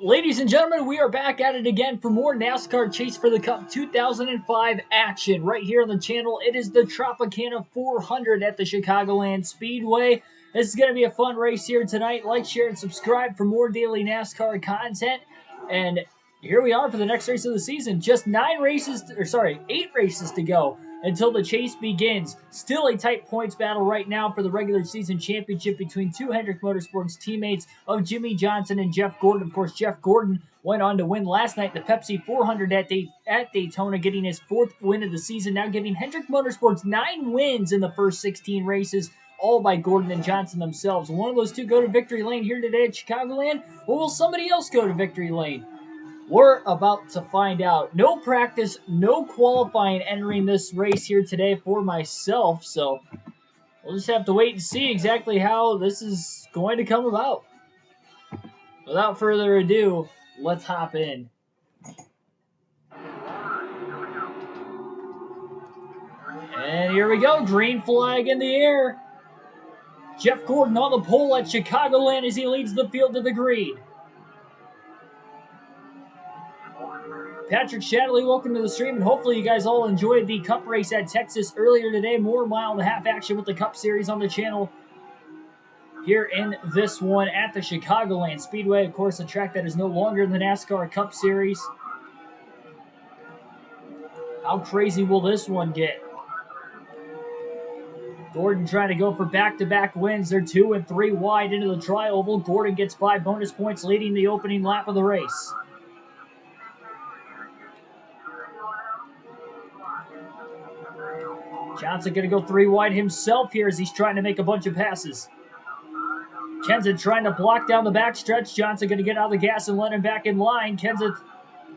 Ladies and gentlemen, we are back at it again for more NASCAR Chase for the Cup 2005 action right here on the channel. It is the Tropicana 400 at the Chicagoland Speedway. This is going to be a fun race here tonight. Like, share, and subscribe for more daily NASCAR content. And here we are for the next race of the season. Just 8 races to go until the chase begins. Still a tight points battle right now for the regular season championship between two Hendrick Motorsports teammates of Jimmy Johnson and Jeff Gordon. Of course, Jeff Gordon went on to win last night the Pepsi 400 at Daytona, getting his 4th win of the season, now giving Hendrick Motorsports 9 wins in the first 16 races, all by Gordon and Johnson themselves. Will one of those two go to victory lane here today at Chicagoland, or will somebody else go to victory lane? We're about to find out. No practice, no qualifying entering this race here today for myself, so we'll just have to wait and see exactly how this is going to come about. Without further ado, let's hop in. And here we go, green flag in the air. Jeff Gordon on the pole at Chicagoland as he leads the field to the green. Patrick Shadley, welcome to the stream, and hopefully you guys all enjoyed the Cup race at Texas earlier today. More mile-and-a-half action with the Cup Series on the channel here in this one at the Chicagoland Speedway. Of course, a track that is no longer the NASCAR Cup Series. How crazy will this one get? Gordon trying to go for back-to-back wins. They're 2 and 3 wide into the tri-oval. Gordon gets 5 bonus points, leading the opening lap of the race. Johnson going to go 3 wide himself here as he's trying to make a bunch of passes. Kenseth trying to block down the backstretch. Johnson going to get out of the gas and let him back in line. Kenseth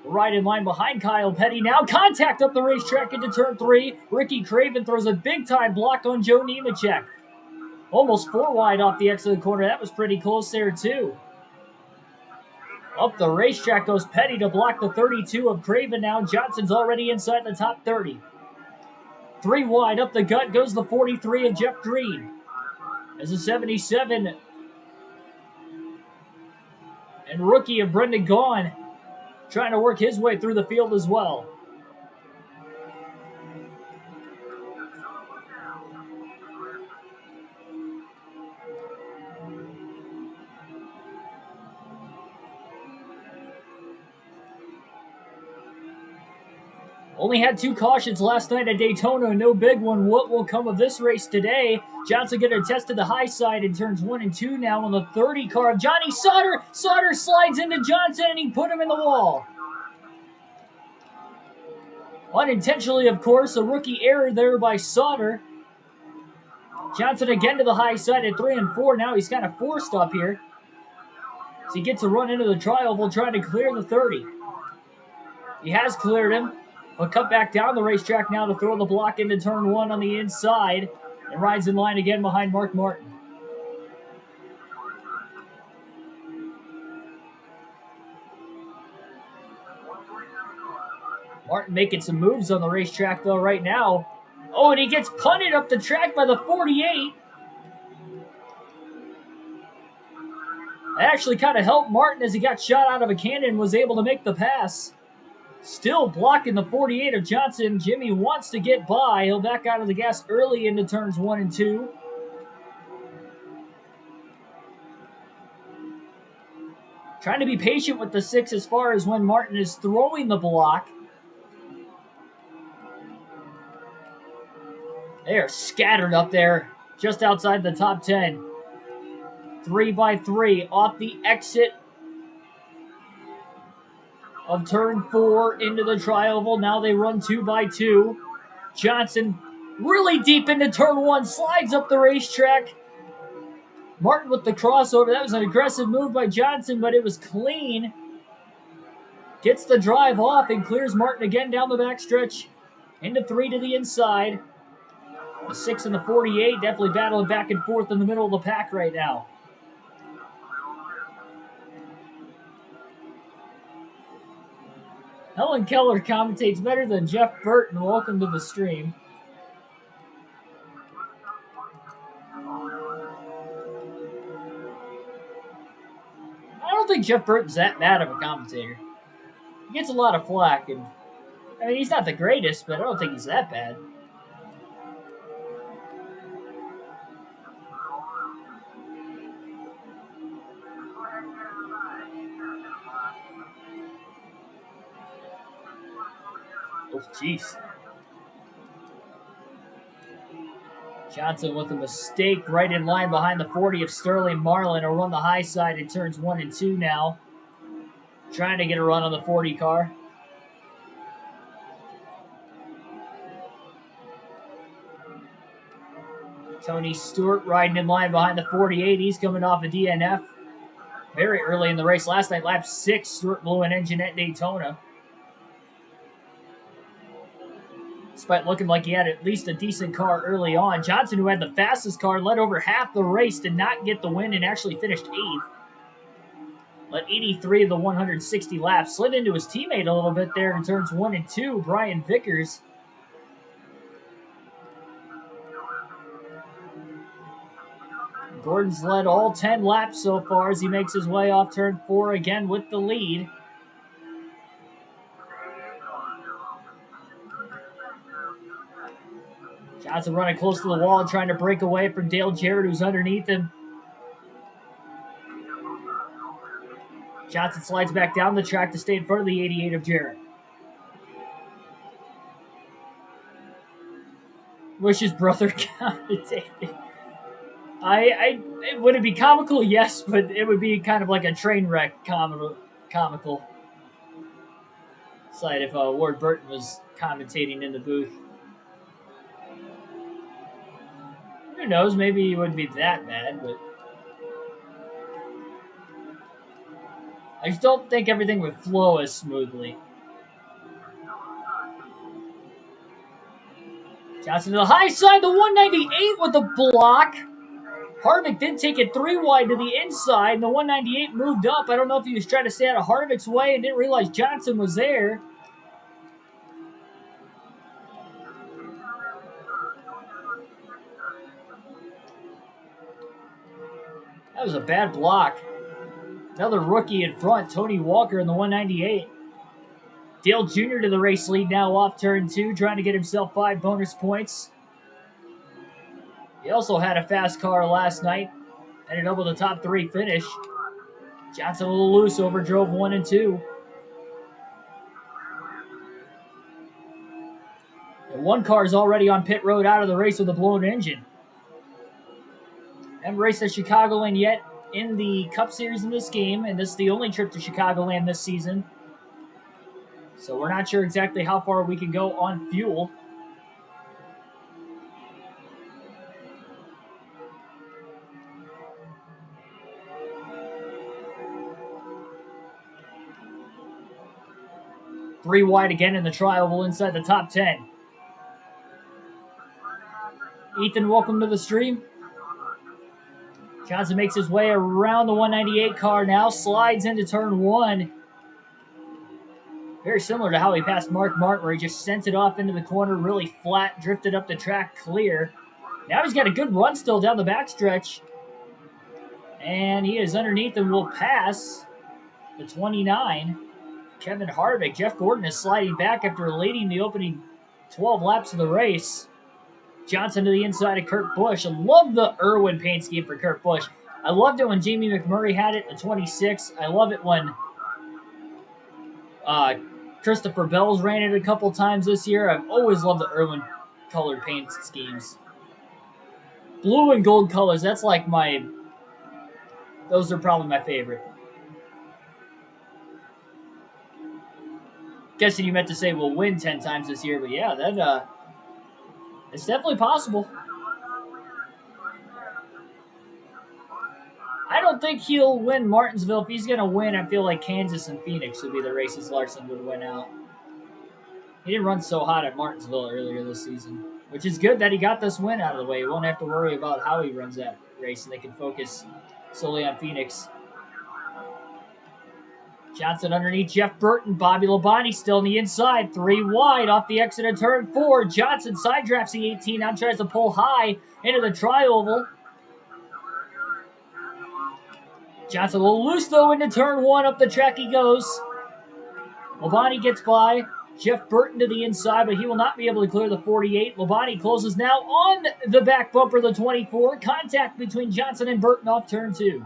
right in line behind Kyle Petty. Now contact up the racetrack into turn 3. Ricky Craven throws a big-time block on Joe Nemechek. Almost 4 wide off the exit of the corner. That was pretty close there, too. Up the racetrack goes Petty to block the 32 of Craven now. Johnson's already inside the top 30. 3 wide up the gut goes the 43 of Jeff Green. As a 77 and rookie of Brendan Gaughan trying to work his way through the field as well. Only had 2 cautions last night at Daytona, no big one. What will come of this race today? Johnson going to test to the high side in turns 1 and 2 now on the 30 car of Johnny Sauter. Sauter slides into Johnson and he put him in the wall. Unintentionally, of course, a rookie error there by Sauter. Johnson again to the high side at 3 and 4. Now he's kind of forced up here. So he gets a run into the tri-oval trying to clear the 30. He has cleared him. He'll cut back down the racetrack now to throw the block into turn 1 on the inside and rides in line again behind Mark Martin. Martin making some moves on the racetrack though right now. Oh, and he gets punted up the track by the 48. That actually kind of helped Martin as he got shot out of a cannon and was able to make the pass. Still blocking the 48 of Johnson. Jimmy wants to get by. He'll back out of the gas early into turns 1 and 2. Trying to be patient with the 6 as far as when Martin is throwing the block. They are scattered up there just outside the top 10. 3 by 3 off the exit of turn 4 into the tri-oval. Now they run 2 by 2. Johnson really deep into turn 1, slides up the racetrack. Martin with the crossover. That was an aggressive move by Johnson, but it was clean. Gets the drive off and clears Martin again down the backstretch. Into 3 to the inside. The 6 and the 48 definitely battling back and forth in the middle of the pack right now. Helen Keller commentates better than Jeff Burton. Welcome to the stream. think Jeff Burton's that bad of a commentator. He gets a lot of flack, and I mean, he's not the greatest, but I don't think he's that bad. Oh, jeez. Johnson with a mistake right in line behind the 40 of Sterling Marlin. Will run the high side in turns 1 and 2 now. Trying to get a run on the 40 car. Tony Stewart riding in line behind the 48. He's coming off a DNF very early in the race. Last night, lap 6, Stewart blew an engine at Daytona. Despite looking like he had at least a decent car early on. Johnson, who had the fastest car, led over half the race, did not get the win and actually finished 8th. Led 83 of the 160 laps. Slid into his teammate a little bit there in turns 1 and 2, Brian Vickers. Gordon's led all 10 laps so far as he makes his way off turn 4 again with the lead. Johnson running close to the wall, trying to break away from Dale Jarrett, who's underneath him. Johnson slides back down the track to stay in front of the 88 of Jarrett. Wish his brother commentated. Would it be comical? Yes, but it would be kind of like a train wreck comical sight if Ward Burton was commentating in the booth. Who knows? Maybe he wouldn't be that bad, but I just don't think everything would flow as smoothly. Johnson to the high side, the 198 with the block. Harvick did take it 3 wide to the inside, and the 198 moved up. I don't know if he was trying to stay out of Harvick's way and didn't realize Johnson was there. That was a bad block. Another rookie in front, Tony Walker in the 198. Dale Jr. to the race lead now off turn 2, trying to get himself 5 bonus points. He also had a fast car last night. Ended up with a top 3 finish. Johnson a little loose, overdrove 1 and 2. And one car is already on pit road out of the race with a blown engine. Haven't raced at Chicagoland yet in the Cup Series in this game, and this is the only trip to Chicagoland this season. So we're not sure exactly how far we can go on fuel. Three wide again in the tri-oval inside the top 10. Ethan, welcome to the stream. Johnson makes his way around the 198 car now, slides into turn 1. Very similar to how he passed Mark Martin, where he just sent it off into the corner, really flat, drifted up the track clear. Now he's got a good run still down the backstretch. And he is underneath and will pass the 29. Kevin Harvick. Jeff Gordon is sliding back after leading the opening 12 laps of the race. Johnson to the inside of Kurt Busch. I love the Irwin paint scheme for Kurt Busch. I loved it when Jamie McMurray had it, the 26. I love it when Christopher Bell's ran it a couple times this year. I've always loved the Irwin colored paint schemes. Blue and gold colors, that's like those are probably my favorite. Guessing you meant to say we'll win 10 times this year, but yeah, it's definitely possible. I don't think he'll win Martinsville. If he's going to win, I feel like Kansas and Phoenix would be the races Larson would win out. He didn't run so hot at Martinsville earlier this season, which is good that he got this win out of the way. He won't have to worry about how he runs that race, and they can focus solely on Phoenix. Johnson underneath Jeff Burton. Bobby Labonte still on the inside. 3 wide off the exit of turn 4. Johnson side drafts the 18. Now tries to pull high into the tri-oval. Johnson a little loose, though, into turn 1. Up the track he goes. Labonte gets by. Jeff Burton to the inside, but he will not be able to clear the 48. Labonte closes now on the back bumper of the 24. Contact between Johnson and Burton off turn 2.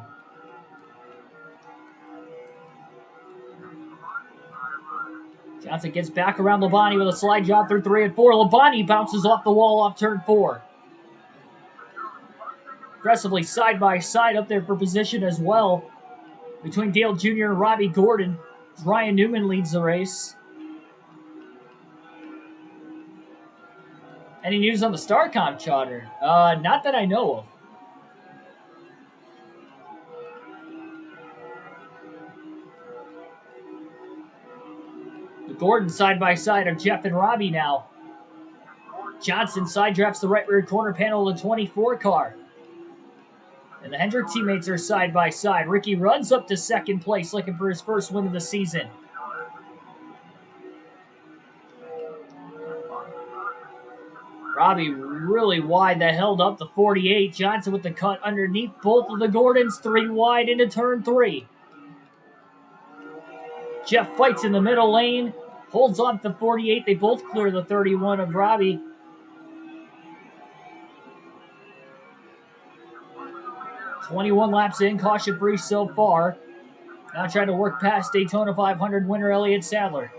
Johnson gets back around Labonte with a slide job through 3 and 4. Labonte bounces off the wall off turn 4. Aggressively side by side up there for position as well between Dale Jr. and Robbie Gordon. Ryan Newman leads the race. Any news on the StarCom charter? Not that I know of. The Gordon side by side of Jeff and Robbie now. Johnson side drafts the right rear corner panel of the 24 car. And the Hendrick teammates are side by side. Ricky runs up to second place looking for his first win of the season. Robbie really wide that held up the 48. Johnson with the cut underneath both of the Gordons. 3 wide into turn 3. Jeff fights in the middle lane. Holds on to the 48. They both clear the 31 of Robbie. "21 laps in, caution-free so far. Now trying to work past Daytona 500 winner Elliott Sadler.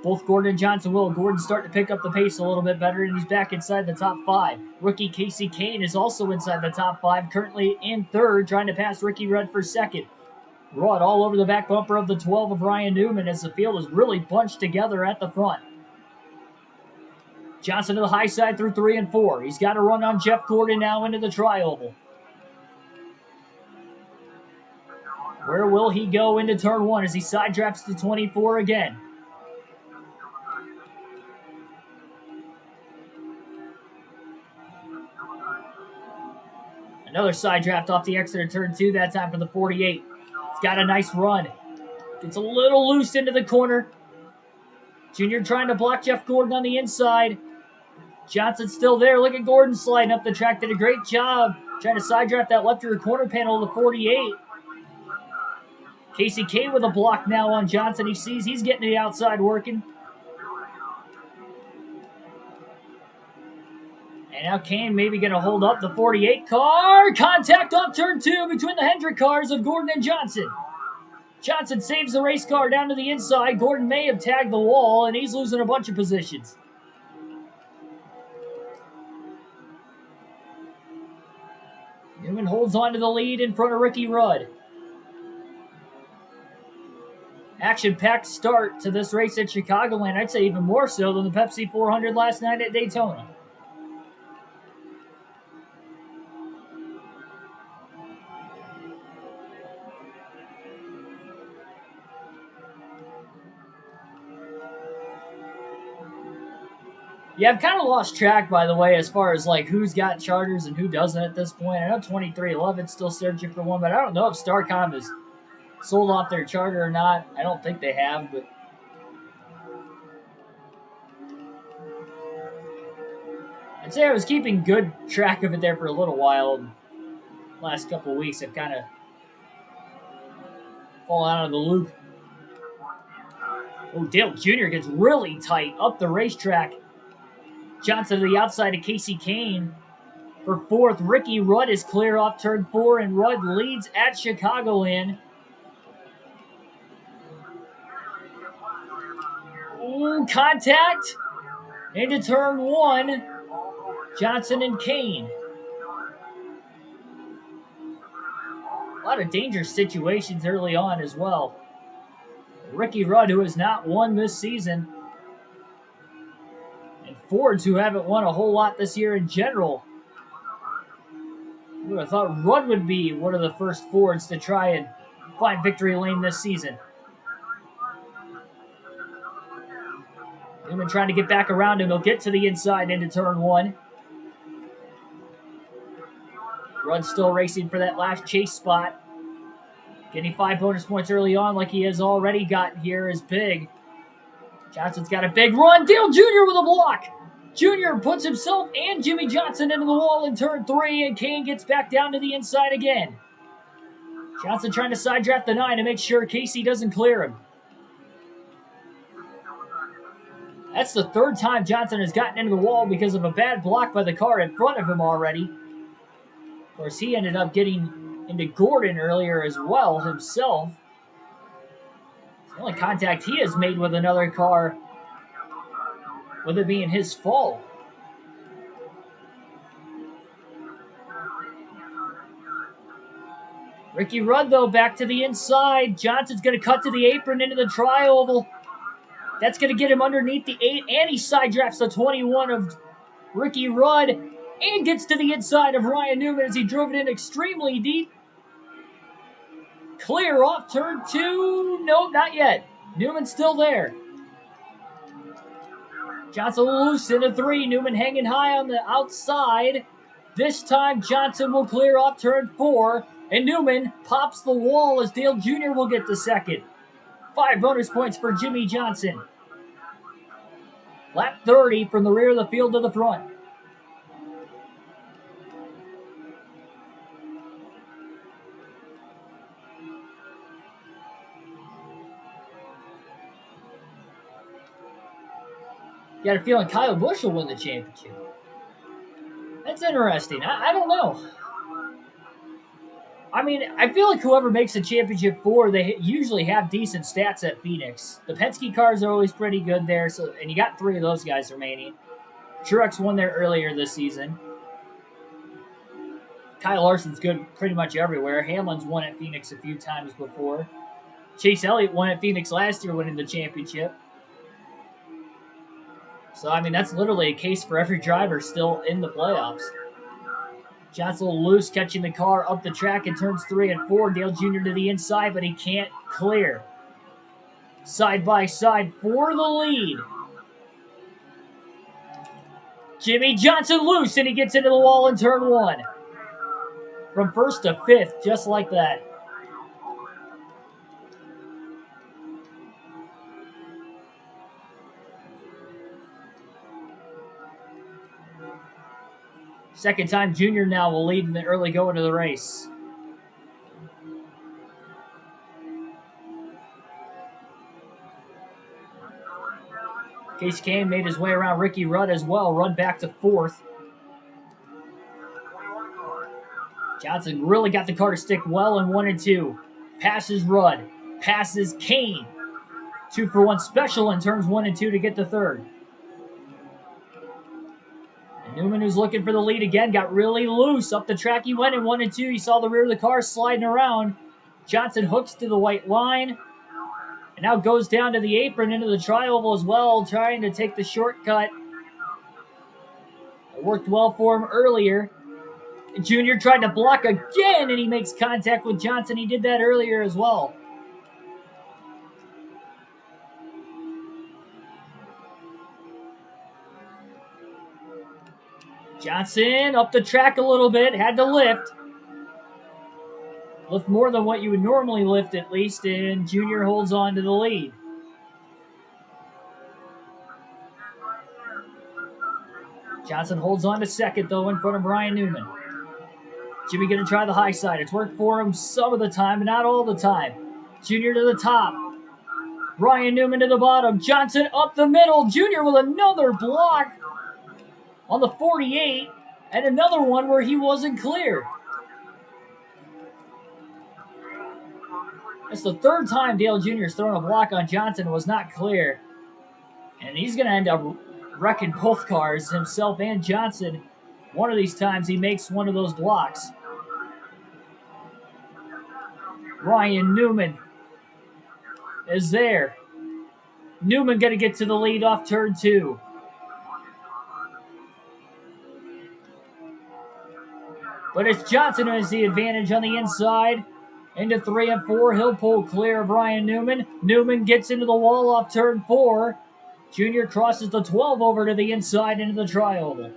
Both Gordon and Johnson will. Gordon starting to pick up the pace a little bit better, and he's back inside the top 5. Rookie Casey Kane is also inside the top 5, currently in 3rd, trying to pass Ricky Rudd for 2nd. Rudd all over the back bumper of the 12 of Ryan Newman as the field is really bunched together at the front. Johnson to the high side through 3 and 4. He's got to run on Jeff Gordon now into the tri-oval. Where will he go into turn 1 as he side drafts to 24 again? Another side draft off the exit of turn 2, that time for the 48. He's got a nice run. Gets a little loose into the corner. Junior trying to block Jeff Gordon on the inside. Johnson's still there. Look at Gordon sliding up the track. Did a great job trying to side draft that left rear corner panel of the 48. Casey Kane with a block now on Johnson. He sees he's getting to the outside working. And now Kane maybe going to hold up the 48 car. Contact off turn 2 between the Hendrick cars of Gordon and Johnson. Johnson saves the race car down to the inside. Gordon may have tagged the wall, and he's losing a bunch of positions. Newman holds on to the lead in front of Ricky Rudd. Action-packed start to this race at Chicagoland. I'd say even more so than the Pepsi 400 last night at Daytona. Yeah, I've kind of lost track, by the way, as far as like who's got charters and who doesn't at this point. I know 2311's still searching for one, but I don't know if StarCom has sold off their charter or not. I don't think they have, but I'd say I was keeping good track of it there for a little while. Last couple of weeks, I've kind of fallen out of the loop. Oh, Dale Jr. gets really tight up the racetrack. Johnson to the outside of Casey Kane for 4th. Ricky Rudd is clear off turn 4, and Rudd leads at Chicagoland. Ooh, contact into turn 1. Johnson and Kane. A lot of dangerous situations early on as well. Ricky Rudd, who has not won this season, and Fords, who haven't won a whole lot this year in general. I would have thought Rudd would be one of the first Fords to try and find victory lane this season. Newman trying to get back around him. He'll get to the inside into turn 1. Rudd still racing for that last chase spot. Getting 5 bonus points early on like he has already got here is big. Johnson's got a big run. Dale Jr. with a block. Jr. puts himself and Jimmy Johnson into the wall in turn 3, and Kane gets back down to the inside again. Johnson trying to side draft the 9 to make sure Casey doesn't clear him. That's the third time Johnson has gotten into the wall because of a bad block by the car in front of him already. Of course, he ended up getting into Gordon earlier as well himself. The only contact he has made with another car, with it being his fault. Ricky Rudd, though, back to the inside. Johnson's going to cut to the apron into the tri-oval. That's going to get him underneath the 8, and he side drafts the 21 of Ricky Rudd and gets to the inside of Ryan Newman as he drove it in extremely deep. Clear off turn 2. Nope, not yet. Newman's still there. Johnson loose into 3. Newman hanging high on the outside. This time Johnson will clear off turn 4. And Newman pops the wall as Dale Jr. will get the second. 5 bonus points for Jimmy Johnson. Lap 30 from the rear of the field to the front. Got a feeling Kyle Busch will win the championship. That's interesting. I don't know. I mean, I feel like whoever makes the championship 4, they usually have decent stats at Phoenix. The Penske cars are always pretty good there, so and you got 3 of those guys remaining. Truex won there earlier this season. Kyle Larson's good pretty much everywhere. Hamlin's won at Phoenix a few times before. Chase Elliott won at Phoenix last year, winning the championship. So, I mean, that's literally a case for every driver still in the playoffs. Johnson loose, catching the car up the track in turns 3 and 4. Dale Jr. to the inside, but he can't clear. Side by side for the lead. Jimmy Johnson loose, and he gets into the wall in turn 1. From 1st to 5th, just like that. Second time Junior now will lead in the early going of the race. Casey Kane made his way around Ricky Rudd as well. Rudd back to 4th. Johnson really got the car to stick well in 1 and 2. Passes Rudd. Passes Kane. 2 for 1 special in turns 1 and 2 to get the 3rd. And Newman, who's looking for the lead again, got really loose. Up the track he went in 1 and 2. He saw the rear of the car sliding around. Johnson hooks to the white line. And now goes down to the apron into the tri-oval as well, trying to take the shortcut. It worked well for him earlier. Junior tried to block again, and he makes contact with Johnson. He did that earlier as well. Johnson up the track a little bit, had to lift. Lift more than what you would normally lift at least, and Junior holds on to the lead. Johnson holds on to second, though, in front of Ryan Newman. Jimmy going to try the high side. It's worked for him some of the time, but not all the time. Junior to the top. Ryan Newman to the bottom. Johnson up the middle. Junior with another block on the 48, and another one where he wasn't clear. That's the 3rd time Dale Jr.'s thrown a block on Johnson and was not clear. And he's going to end up wrecking both cars, himself and Johnson. One of these times he makes one of those blocks. Ryan Newman is there. Newman going to get to the lead off turn 2. But it's Johnson who has the advantage on the inside. Into 3 and 4. He'll pull clear of Ryan Newman. Newman gets into the wall off turn 4. Junior crosses the 12 over to the inside into the tri-oval.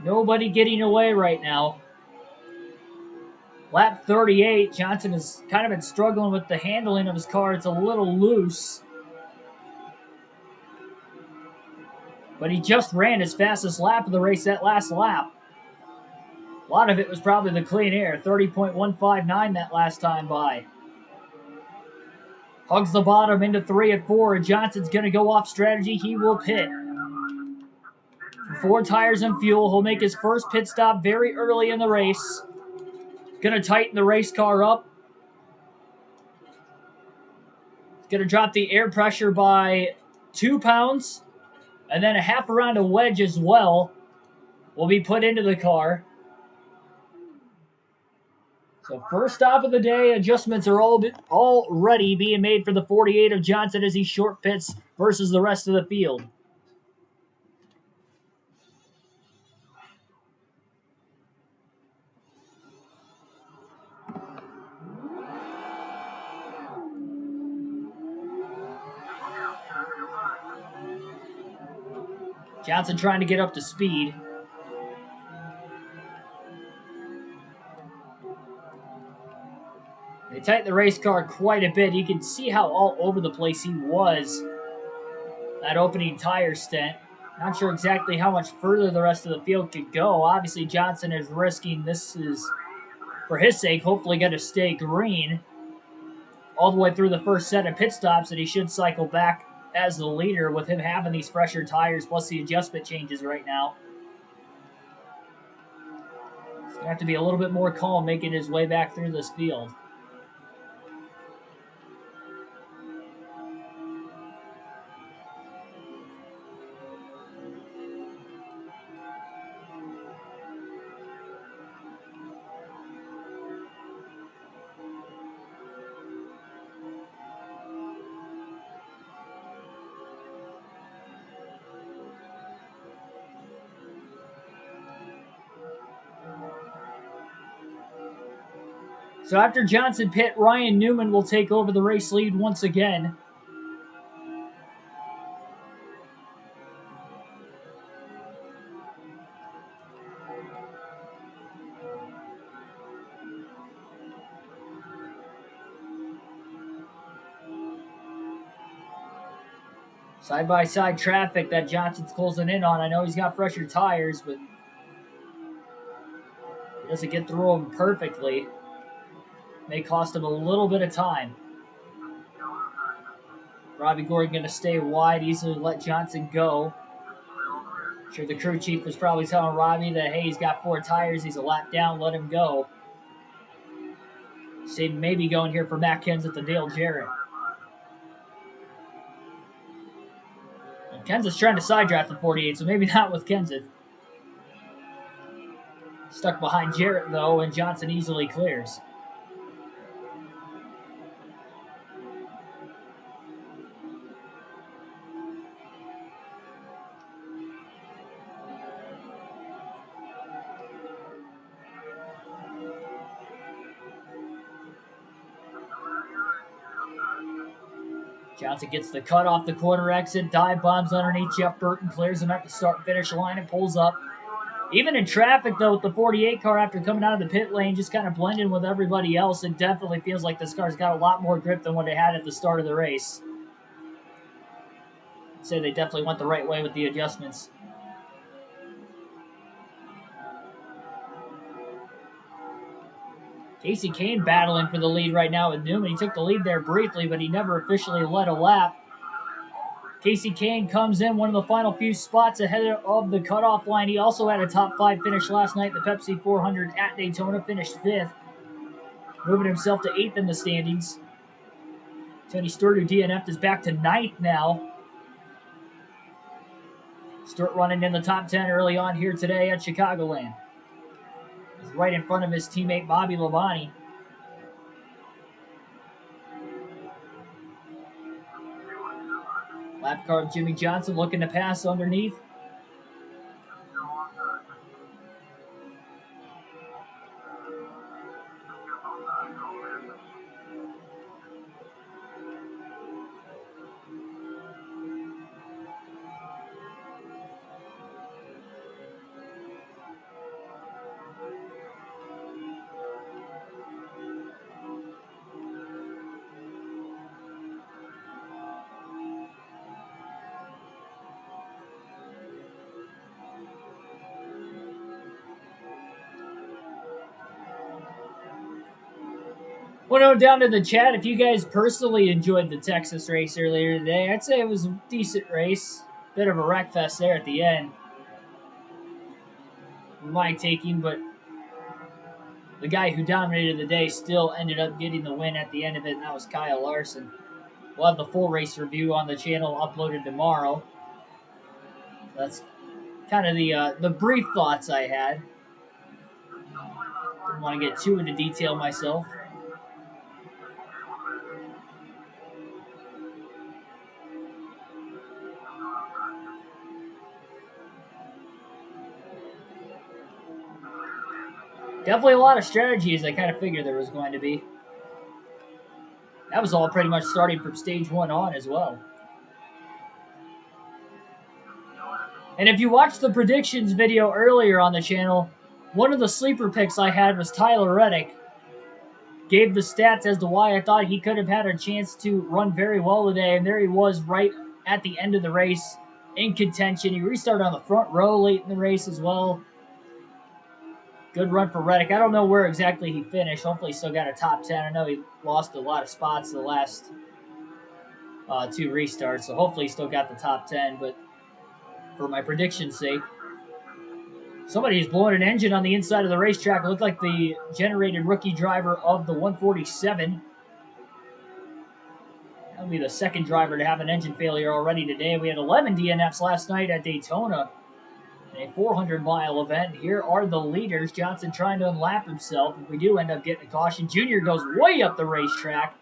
Nobody getting away right now. Lap 38, Johnson has kind of been struggling with the handling of his car. It's a little loose. But he just ran his fastest lap of the race that last lap. A lot of it was probably the clean air. 30.159 that last time by. Hugs the bottom into 3 and 4, and Johnson's going to go off strategy. He will pit. 4 tires and fuel. He'll make his first pit stop very early in the race. Going to tighten the race car up. Going to drop the air pressure by 2 pounds. And then a half a round of wedge as well will be put into the car. So first stop of the day, adjustments are already being made for the 48 of Johnson as he short pits versus the rest of the field. Johnson trying to get up to speed. They tightened the race car quite a bit. You can see how all over the place he was that opening tire stint. Not sure exactly how much further the rest of the field could go. Obviously, Johnson is risking this is, for his sake, hopefully going to stay green all the way through the first set of pit stops, and he should cycle back as the leader with him having these fresher tires plus the adjustment changes right now. He's going to have to be a little bit more calm making his way back through this field. So after Johnson pit, Ryan Newman will take over the race lead once again. Side-by-side traffic that Johnson's closing in on. I know he's got fresher tires, but he doesn't get through them perfectly. May cost him a little bit of time. Robbie Gordon going to stay wide, easily let Johnson go. I'm sure the crew chief was probably telling Robbie that, hey, he's got 4 tires, he's a lap down, let him go. See, maybe going here for Matt Kenseth and Dale Jarrett. And Kenseth's trying to side draft the 48, so maybe not with Kenseth. Stuck behind Jarrett, though, and Johnson easily clears. Johnson gets the cut off the corner exit, dive bombs underneath Jeff Burton, clears him at the start-finish line and pulls up. Even in traffic, though, with the 48 car after coming out of the pit lane, just kind of blending with everybody else, it definitely feels like this car's got a lot more grip than what it had at the start of the race. I'd say they definitely went the right way with the adjustments. Casey Kane battling for the lead right now with Newman. He took the lead there briefly, but he never officially led a lap. Casey Kane comes in one of the final few spots ahead of the cutoff line. He also had a top 5 finish last night. The Pepsi 400 at Daytona finished 5th, moving himself to 8th in the standings. Tony Stewart, who DNF'd, is back to 9th now. Stewart running in the top 10 early on here today at Chicagoland. He's right in front of his teammate Bobby Labonte. Lap car of Jimmy Johnson looking to pass underneath. Want to know down in the chat if you guys personally enjoyed the Texas race earlier today. I'd say it was a decent race. Bit of a wreck fest there at the end. My taking, but the guy who dominated the day still ended up getting the win at the end of it, and that was Kyle Larson. We'll have the full race review on the channel uploaded tomorrow. That's kind of the brief thoughts I had. Didn't want to get too into detail myself. Definitely a lot of strategies I kind of figured there was going to be. That was all pretty much starting from stage 1 on as well. And if you watched the predictions video earlier on the channel, one of the sleeper picks I had was Tyler Reddick. Gave the stats as to why I thought he could have had a chance to run very well today, and there he was right at the end of the race in contention. He restarted on the front row late in the race as well. Good run for Reddick. I don't know where exactly he finished. Hopefully he still got a top 10. I know he lost a lot of spots the last 2 restarts, so hopefully he still got the top 10. But for my prediction's sake, somebody's blowing an engine on the inside of the racetrack. It looked like the generated rookie driver of the 147. That'll be the second driver to have an engine failure already today. We had 11 DNFs last night at Daytona in a 400-mile event. Here are the leaders. Johnson trying to unlap himself. If we do end up getting a caution, Junior goes way up the racetrack.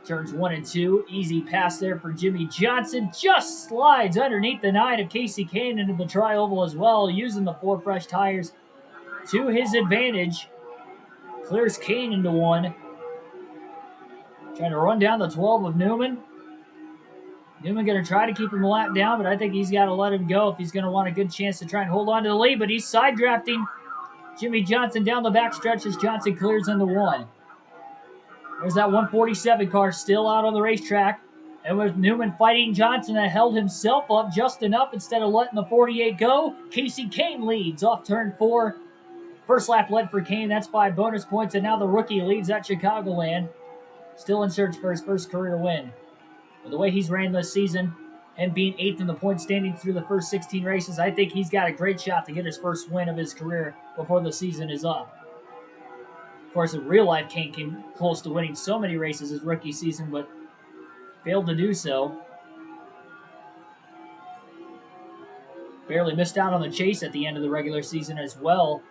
Turns 1 and 2. Easy pass there for Jimmy Johnson. Just slides underneath the 9 of Casey Kane into the tri-oval as well, using the 4 fresh tires to his advantage. Clears Kane into 1. Trying to run down the 12 of Newman. Newman going to try to keep him a lap down, but I think he's got to let him go if he's going to want a good chance to try and hold on to the lead. But he's side drafting Jimmy Johnson down the backstretch as Johnson clears into 1. There's that 147 car still out on the racetrack. And with Newman fighting Johnson, that held himself up just enough instead of letting the 48 go. Casey Kane leads off turn 4. First lap led for Kane. That's 5 bonus points. And now the rookie leads at Chicagoland. Still in search for his first career win. With the way he's ran this season and being 8th in the point standing through the first 16 races, I think he's got a great shot to get his first win of his career before the season is up. Of course, in real life, Kane came close to winning so many races his rookie season, but failed to do so. Barely missed out on the chase at the end of the regular season as well.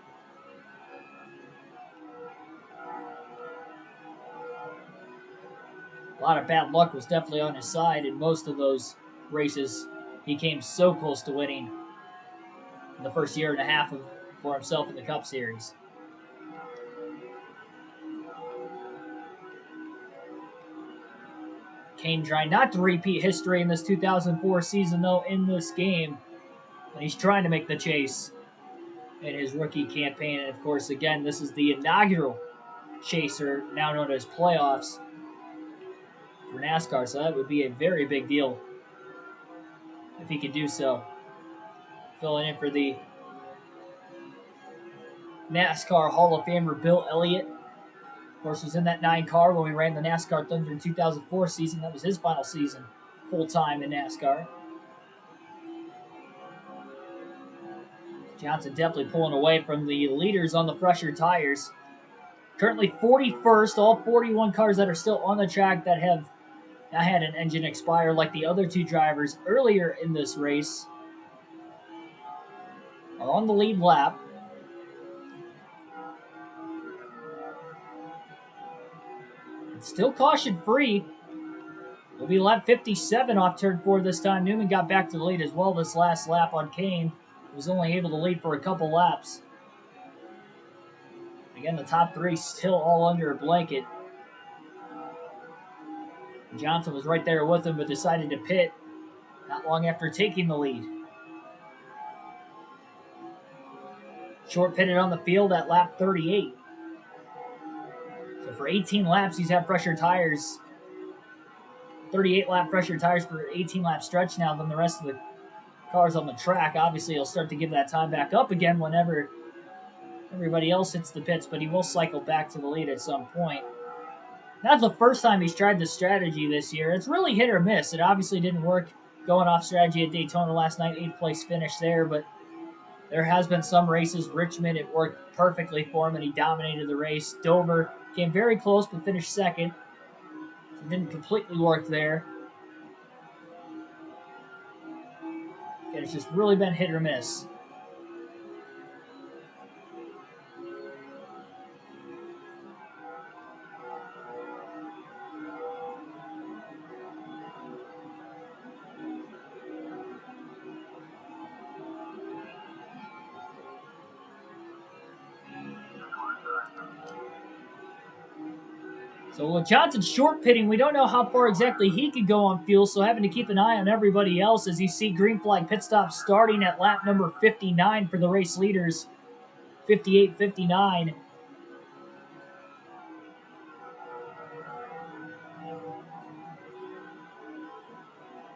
A lot of bad luck was definitely on his side in most of those races. He came so close to winning in the first year and a half for himself in the Cup Series. Kane trying not to repeat history in this 2004 season, though, in this game. And he's trying to make the chase in his rookie campaign. And, of course, again, this is the inaugural chaser, now known as playoffs, for NASCAR, so that would be a very big deal if he could do so. Filling in for the NASCAR Hall of Famer Bill Elliott. Of course, was in that 9 car when we ran the NASCAR Thunder in 2004 season. That was his final season full-time in NASCAR. Johnson definitely pulling away from the leaders on the fresher tires. Currently 41st, all 41 cars that are still on the track that have not had an engine expire like the other 2 drivers earlier in this race are on the lead lap. It's still caution-free. It'll be lap 57 off turn 4 this time. Newman got back to the lead as well this last lap on Kane. He was only able to lead for a couple laps. Again, the top 3 still all under a blanket. Johnson was right there with him, but decided to pit not long after taking the lead. Short pitted on the field at lap 38. So for 18 laps, he's had fresher tires. 38 lap fresher tires for 18 lap stretch now than the rest of the cars on the track. Obviously, he'll start to give that time back up again whenever everybody else hits the pits, but he will cycle back to the lead at some point. That's the first time he's tried this strategy this year. It's really hit or miss. It obviously didn't work going off strategy at Daytona last night, 8th place finish there, but there has been some races. Richmond, it worked perfectly for him, and he dominated the race. Dover came very close, but finished second. It didn't completely work there. And it's just really been hit or miss. So with Johnson short pitting, we don't know how far exactly he could go on fuel, so having to keep an eye on everybody else as you see green flag pit stop starting at lap number 59 for the race leaders. 58-59.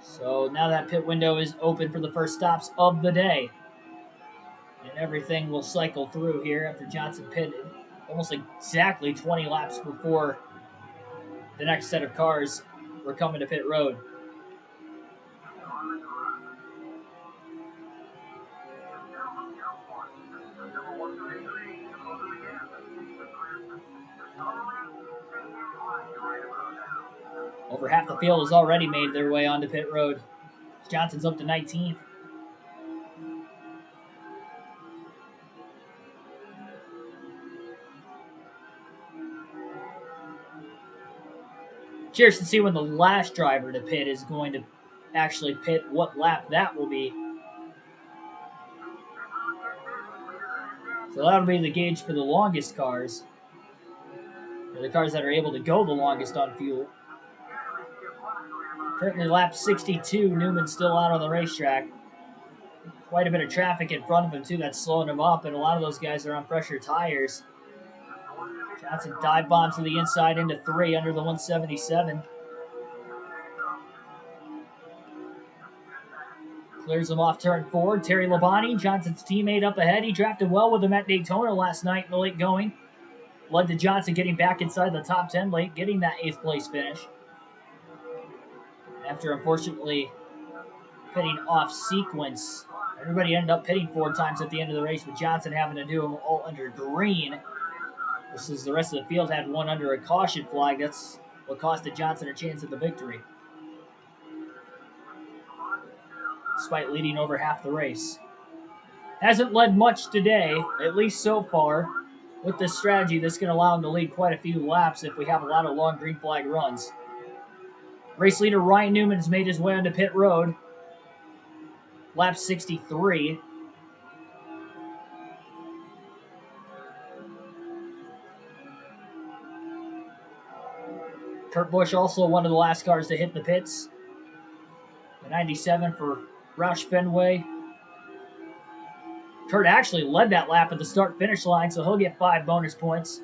So now that pit window is open for the first stops of the day. And everything will cycle through here after Johnson pitted almost exactly 20 laps before the next set of cars were coming to pit road. Over half the field has already made their way onto pit road. Johnson's up to 19th. Curious to see when the last driver to pit is going to actually pit, what lap that will be. So that'll be the gauge for the longest cars. Or the cars that are able to go the longest on fuel. Currently lap 62, Newman's still out on the racetrack. Quite a bit of traffic in front of him too that's slowing him up, and a lot of those guys are on pressure tires. Johnson dive bomb to the inside into 3 under the 177. Clears him off turn 4. Terry Labonte, Johnson's teammate up ahead. He drafted well with him at Daytona last night in the late going. Led to Johnson getting back inside the top 10 late, getting that 8th place finish. After unfortunately pitting off sequence, everybody ended up pitting 4 times at the end of the race, with Johnson having to do them all under green. This is the rest of the field had one under a caution flag. That's what costed Johnson a chance at the victory, despite leading over half the race. Hasn't led much today, at least so far. With this strategy, that's going to allow him to lead quite a few laps if we have a lot of long green flag runs. Race leader Ryan Newman has made his way onto pit road. Lap 63. Kurt Busch also one of the last cars to hit the pits. The 97 for Roush Fenway. Kurt actually led that lap at the start-finish line, so he'll get 5 bonus points.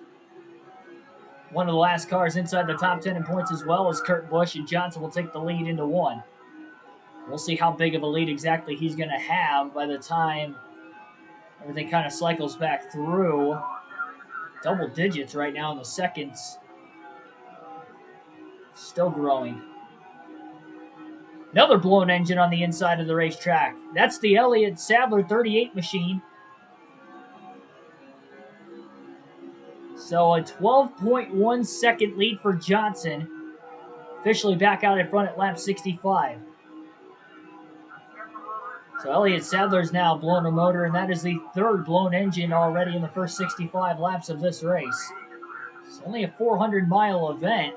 One of the last cars inside the top 10 in points as well as Kurt Busch, and Johnson will take the lead into 1. We'll see how big of a lead exactly he's going to have by the time everything kind of cycles back through. Double digits right now in the seconds. Still growing. Another blown engine on the inside of the racetrack. That's the Elliott Sadler 38 machine. So a 12.1 second lead for Johnson. Officially back out in front at lap 65. So Elliott Sadler's now blown a motor, and that is the 3rd blown engine already in the first 65 laps of this race. It's only a 400-mile event,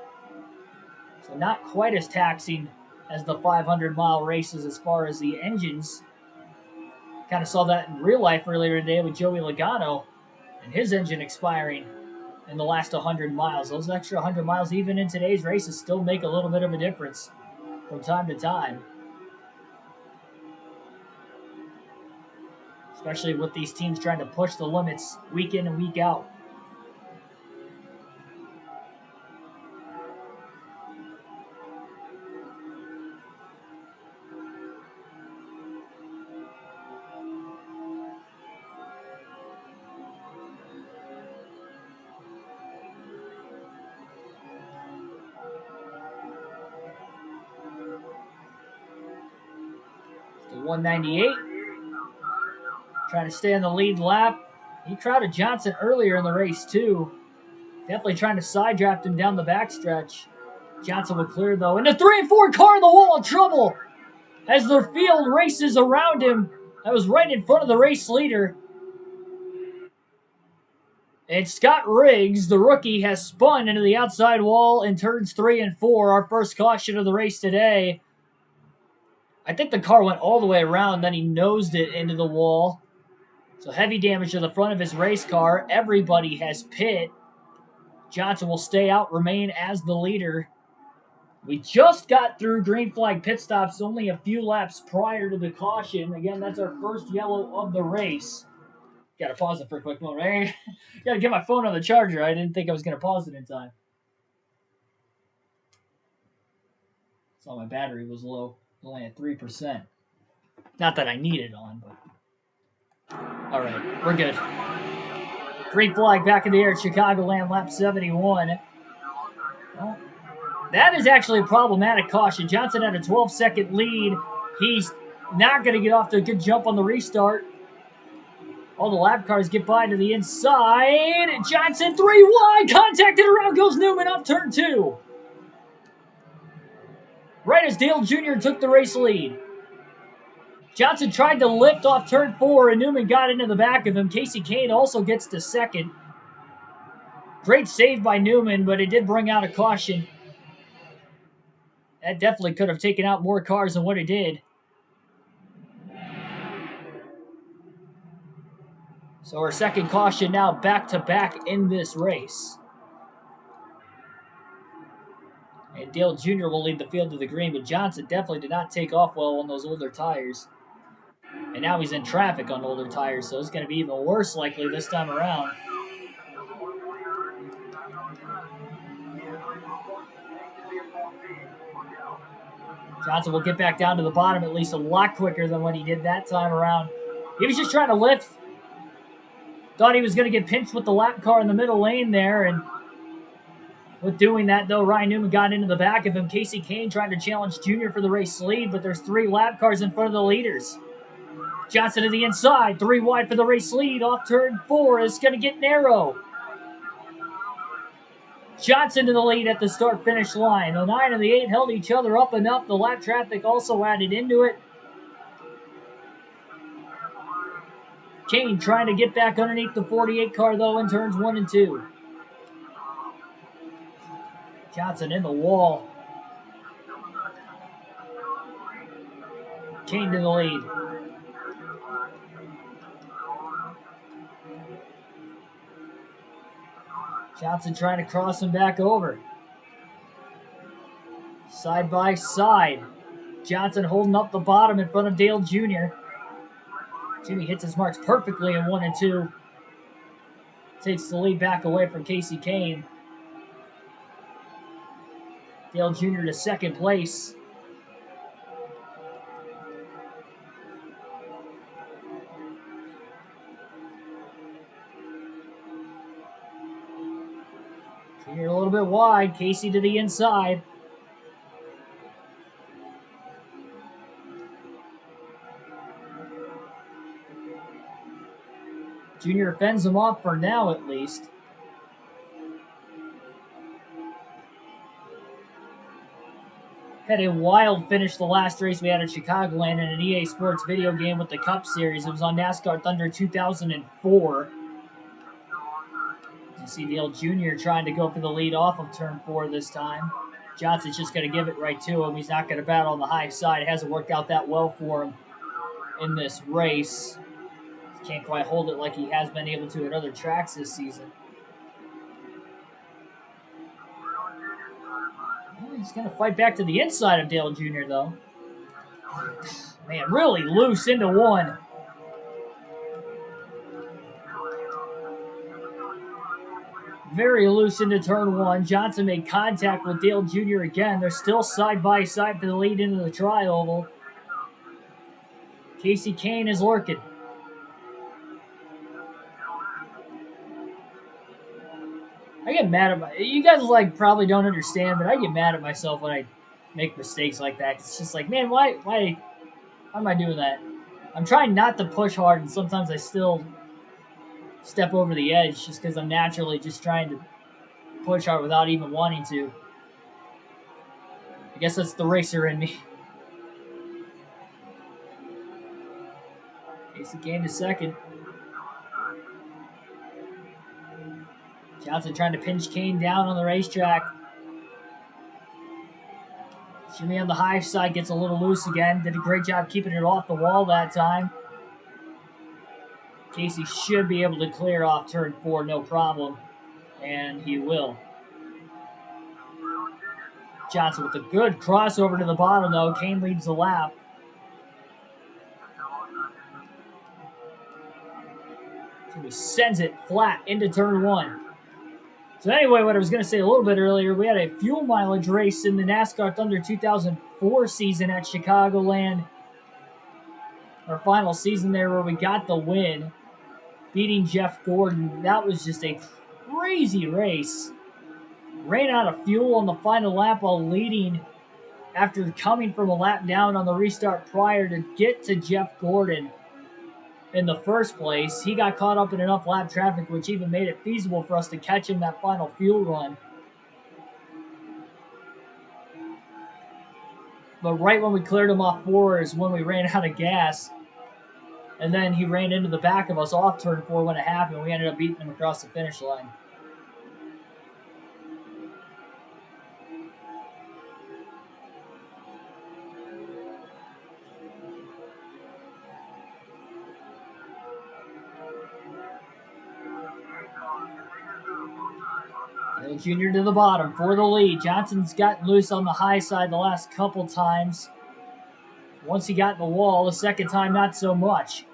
so not quite as taxing as the 500-mile races as far as the engines. Kind of saw that in real life earlier today with Joey Logano and his engine expiring in the last 100 miles. Those extra 100 miles, even in today's races, still make a little bit of a difference from time to time. Especially with these teams trying to push the limits week in and week out. to 198. Trying to stay on the lead lap. He crowded Johnson earlier in the race, too. Definitely trying to side draft him down the backstretch. Johnson will clear, though. And the 3 and 4 car in the wall of trouble as their field races around him. That was right in front of the race leader. And Scott Riggs, the rookie, has spun into the outside wall in turns 3 and 4. Our first caution of the race today. I think the car went all the way around, then he nosed it into the wall. So heavy damage to the front of his race car. Everybody has pit. Johnson will stay out, remain as the leader. We just got through green flag pit stops only a few laps prior to the caution. Again, that's our first yellow of the race. Got to pause it for a quick moment, right? Got to get my phone on the charger. I didn't think I was going to pause it in time. Saw my battery was low, only at 3%. Not that I need it on, but all right, we're good. Green flag back in the air at Chicagoland, lap 71. Well, that is actually a problematic caution. Johnson had a 12-second lead. He's not going to get off to a good jump on the restart. All the lap cars get by to the inside. Johnson 3 wide. Contacted around goes Newman up turn 2. Right as Dale Jr. took the race lead. Johnson tried to lift off turn 4 and Newman got into the back of him. Casey Kane also gets to second. Great save by Newman, but it did bring out a caution. That definitely could have taken out more cars than what it did. So our second caution now back-to-back in this race. And Dale Jr. will lead the field to the green, but Johnson definitely did not take off well on those older tires. And now he's in traffic on older tires, so it's going to be even worse likely this time around. Johnson will get back down to the bottom at least a lot quicker than what he did that time around. He was just trying to lift. Thought he was going to get pinched with the lap car in the middle lane there, and with doing that, though, Ryan Newman got into the back of him. Casey Kane trying to challenge Junior for the race lead, but there's 3 lap cars in front of the leaders. Johnson to the inside, 3 wide for the race lead. Off turn 4 is going to get narrow. Johnson to the lead at the start-finish line. The 9 and the 8 held each other up enough. The lap traffic also added into it. Kane trying to get back underneath the 48 car, though, in turns 1 and 2. Johnson in the wall. Kane to the lead. Johnson trying to cross him back over. Side by side. Johnson holding up the bottom in front of Dale Jr. Jimmy hits his marks perfectly in 1 and 2. Takes the lead back away from Casey Kane. Dale Jr. to second place. Jr. a little bit wide. Casey to the inside. Junior fends him off for now, at least. Had a wild finish the last race we had at Chicagoland in an EA Sports video game with the Cup Series. It was on NASCAR Thunder 2004. You see Dale Jr. trying to go for the lead off of turn 4 this time. Johnson's just going to give it right to him. He's not going to battle on the high side. It hasn't worked out that well for him in this race. He can't quite hold it like he has been able to at other tracks this season. He's going to fight back to the inside of Dale Jr., though. Man, really loose into 1. Very loose into turn 1. Johnson made contact with Dale Jr. again. They're still side by side for the lead into the tri-oval. Casey Kane is lurking. I get mad at you guys probably don't understand, but I get mad at myself when I make mistakes like that. It's just like, man, why How am I doing that? I'm trying not to push hard, and sometimes I still step over the edge just because I'm naturally just trying to push hard without even wanting to. I guess that's the racer in me. Casey gained a second. Johnson trying to pinch Kane down on the racetrack. Jimmy on the high side gets a little loose again. Did a great job keeping it off the wall that time. Casey should be able to clear off turn 4, no problem. And he will. Johnson with a good crossover to the bottom, though. Kane leads the lap. So he sends it flat into turn 1. So anyway, what I was going to say a little bit earlier, we had a fuel mileage race in the NASCAR Thunder 2004 season at Chicagoland. Our final season there where we got the win, beating Jeff Gordon. That was just a crazy race. Ran out of fuel on the final lap while leading after coming from a lap down on the restart prior to get to Jeff Gordon in the first place. He got caught up in enough lap traffic, which even made it feasible for us to catch him that final fuel run. But right when we cleared him off 4 is when we ran out of gas. And then he ran into the back of us off turn 4 when it happened. We ended up beating him across the finish line. Dale Jr. to the bottom for the lead. Johnson's gotten loose on the high side the last couple times. Once he got in the wall, the second time not so much.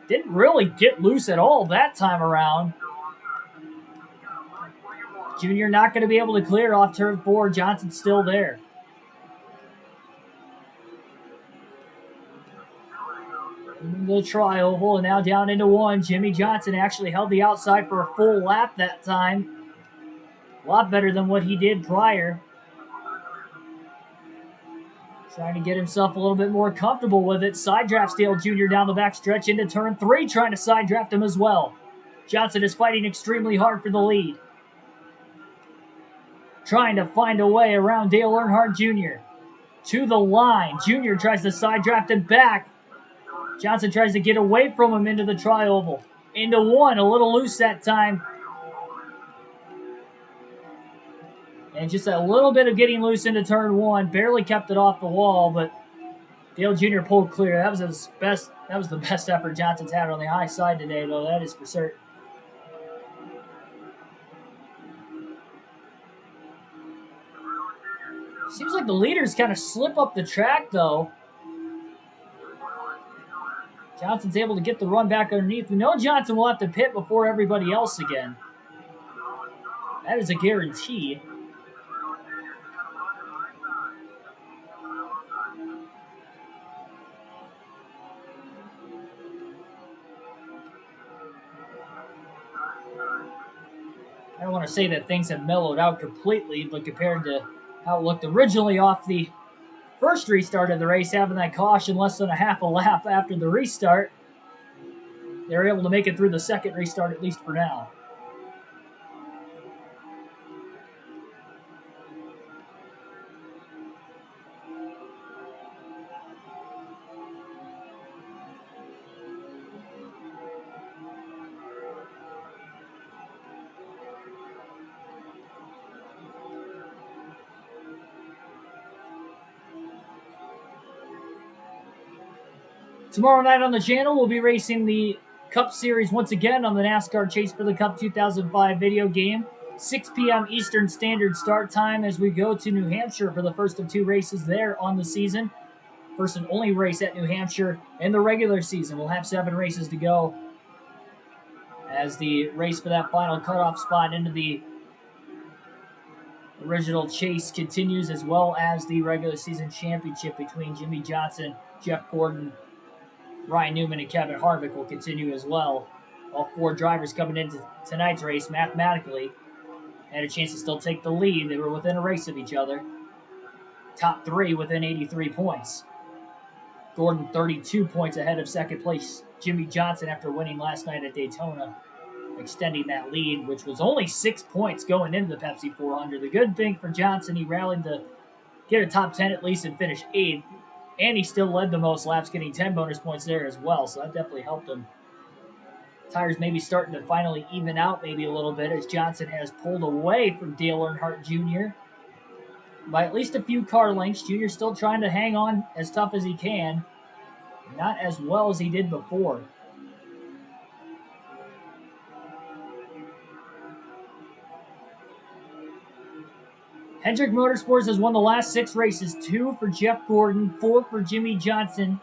Didn't really get loose at all that time around. Jr. not going to be able to clear off turn 4. Johnson's still there. The tri-oval and now down into 1. Jimmy Johnson actually held the outside for a full lap that time. A lot better than what he did prior. Trying to get himself a little bit more comfortable with it. Side drafts Dale Jr. down the back stretch into turn 3, trying to side draft him as well. Johnson is fighting extremely hard for the lead. Trying to find a way around Dale Earnhardt Jr. To the line. Jr. tries to side draft him back. Johnson tries to get away from him into the tri-oval. Into 1, a little loose that time. And just a little bit of getting loose into turn 1. Barely kept it off the wall, but Dale Jr. pulled clear. That was his best. That was the best effort Johnson's had on the high side today, though. That is for certain. Seems like the leaders kind of slip up the track, though. Johnson's able to get the run back underneath. We know Johnson will have to pit before everybody else again. That is a guarantee. I don't want to say that things have mellowed out completely, but compared to how it looked originally off the first restart of the race, having that caution less than a half a lap after the restart, they were able to make it through the second restart, at least for now. Tomorrow night on the channel, we'll be racing the Cup Series once again on the NASCAR Chase for the Cup 2005 video game. 6 p.m. Eastern Standard start time as we go to New Hampshire for the first of 2 races there on the season. First and only race at New Hampshire in the regular season. We'll have 7 races to go as the race for that final cutoff spot into the original Chase continues, as well as the regular season championship between Jimmy Johnson, Jeff Gordon, Ryan Newman, and Kevin Harvick will continue as well. All 4 drivers coming into tonight's race mathematically had a chance to still take the lead. They were within a race of each other. Top 3 within 83 points. Gordon 32 points ahead of second place Jimmy Johnson after winning last night at Daytona, extending that lead, which was only 6 points going into the Pepsi 400. The good thing for Johnson, he rallied to get a top 10 at least and finish 8th, and he still led the most laps, getting 10 bonus points there as well, so that definitely helped him. Tires maybe starting to finally even out maybe a little bit as Johnson has pulled away from Dale Earnhardt Jr. by at least a few car lengths. Jr. still trying to hang on as tough as he can. Not as well as he did before. Hendrick Motorsports has won the last 6 races, 2 for Jeff Gordon, 4 for Jimmy Johnson,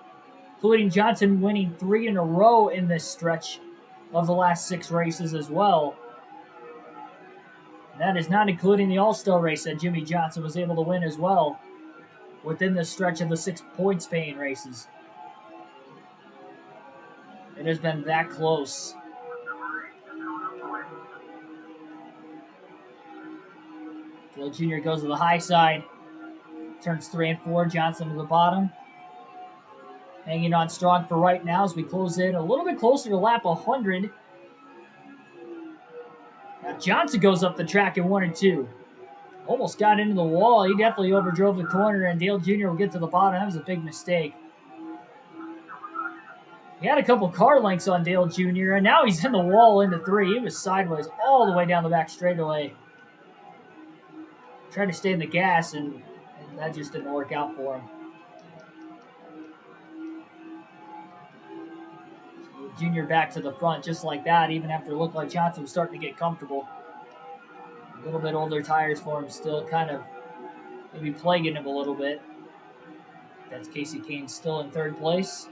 including Johnson winning 3 in a row in this stretch of the last 6 races as well. That is not including the All-Star race that Jimmy Johnson was able to win as well within the stretch of the 6 point Spain races. It has been that close. Dale Jr. goes to the high side. Turns 3 and 4. Johnson to the bottom. Hanging on strong for right now as we close in a little bit closer to lap 100. Now Johnson goes up the track in 1 and 2. Almost got into the wall. He definitely overdrove the corner, and Dale Jr. will get to the bottom. That was a big mistake. He had a couple car lengths on Dale Jr., and now he's in the wall into 3. He was sideways all the way down the back straightaway. Tried to stay in the gas, and that just didn't work out for him. Jr. back to the front just like that, even after it looked like Johnson was starting to get comfortable. A little bit older tires for him, still kind of maybe plaguing him a little bit. That's Casey Kane still in 3rd place.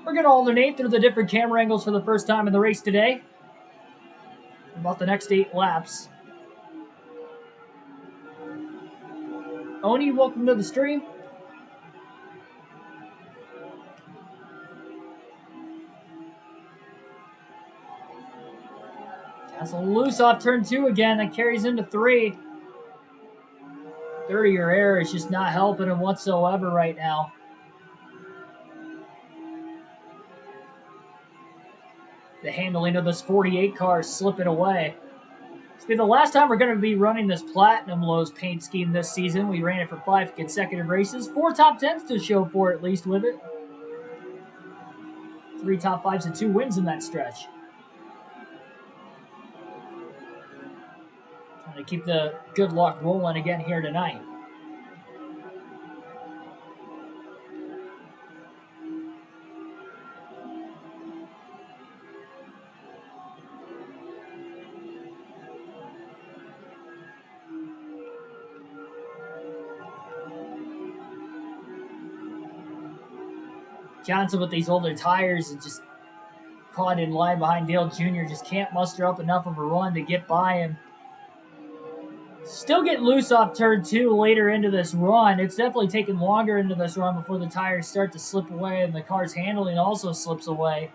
We're going to alternate through the different camera angles for the first time in the race today. About the next 8 laps. Oni, welcome to the stream. That's a loose off turn 2 again. That carries into 3. Dirtier air is just not helping him whatsoever right now. The handling of this 48 car is slipping away. It's been the last time we're going to be running this Platinum Lows paint scheme this season. We ran it for 5 consecutive races. 4 top 10s to show for at least with it. 3 top 5s and 2 wins in that stretch. Trying to keep the good luck rolling again here tonight. Johnson with these older tires and just caught in line behind Dale Jr. Just can't muster up enough of a run to get by him. Still getting loose off turn 2 later into this run. It's definitely taking longer into this run before the tires start to slip away and the car's handling also slips away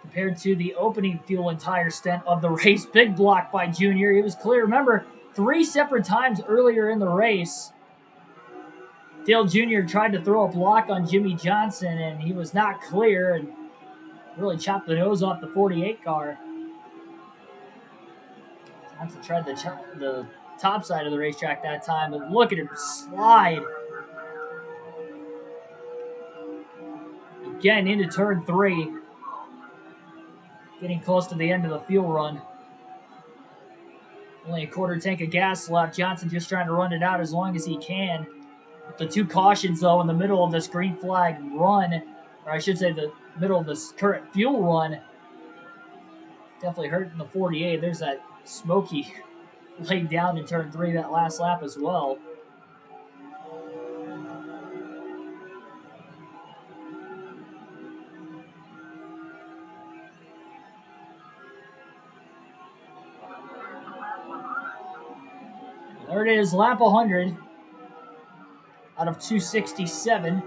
compared to the opening fuel and tire stint of the race. Big block by Jr. He was clear. Remember, 3 separate times earlier in the race, Dale Jr. tried to throw a block on Jimmy Johnson, and he was not clear and really chopped the nose off the 48 car. Johnson tried the top side of the racetrack that time, but look at him slide. Again into turn 3. Getting close to the end of the fuel run. Only a quarter tank of gas left. Johnson just trying to run it out as long as he can. The 2 cautions, though, in the middle of this green flag run, or I should say the middle of this current fuel run, definitely hurting the 48. There's that Smokey laid down in turn 3 that last lap as well. There it is, lap 100 out of 267.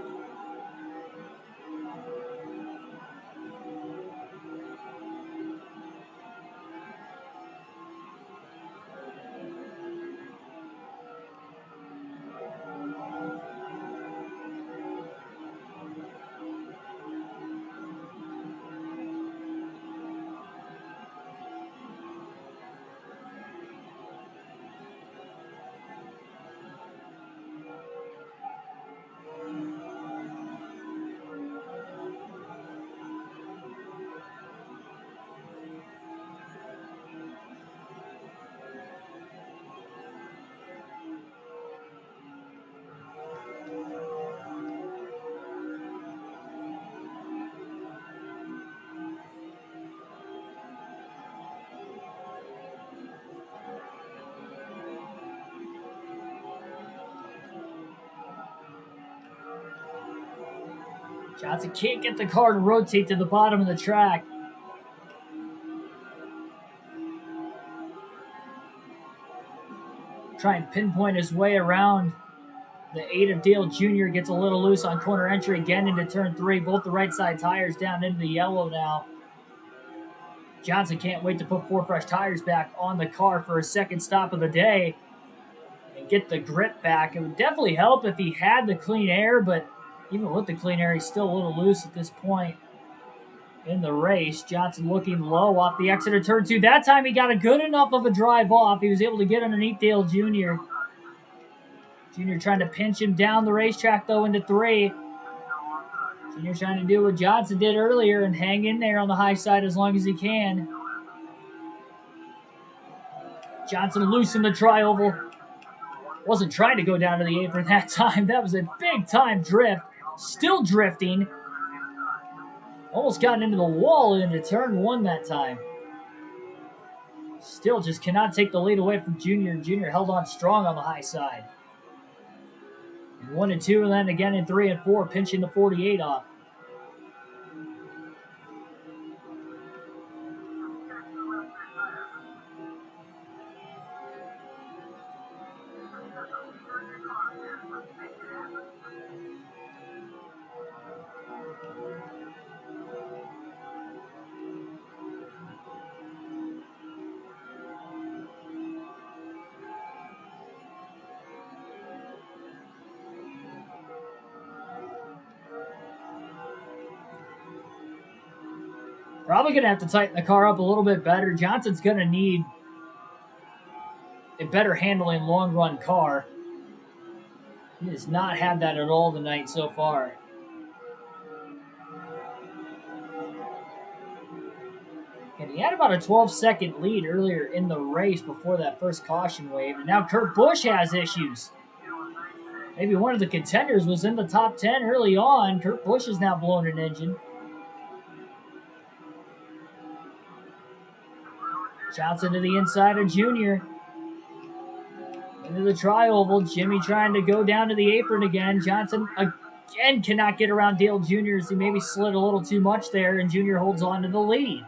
Johnson can't get the car to rotate to the bottom of the track. Try and pinpoint his way around. The 8 of Dale Jr. gets a little loose on corner entry again into turn 3. Both the right side tires down into the yellow now. Johnson can't wait to put 4 fresh tires back on the car for his second stop of the day and get the grip back. It would definitely help if he had the clean air, but even with the clean air, he's still a little loose at this point in the race. Johnson looking low off the exit of turn 2. That time he got a good enough of a drive off. He was able to get underneath Dale Jr. Jr. trying to pinch him down the racetrack, though, into 3. Jr. trying to do what Johnson did earlier and hang in there on the high side as long as he can. Johnson loose in the tri-oval. Wasn't trying to go down to the apron that time. That was a big-time drift. Still drifting. Almost gotten into the wall into turn 1 that time. Still just cannot take the lead away from Jr. Jr. held on strong on the high side. In 1 and 2, and then again in 3 and 4, pinching the 48 off. Probably going to have to tighten the car up a little bit better. Johnson's going to need a better handling long-run car. He has not had that at all tonight so far. And he had about a 12-second lead earlier in the race before that first caution wave. And now Kurt Busch has issues. Maybe one of the contenders was in the top 10 early on. Kurt Busch is now blowing an engine. Johnson to the inside of Jr. Into the tri-oval. Jimmy trying to go down to the apron again. Johnson again cannot get around Dale Jr. as he maybe slid a little too much there, and Jr. holds on to the lead.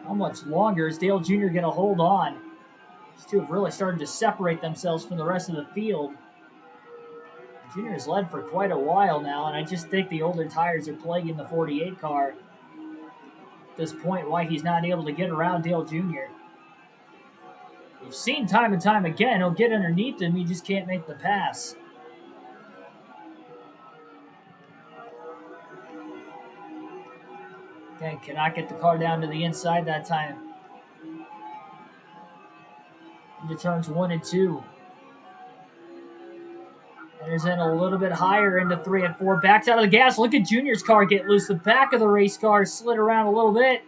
How much longer is Dale Jr. going to hold on? These two have really started to separate themselves from the rest of the field. Jr. has led for quite a while now, and I just think the older tires are plaguing the 48 car. At this point, why he's not able to get around Dale Jr. We've seen time and time again, he'll get underneath him, he just can't make the pass. Again, cannot get the car down to the inside that time. Into turns 1 and 2. Enters in a little bit higher into 3 and 4. Backs out of the gas. Look at Junior's car get loose. The back of the race car slid around a little bit.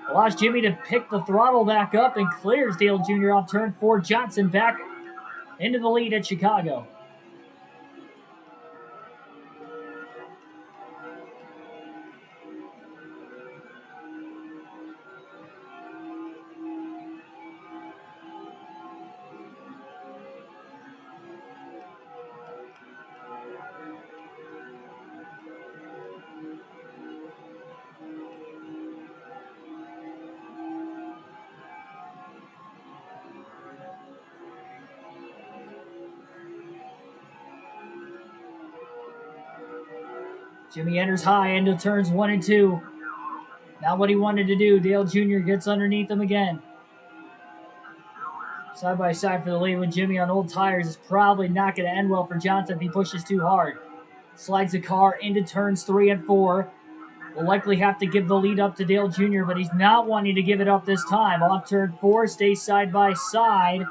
Allows Jimmy to pick the throttle back up and clears Dale Jr. off turn 4. Johnson back into the lead at Chicago. Jimmy enters high into turns 1 and 2. Not what he wanted to do. Dale Jr. gets underneath him again. Side by side for the lead with Jimmy on old tires is probably not going to end well for Johnson if he pushes too hard. Slides the car into turns 3 and 4. Will likely have to give the lead up to Dale Jr., but he's not wanting to give it up this time. Off turn 4, stays side by side.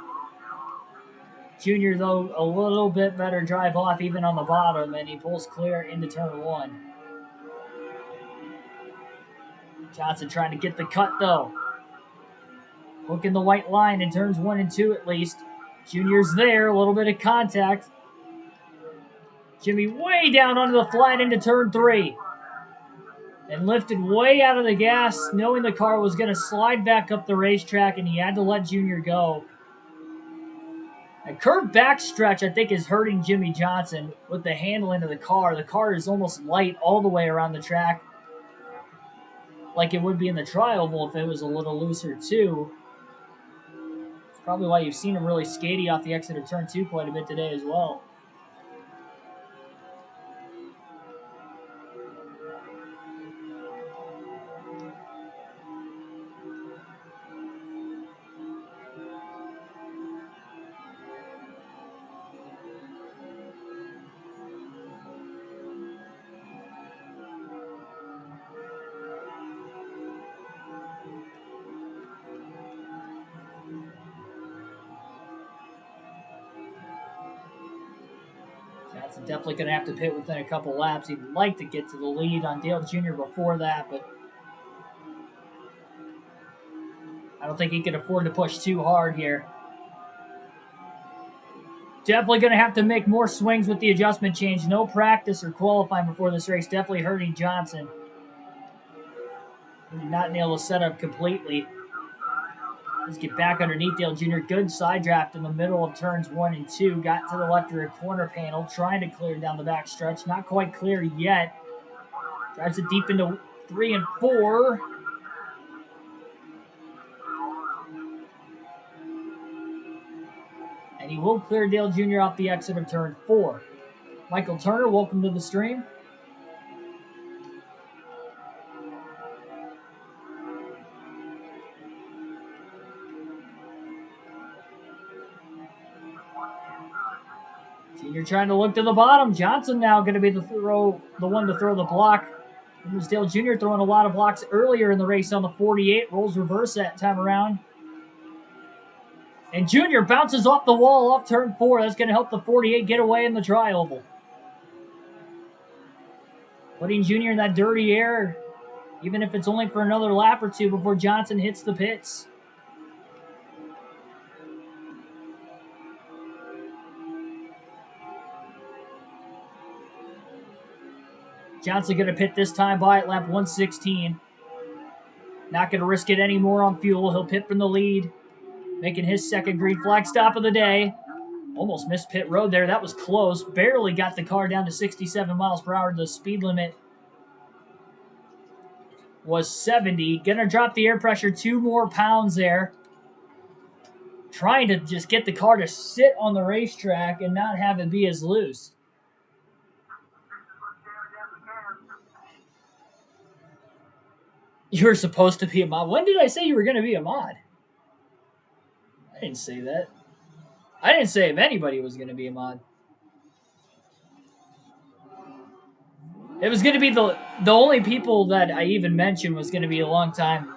Jr., though, a little bit better drive off even on the bottom, and he pulls clear into turn 1. Johnson trying to get the cut, though. Hooking the white line in turns 1 and 2 at least. Junior's there, a little bit of contact. Jimmy way down onto the flat into turn 3. And lifted way out of the gas, knowing the car was going to slide back up the racetrack, and he had to let Junior go. A curved backstretch, I think, is hurting Jimmy Johnson with the handling of the car. The car is almost light all the way around the track, like it would be in the tri-oval if it was a little looser, too. It's probably why you've seen him really skatey off the exit of turn 2 quite a bit today as well. Johnson definitely going to have to pit within a couple laps. He'd like to get to the lead on Dale Jr. before that, but I don't think he can afford to push too hard here. Definitely going to have to make more swings with the adjustment change. No practice or qualifying before this race. Definitely hurting Johnson. He did not nail the setup completely. Let's get back underneath Dale Jr. Good side draft in the middle of turns 1 and 2. Got to the left rear corner panel, trying to clear down the back stretch. Not quite clear yet. Drives it deep into 3 and 4. And he will clear Dale Jr. off the exit of turn 4. Michael Turner, welcome to the stream. Jr. trying to look to the bottom. Johnson now going to be the one to throw the block. It was Dale Jr. throwing a lot of blocks earlier in the race on the 48. Rolls reverse that time around. And Jr. bounces off the wall off turn 4. That's going to help the 48 get away in the tri-oval. Putting Jr. in that dirty air, even if it's only for another lap or two before Johnson hits the pits. Johnson going to pit this time by at lap 116. Not going to risk it anymore on fuel. He'll pit from the lead, making his second green flag stop of the day. Almost missed pit road there. That was close. Barely got the car down to 67 miles per hour. The speed limit was 70. Going to drop the air pressure 2 more pounds there. Trying to just get the car to sit on the racetrack and not have it be as loose. You were supposed to be a mod. When did I say you were going to be a mod? I didn't say that. I didn't say if anybody was going to be a mod. It was going to be the only people that I even mentioned was going to be a long time,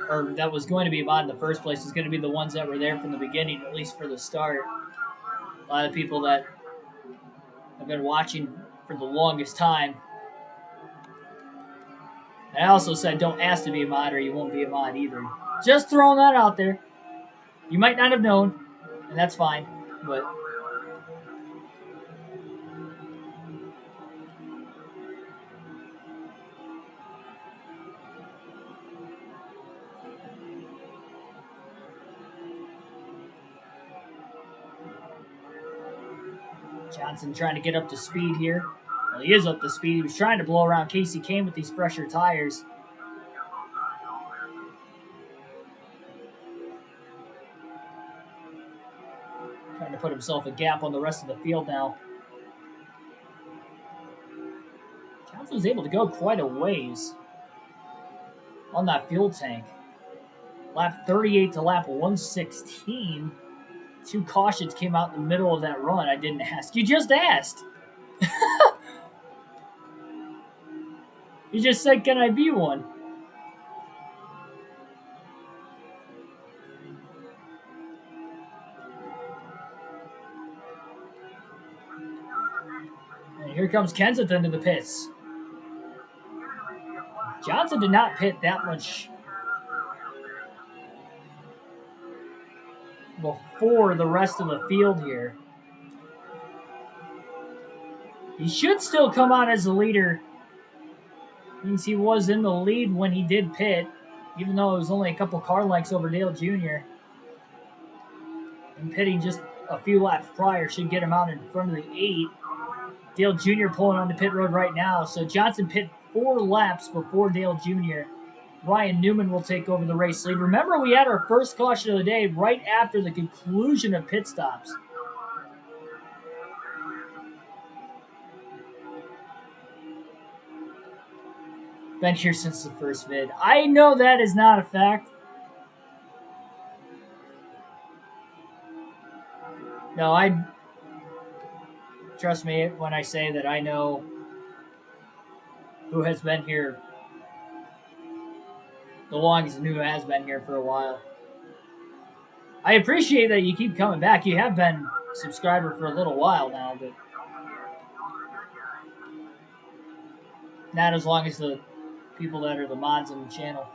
or that was going to be a mod in the first place, was going to be the ones that were there from the beginning, at least for the start. A lot of people that have been watching for the longest time. And I also said don't ask to be a mod or you won't be a mod either. Just throwing that out there. You might not have known, and that's fine, but... Johnson trying to get up to speed here. Well, he is up to speed. He was trying to blow around Casey Kane with these fresher tires. Trying to put himself a gap on the rest of the field now. Johnson was able to go quite a ways on that fuel tank. Lap 38 to lap 116. 2 cautions came out in the middle of that run. I didn't ask. You just asked. You just said, can I be one? And here comes Kensington to the pits. Johnson did not pit that much before the rest of the field here. He should still come out as the leader. Means he was in the lead when he did pit, even though it was only a couple car lengths over Dale Jr. and pitting just a few laps prior should get him out in front of the 8. Dale Jr. pulling on the pit road right now. So Johnson pit 4 laps before Dale Jr. Ryan Newman will take over the race lead. Remember, we had our first caution of the day right after the conclusion of pit stops. Been here since the first vid. I know that is not a fact. No, trust me when I say that I know who has been here the longest and who has been here for a while. I appreciate that you keep coming back. You have been a subscriber for a little while now, but not as long as the people that are the mods on the channel.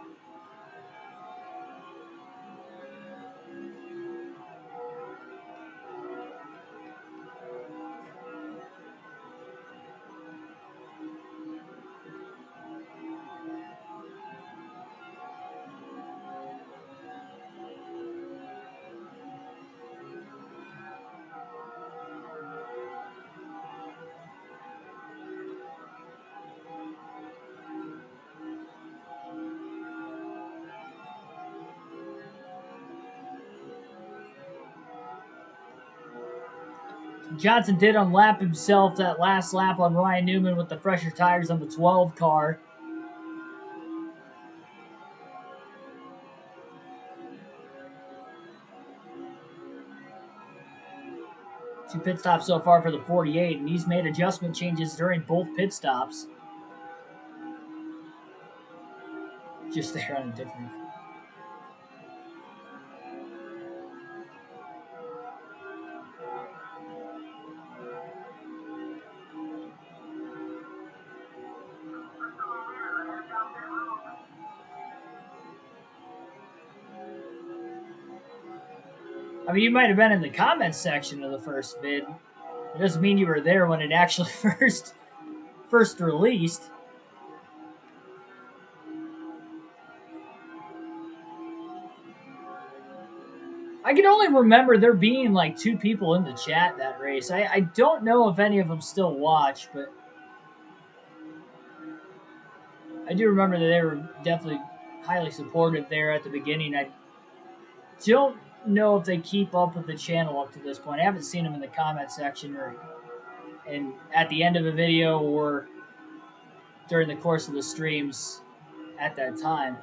Johnson did unlap himself that last lap on Ryan Newman with the fresher tires on the 12 car. Two pit stops so far for the 48, and he's made adjustment changes during both pit stops. Just there on a different. I mean, you might have been in the comments section of the first vid. It doesn't mean you were there when it actually first released. I can only remember there being like 2 people in the chat that race. I don't know if any of them still watch, but I do remember that they were definitely highly supportive there at the beginning. I don't know if they keep up with the channel up to this point. I haven't seen them in the comment section or and at the end of the video or during the course of the streams at that time.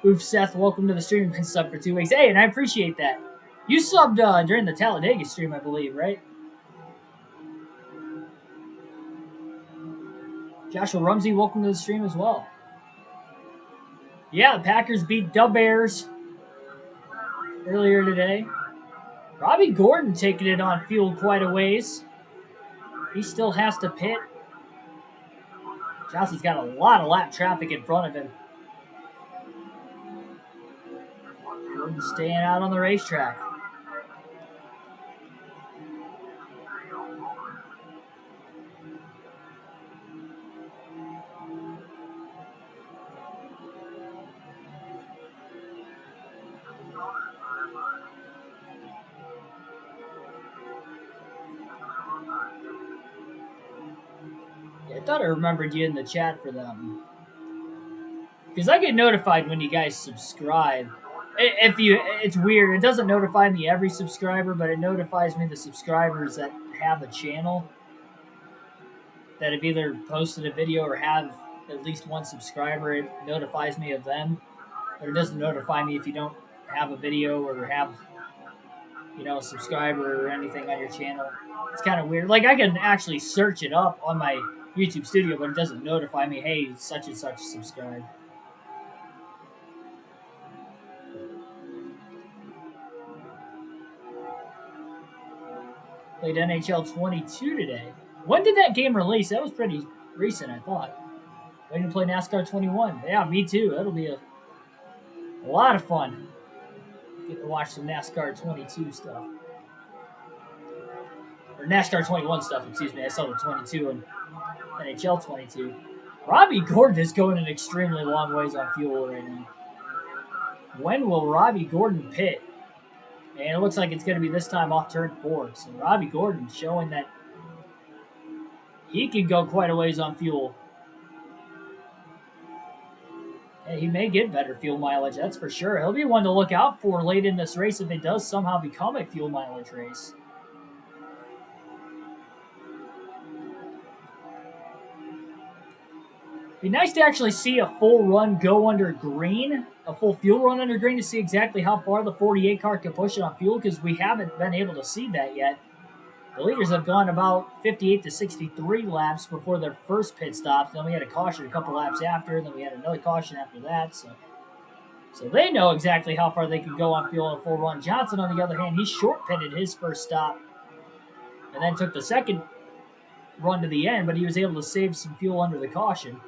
Oof, Seth, welcome to the stream. Been subbed for 2 weeks. Hey, and I appreciate that. You subbed during the Talladega stream, I believe, right? Joshua Rumsey, welcome to the stream as well. Yeah, the Packers beat the Bears earlier today. Robbie Gordon taking it on field quite a ways. He still has to pit. Johnson's got a lot of lap traffic in front of him. Gordon staying out on the racetrack. Yeah, I thought I remembered you in the chat for them. Because I get notified when you guys subscribe. It's weird. It doesn't notify me every subscriber, but it notifies me the subscribers that have a channel that have either posted a video or have at least one subscriber. It notifies me of them, but it doesn't notify me if you don't have a video or have, you know, a subscriber or anything on your channel. It's kind of weird. Like, I can actually search it up on my YouTube studio, but it doesn't notify me, hey, such and such subscribe. Played NHL 22 today. When did that game release? That was pretty recent, I thought. Waiting to play NASCAR 21. Yeah, me too. That'll be a lot of fun. Get to watch some NASCAR 22 stuff. Or NASCAR 21 stuff, excuse me. I saw the 22 and NHL 22. Robbie Gordon is going an extremely long ways on fuel right now. When will Robbie Gordon pit? And it looks like it's going to be this time off turn 4. So Robbie Gordon showing that he can go quite a ways on fuel. And he may get better fuel mileage, that's for sure. He'll be one to look out for late in this race if it does somehow become a fuel mileage race. Be nice to actually see a full run go under green, a full fuel run under green to see exactly how far the 48 car can push it on fuel, because we haven't been able to see that yet. The leaders have gone about 58 to 63 laps before their first pit stops. Then we had a caution a couple laps after, and then we had another caution after that. So they know exactly how far they can go on fuel in a full run. Johnson, on the other hand, he short pitted his first stop and then took the second run to the end, but he was able to save some fuel under the caution.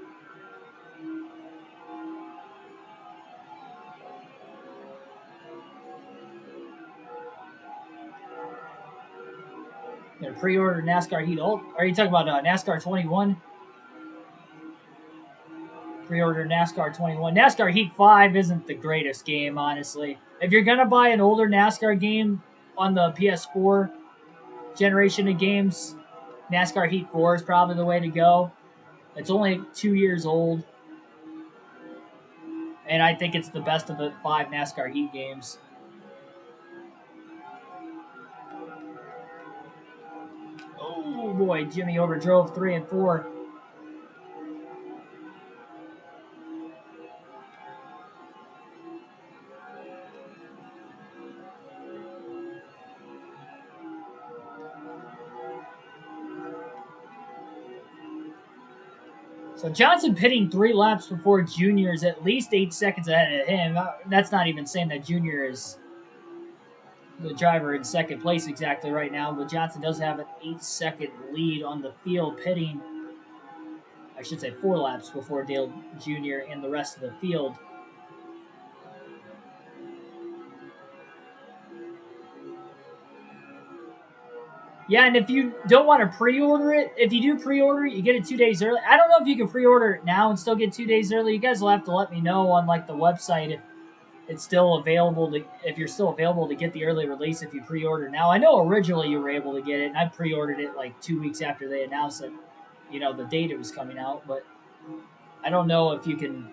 Gonna pre-order NASCAR Heat Ult. Are you talking about NASCAR 21? Pre-order NASCAR 21. NASCAR Heat 5 isn't the greatest game, honestly. If you're gonna buy an older NASCAR game on the PS4 generation of games, NASCAR Heat 4 is probably the way to go. It's only 2 years old, and I think it's the best of the 5 NASCAR Heat games. Oh boy, Jimmy overdrove 3 and 4. So Johnson pitting 3 laps before Junior is at least 8 seconds ahead of him. That's not even saying that Junior is the driver in second place exactly right now, but Johnson does have an 8-second lead on the field, pitting, I should say, 4 laps before Dale Jr. and the rest of the field. Yeah, and if you don't want to pre-order it, if you do pre-order it, you get it 2 days early. I don't know if you can pre-order it now and still get 2 days early. You guys will have to let me know on like the website if it's still available to, if you're still available to get the early release if you pre-order now. I know originally you were able to get it, and I pre-ordered it like 2 weeks after they announced that, you know, the date it was coming out, but I don't know if you can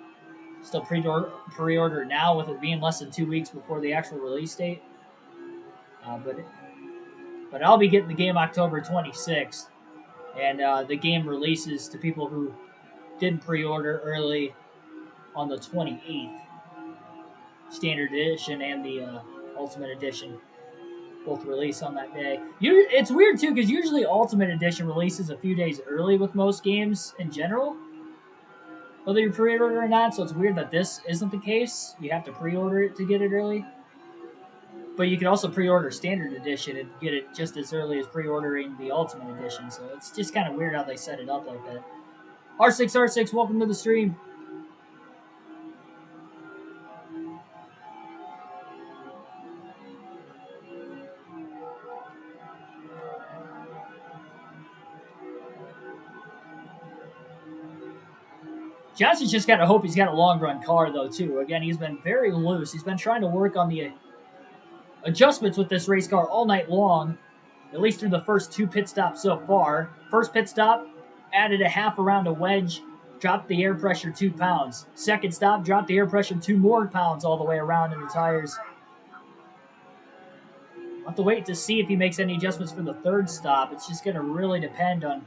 still pre-order now with it being less than 2 weeks before the actual release date. But I'll be getting the game October 26th, and the game releases to people who didn't pre-order early on the 28th. Standard Edition and the Ultimate Edition both release on that day. It's weird too, because usually Ultimate Edition releases a few days early with most games in general, whether you pre-order or not. So it's weird that this isn't the case. You have to pre-order it to get it early. But you can also pre-order Standard Edition and get it just as early as pre-ordering the Ultimate Edition. So it's just kind of weird how they set it up like that. R6R6, welcome to the stream. Johnson's just got to hope he's got a long-run car, though, too. Again, he's been very loose. He's been trying to work on the adjustments with this race car all night long, at least through the first 2 pit stops so far. First pit stop, added a half around a wedge, dropped the air pressure 2 pounds. Second stop, dropped the air pressure 2 more pounds all the way around in the tires. We'll have to wait to see if he makes any adjustments for the third stop. It's just going to really depend on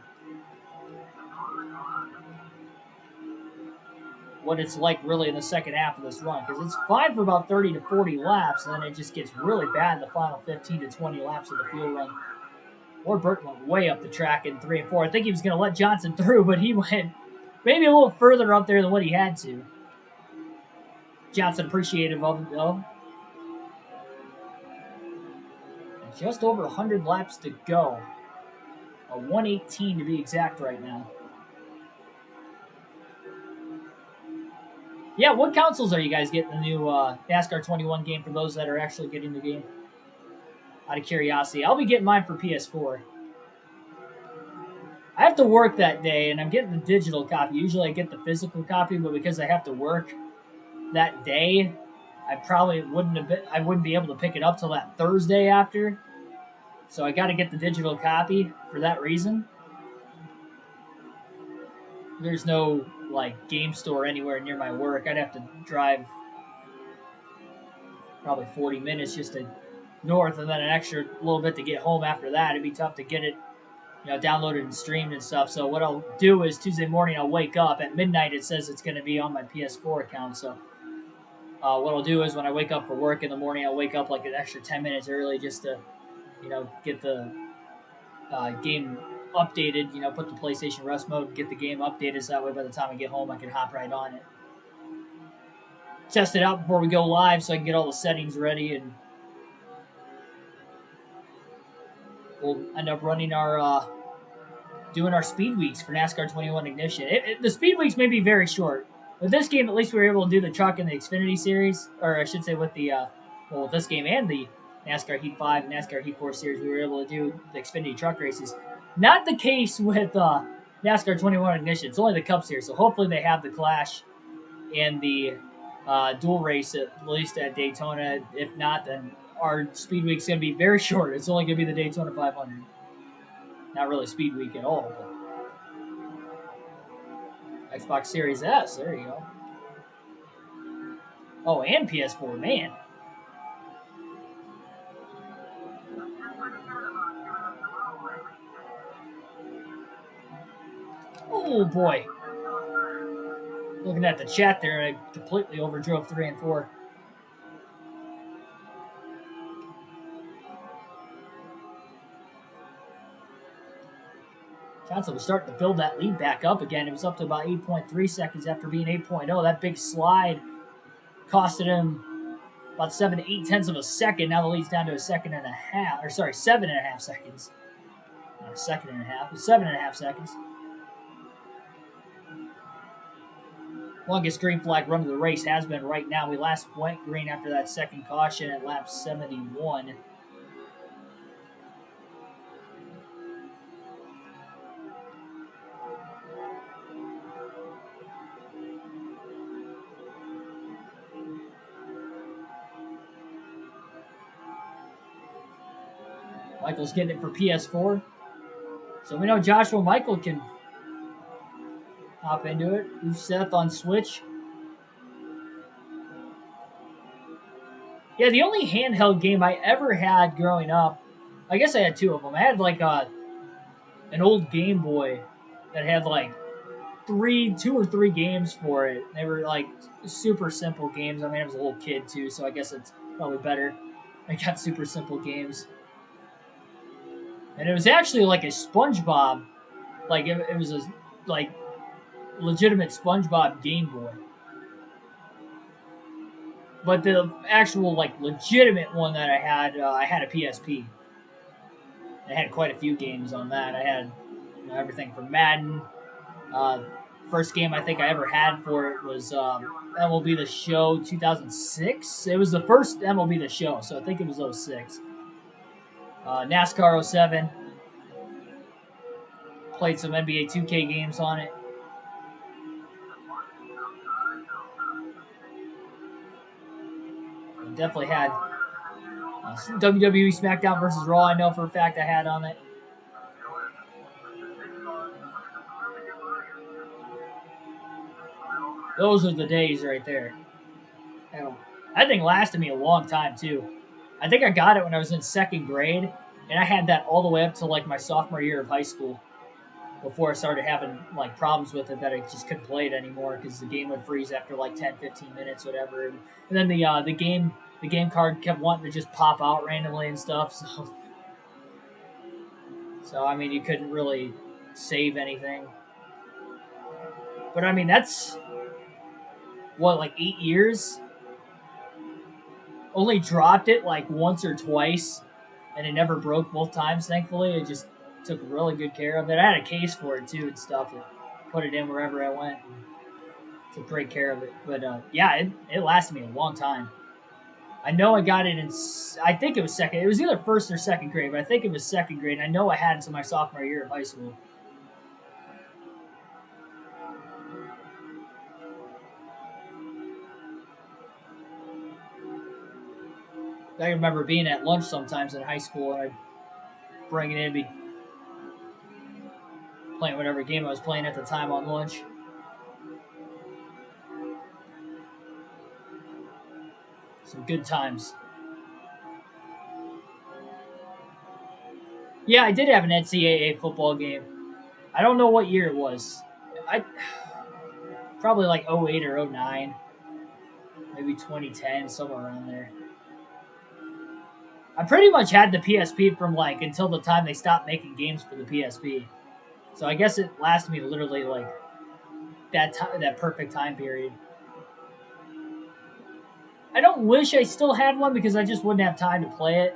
what it's like really in the second half of this run, because it's fine for about 30 to 40 laps, and then it just gets really bad in the final 15 to 20 laps of the fuel run. Ward Burton went way up the track in 3 and 4. I think he was going to let Johnson through, but he went maybe a little further up there than what he had to. Johnson appreciative of it, though. And just over 100 laps to go. A 118 to be exact right now. Yeah, what consoles are you guys getting the new NASCAR 21 game for those that are actually getting the game? Out of curiosity. I'll be getting mine for PS4. I have to work that day, and I'm getting the digital copy. Usually I get the physical copy, but because I have to work that day, I probably I wouldn't be able to pick it up till that Thursday after. So I got to get the digital copy for that reason. There's no like game store anywhere near my work. I'd have to drive probably 40 minutes just to north, and then an extra little bit to get home after that. It'd be tough to get it, downloaded and streamed and stuff. So what I'll do is Tuesday morning I'll wake up at midnight. It says it's going to be on my PS4 account. So what I'll do is when I wake up for work in the morning, I'll wake up like an extra 10 minutes early just to, get the game updated. Put the PlayStation Rust mode, get the game updated, so that way by the time I get home I can hop right on it. Test it out before we go live so I can get all the settings ready, and we'll end up running our doing our speed weeks for NASCAR 21 Ignition. The speed weeks may be very short. With this game, at least we were able to do the truck in the Xfinity Series, or I should say with the with this game and the NASCAR Heat 5 and NASCAR Heat 4 Series, we were able to do the Xfinity truck races. Not the case with NASCAR 21 Ignition. It's only the Cup Series, so hopefully they have the Clash and the dual race at least at Daytona. If not, then our speed week's going to be very short. It's only going to be the Daytona 500. Not really speed week at all, but Xbox Series S, there you go. Oh, and PS4, man. Oh, boy. Looking at the chat there, I completely overdrove 3 and 4. Johnson was starting to build that lead back up again. It was up to about 8.3 seconds after being 8.0. That big slide costed him about 7 to 8 tenths of a second. Now the lead's down to a second and a half, or sorry, 7.5 seconds. Not a second and a half, but 7.5 seconds. Longest green flag run of the race has been right now. We last went green after that second caution at lap 71. Michael's getting it for PS4. So we know Joshua Michael can hop into it. Who's Seth on Switch? Yeah, the only handheld game I ever had growing up, I guess I had 2 of them. I had like an old Game Boy that had like 2 or 3 games for it. They were like super simple games. I mean, I was a little kid too, so I guess it's probably better. I got super simple games. And it was actually like a SpongeBob, like it was a like legitimate SpongeBob Game Boy. But the actual like legitimate one that I had a PSP. I had quite a few games on that. I had everything from Madden. First game I think I ever had for it was MLB The Show 2006. It was the first MLB The Show, so I think it was 06. NASCAR 07. Played some NBA 2K games on it. Definitely had WWE SmackDown versus Raw. I know for a fact I had on it. Those are the days right there. That thing lasted me a long time too. I think I got it when I was in 2nd grade, and I had that all the way up to like my sophomore year of high school. Before I started having like problems with it that I just couldn't play it anymore because the game would freeze after like 10, 15 minutes, whatever. And then the game card kept wanting to just pop out randomly and stuff. So I mean, you couldn't really save anything. But I mean, that's what, like 8 years. Only dropped it like once or twice, and it never broke both times. Thankfully, it just took really good care of it. I had a case for it too and stuff. And put it in wherever I went. Took great care of it. But yeah, it lasted me a long time. I know I got it in, I think it was 2nd. It was either 1st or 2nd grade, but I think it was 2nd grade. And I know I had it until my sophomore year of high school. I remember being at lunch sometimes in high school, and I'd bring it in and be playing whatever game I was playing at the time on lunch. Some good times. Yeah, I did have an NCAA football game. I don't know what year it was. I probably like '08 or '09, maybe 2010, somewhere around there. I pretty much had the PSP from like until the time they stopped making games for the PSP. So I guess it lasted me literally like that perfect time period. I don't wish I still had one because I just wouldn't have time to play it.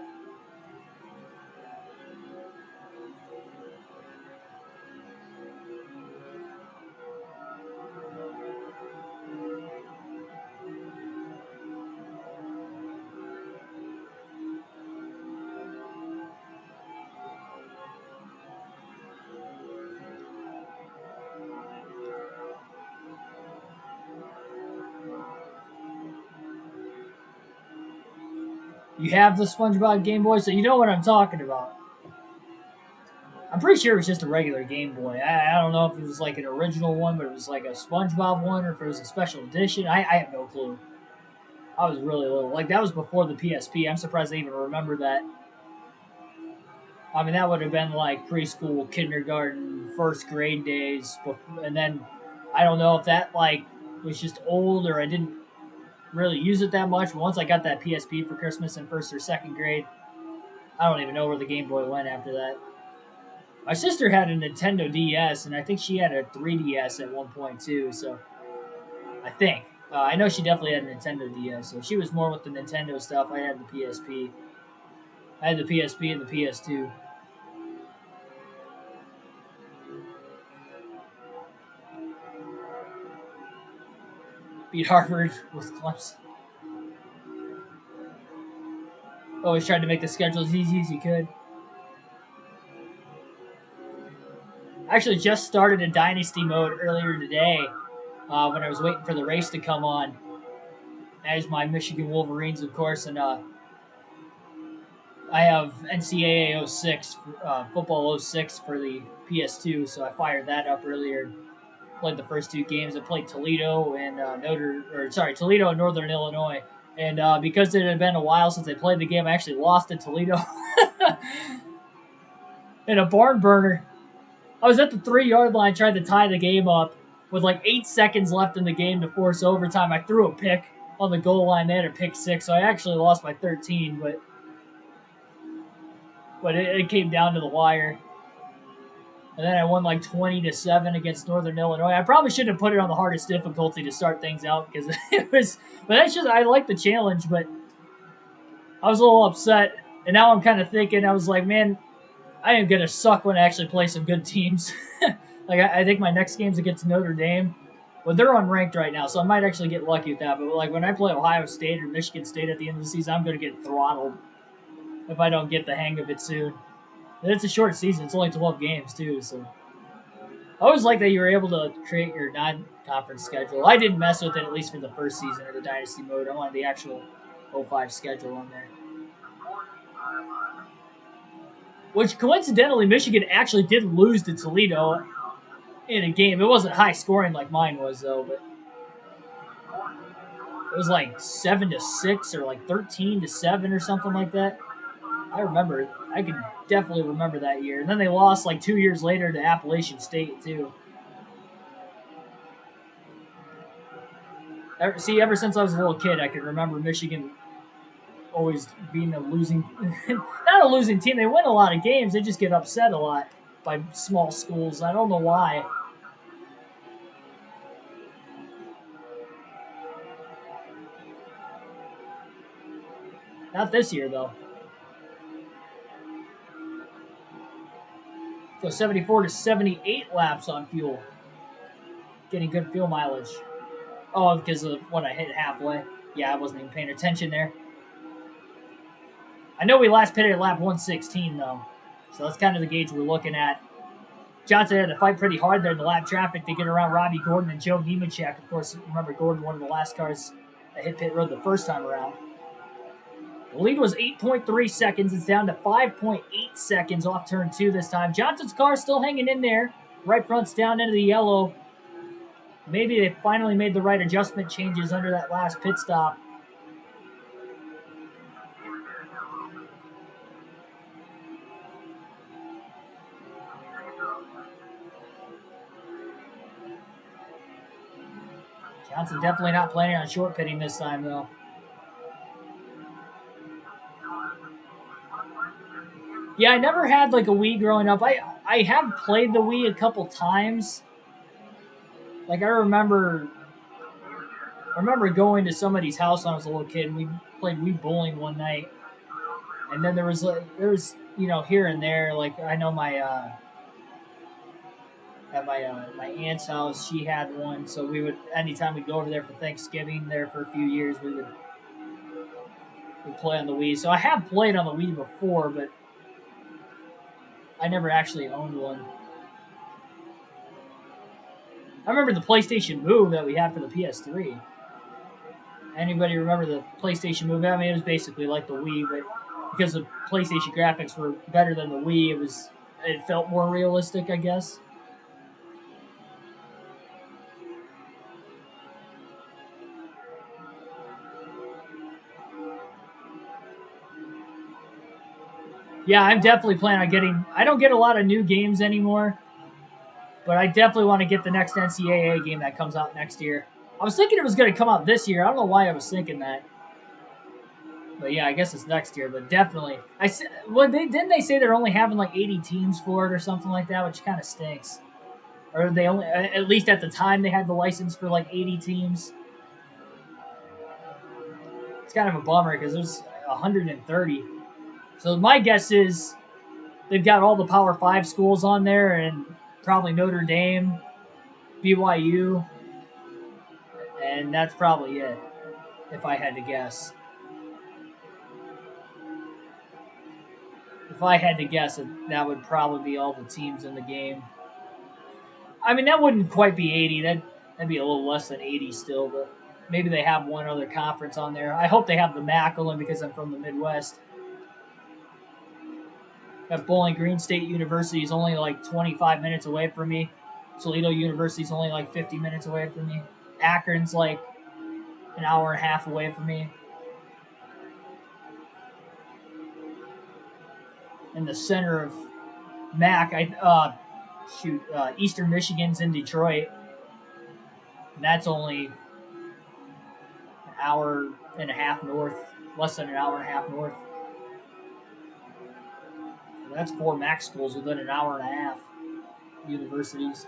You have the SpongeBob Game Boy, so you know what I'm talking about. I'm pretty sure it was just a regular Game Boy. I don't know if it was like an original one, but it was like a SpongeBob one, or if it was a special edition. I have no clue. I was really little. Like, that was before the PSP. I'm surprised they even remember that. I mean, that would have been like preschool, kindergarten, first grade days. And then I don't know if that like was just old or I didn't really use it that much. But once I got that PSP for Christmas in first or second grade, I don't even know where the Game Boy went after that. My sister had a Nintendo DS, and I think she had a 3DS at one point too. So I think I know she definitely had a Nintendo DS. So she was more with the Nintendo stuff. I had the PSP. I had the PSP and the PS2. Beat Harvard with Clemson. Always tried to make the schedule as easy as he could. I actually just started a Dynasty mode earlier today when I was waiting for the race to come on. As my Michigan Wolverines, of course, and I have NCAA 06, football 06 for the PS2, so I fired that up earlier. Played the first two games. I played Toledo and Toledo and Northern Illinois. And because it had been a while since I played the game, I actually lost to Toledo in a barn burner. I was at the 3-yard line trying to tie the game up with like 8 seconds left in the game to force overtime. I threw a pick on the goal line. They had a pick 6, so I actually lost by 13, but it came down to the wire. And then I won like 20-7 against Northern Illinois. I probably shouldn't have put it on the hardest difficulty to start things out because it was. But that's just I like the challenge, but I was a little upset. And now I'm kind of thinking I was like, man, I am gonna suck when I actually play some good teams. Like I think my next game's against Notre Dame, but they're unranked right now, so I might actually get lucky with that. But like when I play Ohio State or Michigan State at the end of the season, I'm gonna get throttled if I don't get the hang of it soon. And it's a short season; it's only 12 games too, so. I always like that you were able to create your non-conference schedule. I didn't mess with it at least for the first season of the Dynasty mode. I wanted the actual 05 schedule on there. Which coincidentally, Michigan actually did lose to Toledo in a game. It wasn't high scoring like mine was though, but it was like 7-6 or like 13-7 or something like that. I remember. I could definitely remember that year. And then they lost like 2 years later to Appalachian State too. Ever since I was a little kid, I could remember Michigan always being a losing, not a losing team. They win a lot of games. They just get upset a lot by small schools. I don't know why. Not this year though. So 74-78 laps on fuel. Getting good fuel mileage. Oh, because of when I hit halfway. Yeah, I wasn't even paying attention there. I know we last pitted at lap 116 though. So that's kind of the gauge we're looking at. Johnson had to fight pretty hard there in the lap traffic to get around Robbie Gordon and Joe Nemechek. Of course, remember Gordon, one of the last cars that hit pit road the first time around. The lead was 8.3 seconds. It's down to 5.8 seconds off turn 2 this time. Johnson's car still hanging in there. Right front's down into the yellow. Maybe they finally made the right adjustment changes under that last pit stop. Johnson definitely not planning on short pitting this time, though. Yeah, I never had like a Wii growing up. I have played the Wii a couple times. Like I remember going to somebody's house when I was a little kid and we played Wii bowling one night. And then there was here and there, like I know my at my aunt's house, she had one, so we would anytime we'd go over there for Thanksgiving there for a few years, we'd play on the Wii. So I have played on the Wii before, but I never actually owned one. I remember the PlayStation Move that we had for the PS3. Anybody remember the PlayStation Move? I mean, it was basically like the Wii, but because the PlayStation graphics were better than the Wii, it felt more realistic, I guess. Yeah, I'm definitely planning on getting. I don't get a lot of new games anymore, but I definitely want to get the next NCAA game that comes out next year. I was thinking it was going to come out this year. I don't know why I was thinking that. But yeah, I guess it's next year. But definitely, didn't they say they're only having like 80 teams for it or something like that, which kind of stinks. Or they only, at least at the time, they had the license for like 80 teams. It's kind of a bummer because there's 130. So my guess is they've got all the Power 5 schools on there and probably Notre Dame, BYU, and that's probably it, if I had to guess. If I had to guess, that would probably be all the teams in the game. I mean, that wouldn't quite be 80. That'd be a little less than 80 still, but maybe they have one other conference on there. I hope they have the MAC only because I'm from the Midwest. That Bowling Green State University is only like 25 minutes away from me. Toledo University is only like 50 minutes away from me. Akron's like an hour and a half away from me. In the center of MAC, Eastern Michigan's in Detroit. And that's only an hour and a half north, less than an hour and a half north. That's 4 MAC schools within an hour and a half. Universities.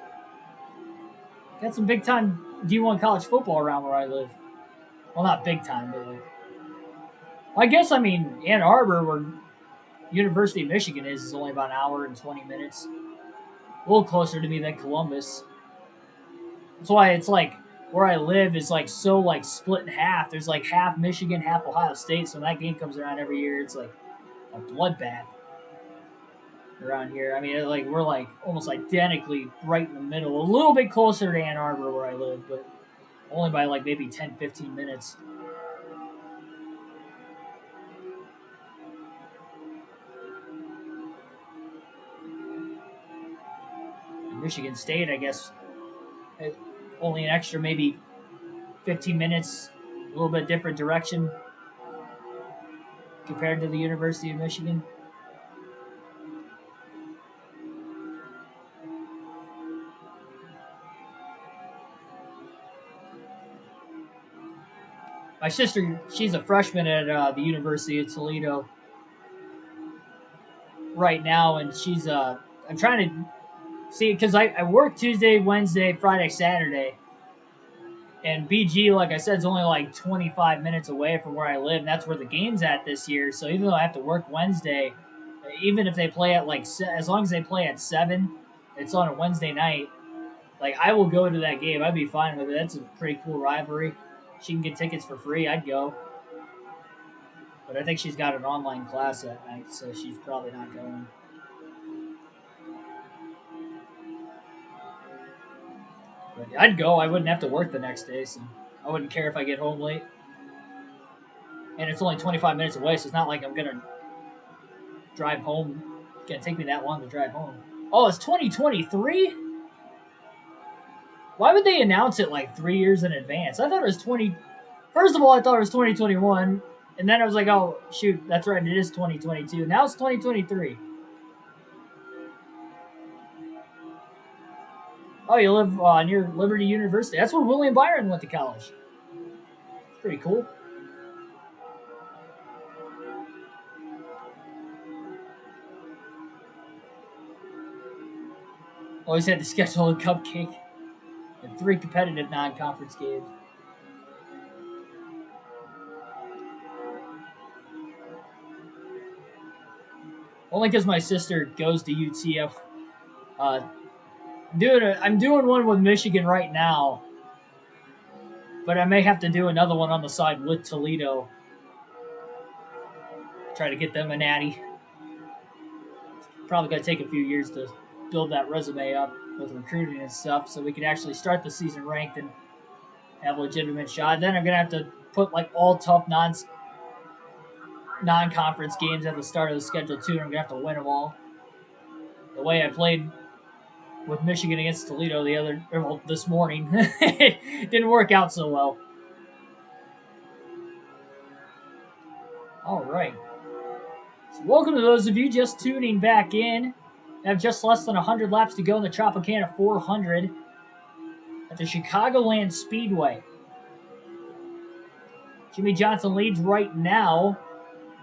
Got some big time D1 college football around where I live. Well, not big time, but I guess Ann Arbor, where University of Michigan is only about an hour and 20 minutes. A little closer to me than Columbus. That's why it's like where I live is like so like split in half. There's like half Michigan, half Ohio State. So when that game comes around every year, it's like a bloodbath around here. I mean, we're like almost identically right in the middle. A little bit closer to Ann Arbor where I live, but only by like maybe 10, 15 minutes. Michigan State, I guess, only an extra maybe 15 minutes, a little bit different direction compared to the University of Michigan. My sister, she's a freshman at the University of Toledo right now, and she's I'm trying to see because I work Tuesday, Wednesday, Friday, Saturday, and BG, like I said, is only like 25 minutes away from where I live, and that's where the game's at this year. So even though I have to work Wednesday, even if they play at like as long as they play at 7, it's on a Wednesday night. Like I will go to that game. I'd be fine with it. That's a pretty cool rivalry. She can get tickets for free. I'd go. But I think she's got an online class that night, so she's probably not going. But I'd go. I wouldn't have to work the next day, so I wouldn't care if I get home late. And it's only 25 minutes away, so it's not like I'm going to drive home. It's going to take me that long to drive home. Oh, it's 2023? Why would they announce it like 3 years in advance? I thought it was 20... First of all, I thought it was 2021. And then I was like, oh, shoot, that's right, it is 2022. Now it's 2023. Oh, you live near Liberty University. That's where William Byron went to college. It's pretty cool. Always had to schedule a cupcake and 3 competitive non-conference games. Only because my sister goes to UTF. I'm doing one with Michigan right now, but I may have to do another one on the side with Toledo. Try to get them a natty. Probably going to take a few years to build that resume up with recruiting and stuff, so we can actually start the season ranked and have a legitimate shot. Then I'm going to have to put like all tough non-conference games at the start of the schedule too, and I'm going to have to win them all. The way I played with Michigan against Toledo this morning, it didn't work out so well. All right. So welcome to those of you just tuning back in. We have just less than 100 laps to go in the Tropicana 400 at the Chicagoland Speedway. Jimmy Johnson leads right now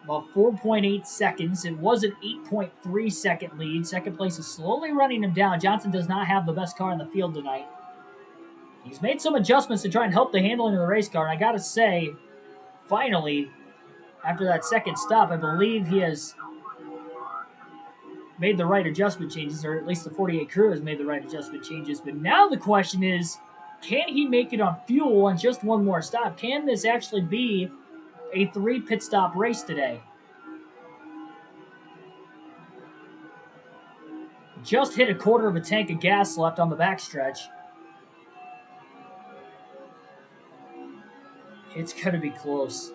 about 4.8 seconds. It was an 8.3 second lead. Second place is slowly running him down. Johnson does not have the best car in the field tonight. He's made some adjustments to try and help the handling of the race car, and I gotta say, finally, after that second stop, I believe he has made the right adjustment changes, or at least the 48 crew has made the right adjustment changes. But now the question is, can he make it on fuel on just one more stop? Can this actually be a 3 pit stop race today? Just hit a quarter of a tank of gas left on the backstretch. It's going to be close.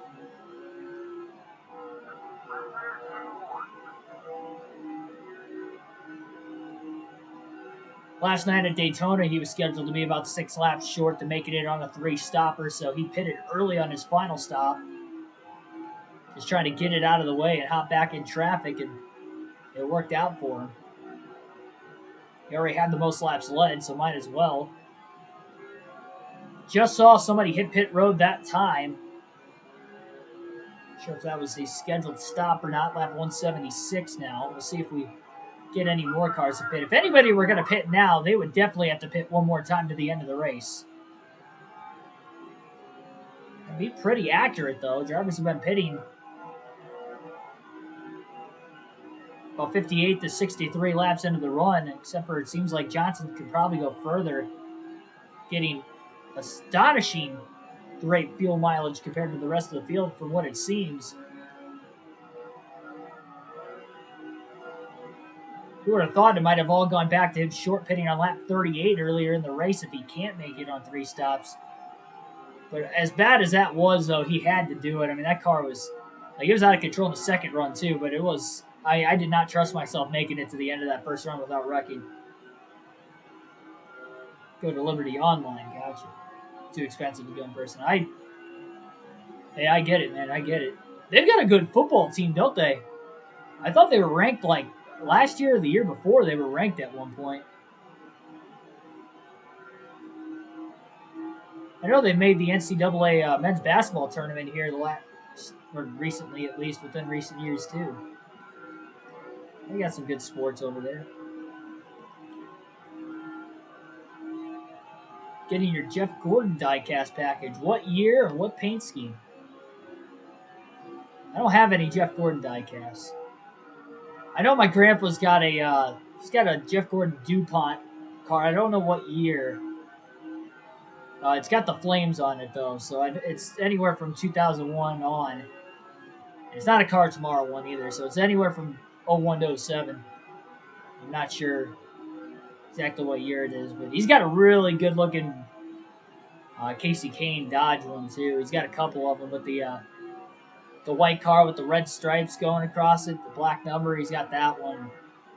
Last night at Daytona, he was scheduled to be about 6 laps short to making it on a 3-stopper, so he pitted early on his final stop. Just trying to get it out of the way and hop back in traffic, and it worked out for him. He already had the most laps led, so might as well. Just saw somebody hit pit road that time. Not sure if that was a scheduled stop or not. Lap 176 now. We'll see if we get any more cars to pit. If anybody were going to pit now, they would definitely have to pit one more time to the end of the race. It'd be pretty accurate, though. Drivers have been pitting about 58 to 63 laps into the run, except for it seems like Johnson could probably go further, getting astonishing great fuel mileage compared to the rest of the field from what it seems. Who would have thought it might have all gone back to him short pitting on lap 38 earlier in the race if he can't make it on 3 stops. But as bad as that was, though, he had to do it. I mean, that car was, like, it was out of control in the second run, too, but it was, I did not trust myself making it to the end of that first run without wrecking. Go to Liberty Online, gotcha. Too expensive to go in person. Hey, I get it, man, I get it. They've got a good football team, don't they? I thought they were ranked, like, last year or the year before they were ranked at one point. I know they made the NCAA men's basketball tournament here or recently, at least within recent years too. They got some good sports over there. Getting your Jeff Gordon diecast package. What year or what paint scheme? I don't have any Jeff Gordon diecasts. I know my grandpa's got he's got a Jeff Gordon DuPont car. I don't know what year. It's got the flames on it, though, so it's anywhere from 2001 on. It's not a Car Tomorrow one either, so it's anywhere from 01 to 07. I'm not sure exactly what year it is, but he's got a really good-looking Casey Kane Dodge one, too. He's got a couple of them, but the the white car with the red stripes going across it, the black number. He's got that one.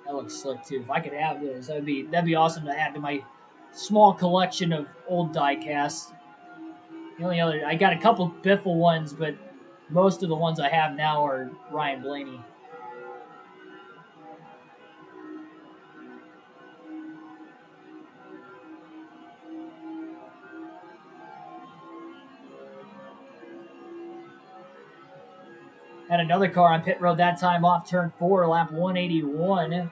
That looks slick too. If I could have those, that'd be awesome to add to my small collection of old die-casts. The only other, I got a couple Biffle ones, but most of the ones I have now are Ryan Blaney. Had another car on pit road that time off turn 4, lap 181.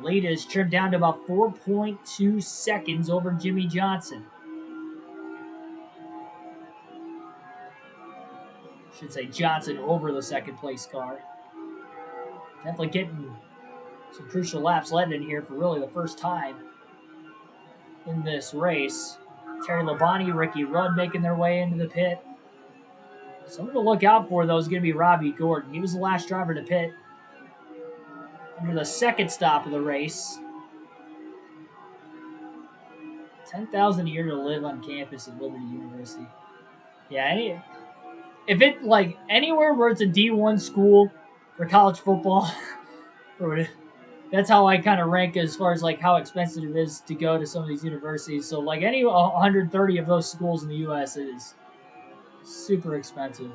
Lead is trimmed down to about 4.2 seconds over Jimmy Johnson. Should say Johnson over the second place car. Definitely getting some crucial laps led in here for really the first time in this race. Terry Labonte, Ricky Rudd making their way into the pit. Someone to look out for, though, is going to be Robbie Gordon. He was the last driver to pit under the second stop of the race. 10,000 a year to live on campus at Liberty University. Yeah, if it like anywhere where it's a D1 school for college football, that's how I kind of rank as far as like how expensive it is to go to some of these universities. So like any 130 of those schools in the U.S. is super expensive.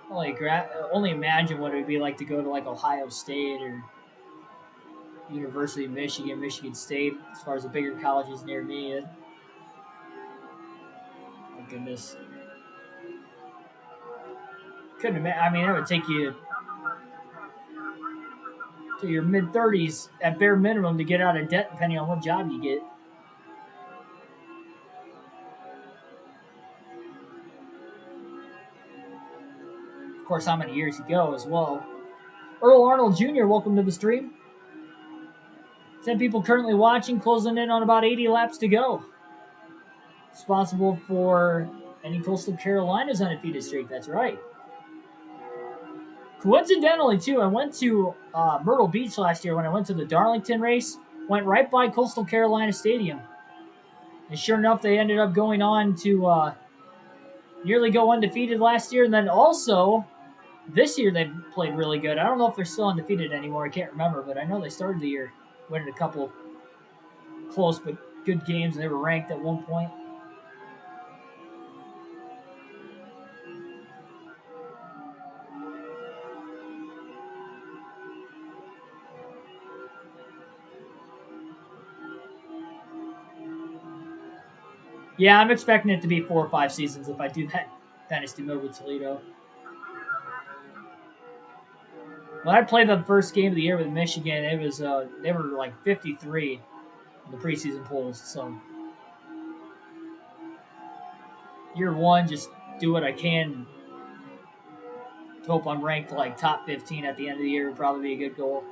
Only imagine what it would be like to go to like Ohio State or University of Michigan, Michigan State, as far as the bigger colleges near me. My goodness. Couldn't imagine. I mean, that would take you to your mid-30s at bare minimum to get out of debt, depending on what job you get. Of course, how many years you go as well. Earl Arnold Jr., welcome to the stream. 10 people currently watching, closing in on about 80 laps to go. Responsible for any Coastal Carolina's undefeated streak, that's right. Coincidentally, too, I went to Myrtle Beach last year when I went to the Darlington race. Went right by Coastal Carolina Stadium. And sure enough, they ended up going on to nearly go undefeated last year. And then also, this year they played really good. I don't know if they're still undefeated anymore. I can't remember, but I know they started the year winning a couple close but good games. They were ranked at one point. Yeah, I'm expecting it to be 4 or 5 seasons if I do that Dynasty mode with Toledo. When I played the first game of the year with Michigan, it was they were like 53 in the preseason polls. So year one, just do what I can. Hope I'm ranked like top 15 at the end of the year would probably be a good goal.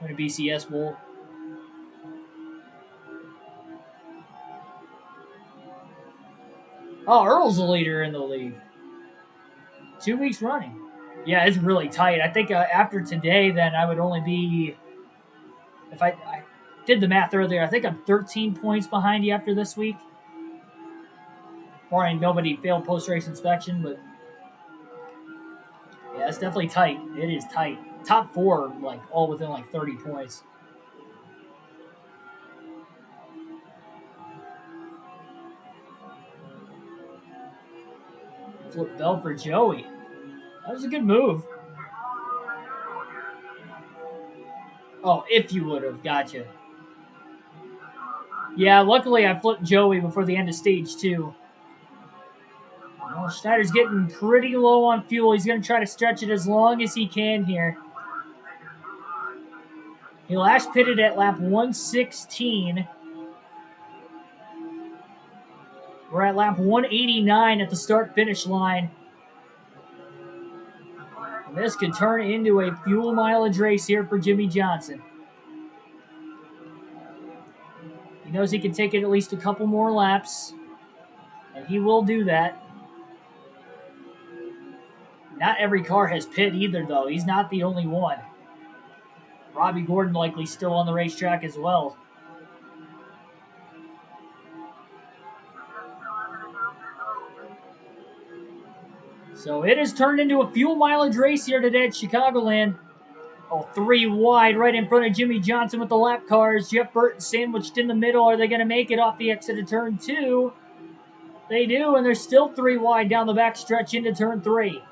Win a BCS bowl. Oh, Earl's the leader in the league. 2 weeks running. Yeah, it's really tight. I think after today, then I would only be, if I did the math earlier, I think I'm 13 points behind you after this week. Barring nobody failed post-race inspection, but yeah, it's definitely tight. It is tight. Top 4, like, all within like 30 points. Flip bell for Joey. That was a good move. Oh, if you would have. Gotcha. Yeah, luckily I flipped Joey before the end of stage 2. Well, Schneider's getting pretty low on fuel. He's going to try to stretch it as long as he can here. He last pitted at lap 116. We're at lap 189 at the start-finish line. And this could turn into a fuel mileage race here for Jimmy Johnson. He knows he can take it at least a couple more laps, and he will do that. Not every car has pit either, though. He's not the only one. Robbie Gordon likely still on the racetrack as well. So it has turned into a fuel mileage race here today at Chicagoland. Oh, 3 wide right in front of Jimmy Johnson with the lap cars. Jeff Burton sandwiched in the middle. Are they going to make it off the exit of turn 2? They do, and they're still 3 wide down the back stretch into turn 3.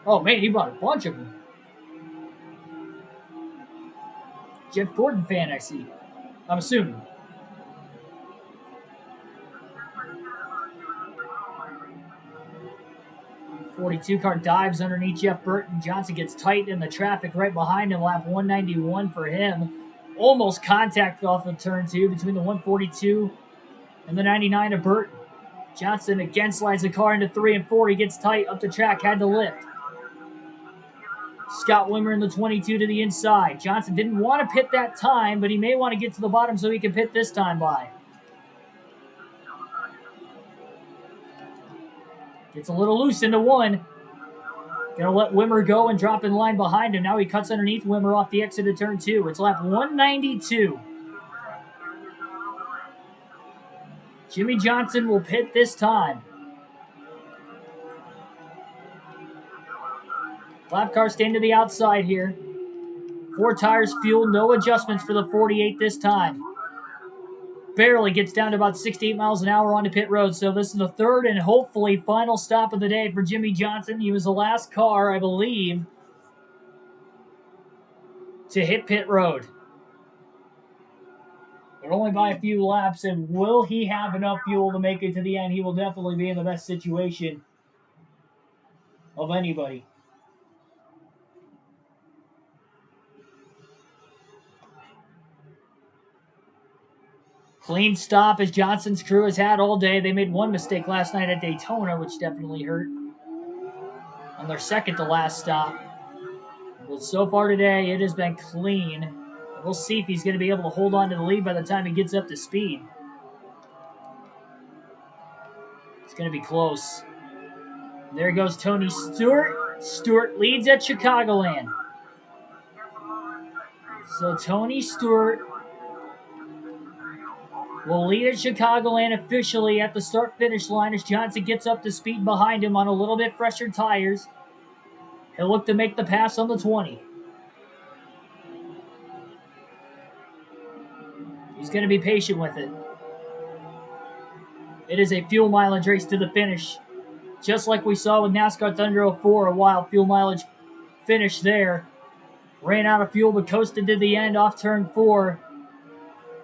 Oh, man, he brought a bunch of them. Jeff Gordon fan, I see. I'm assuming. 42 car dives underneath Jeff Burton. Johnson gets tight in the traffic right behind him. Lap 191 for him. Almost contact off of turn 2 between the 142 and the 99 of Burton. Johnson again slides the car into 3 and 4. He gets tight up the track, had to lift. Scott Wimmer in the 22 to the inside. Johnson didn't want to pit that time, but he may want to get to the bottom so he can pit this time by. Gets a little loose into 1. Gonna let Wimmer go and drop in line behind him. Now he cuts underneath Wimmer off the exit of turn 2. It's lap 192. Jimmy Johnson will pit this time. Lap car staying to the outside here. 4 tires, fuel, no adjustments for the 48 this time. Barely gets down to about 68 miles an hour onto pit road. So this is the third and hopefully final stop of the day for Jimmy Johnson. He was the last car, I believe, to hit pit road. But only by a few laps. And will he have enough fuel to make it to the end? He will definitely be in the best situation of anybody. Clean stop as Johnson's crew has had all day. They made one mistake last night at Daytona, which definitely hurt on their second to last stop. But so far today, it has been clean. We'll see if he's going to be able to hold on to the lead by the time he gets up to speed. It's going to be close. There goes Tony Stewart. Stewart leads at Chicagoland. So Tony Stewart will lead at Chicagoland officially at the start-finish line as Johnson gets up to speed behind him on a little bit fresher tires. He'll look to make the pass on the 20. He's going to be patient with it. It is a fuel mileage race to the finish. Just like we saw with NASCAR Thunder 04, a wild fuel mileage finish there. Ran out of fuel but coasted to the end off turn 4.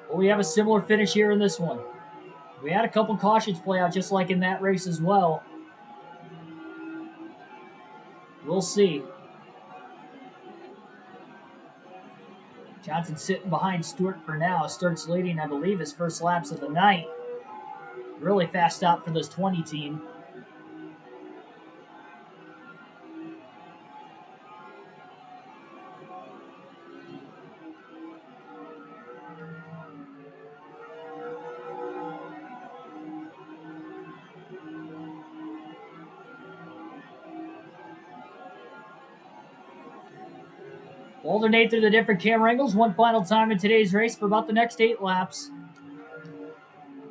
Well, we have a similar finish here in this one. We had a couple cautions play out just like in that race as well. We'll see. Johnson sitting behind Stewart for now. Stewart's leading, I believe, his first laps of the night. Really fast stop for this 20 team. Alternate through the different camera angles. One final time in today's race for about the next 8 laps.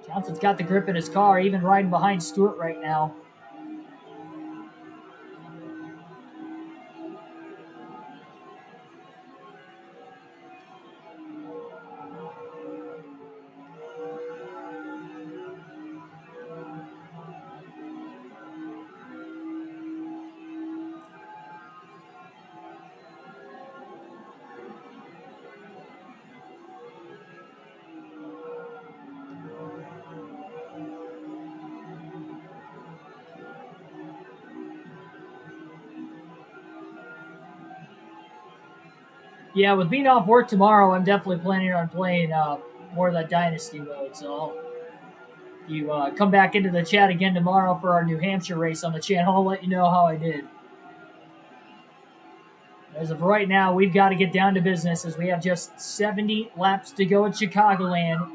Johnson's got the grip in his car, even riding behind Stewart right now. Yeah, with being off work tomorrow, I'm definitely planning on playing more of that Dynasty mode. So you come back into the chat again tomorrow for our New Hampshire race on the channel. I'll let you know how I did. As of right now, we've got to get down to business as we have just 70 laps to go at Chicagoland.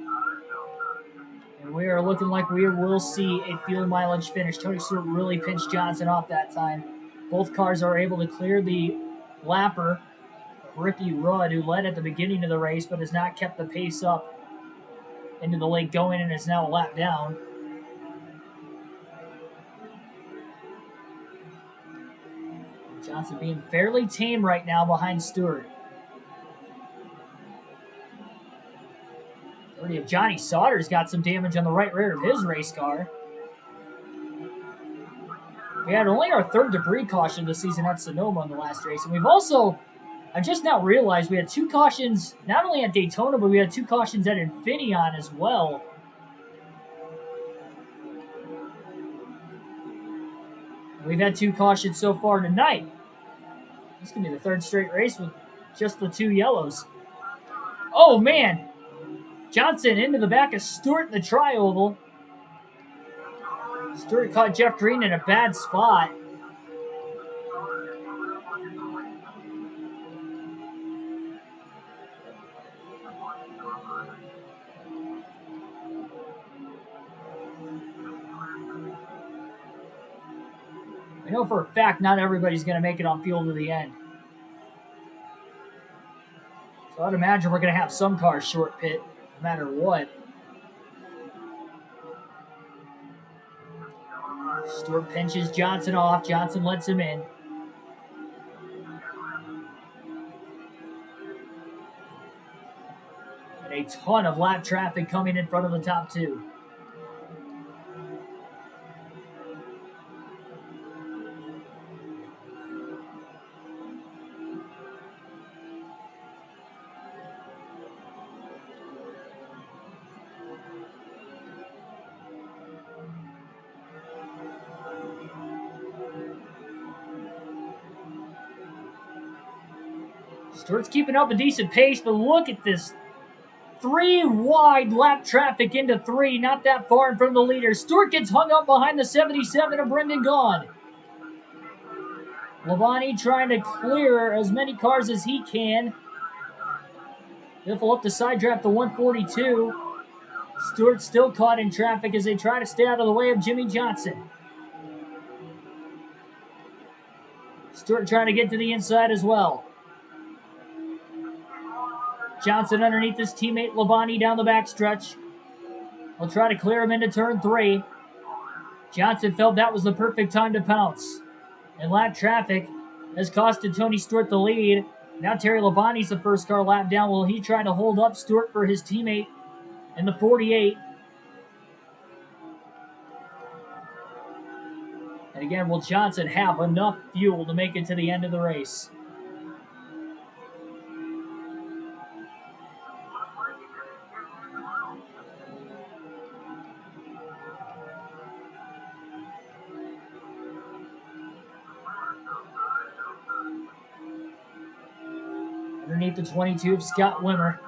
And we are looking like we will see a fuel mileage finish. Tony Stewart really pinched Johnson off that time. Both cars are able to clear the lapper. Ricky Rudd, who led at the beginning of the race but has not kept the pace up into the lake going, and is now a lap down. Johnson being fairly tame right now behind Stewart. Already if Johnny Sauter's got some damage on the right rear of his race car. We had only our third debris caution this season at Sonoma in the last race. And we've also, I just now realized we had 2 cautions, not only at Daytona, but we had 2 cautions at Infineon as well. We've had 2 cautions so far tonight. This could be the 3rd straight race with just the 2 yellows. Oh, man. Johnson into the back of Stewart in the tri-oval. Stewart caught Jeff Green in a bad spot. I know for a fact not everybody's going to make it on field to the end. So I'd imagine we're going to have some cars short pit, no matter what. Stewart pinches Johnson off. Johnson lets him in. And a ton of lap traffic coming in front of the top 2. Stewart's keeping up a decent pace, but look at this. 3 wide lap traffic into 3, not that far in front of the leader. Stewart gets hung up behind the 77 of Brendan Gaughan. Labonte trying to clear as many cars as he can. Biffle up the side draft to 142. Stewart still caught in traffic as they try to stay out of the way of Jimmy Johnson. Stewart trying to get to the inside as well. Johnson underneath his teammate Labonte down the backstretch. He'll try to clear him into turn 3. Johnson felt that was the perfect time to pounce. And lap traffic has costed Tony Stewart the lead. Now Terry Labonte's the first car lap down. Will he try to hold up Stewart for his teammate in the 48? And again, will Johnson have enough fuel to make it to the end of the race? Underneath the 22 of Scott Wimmer.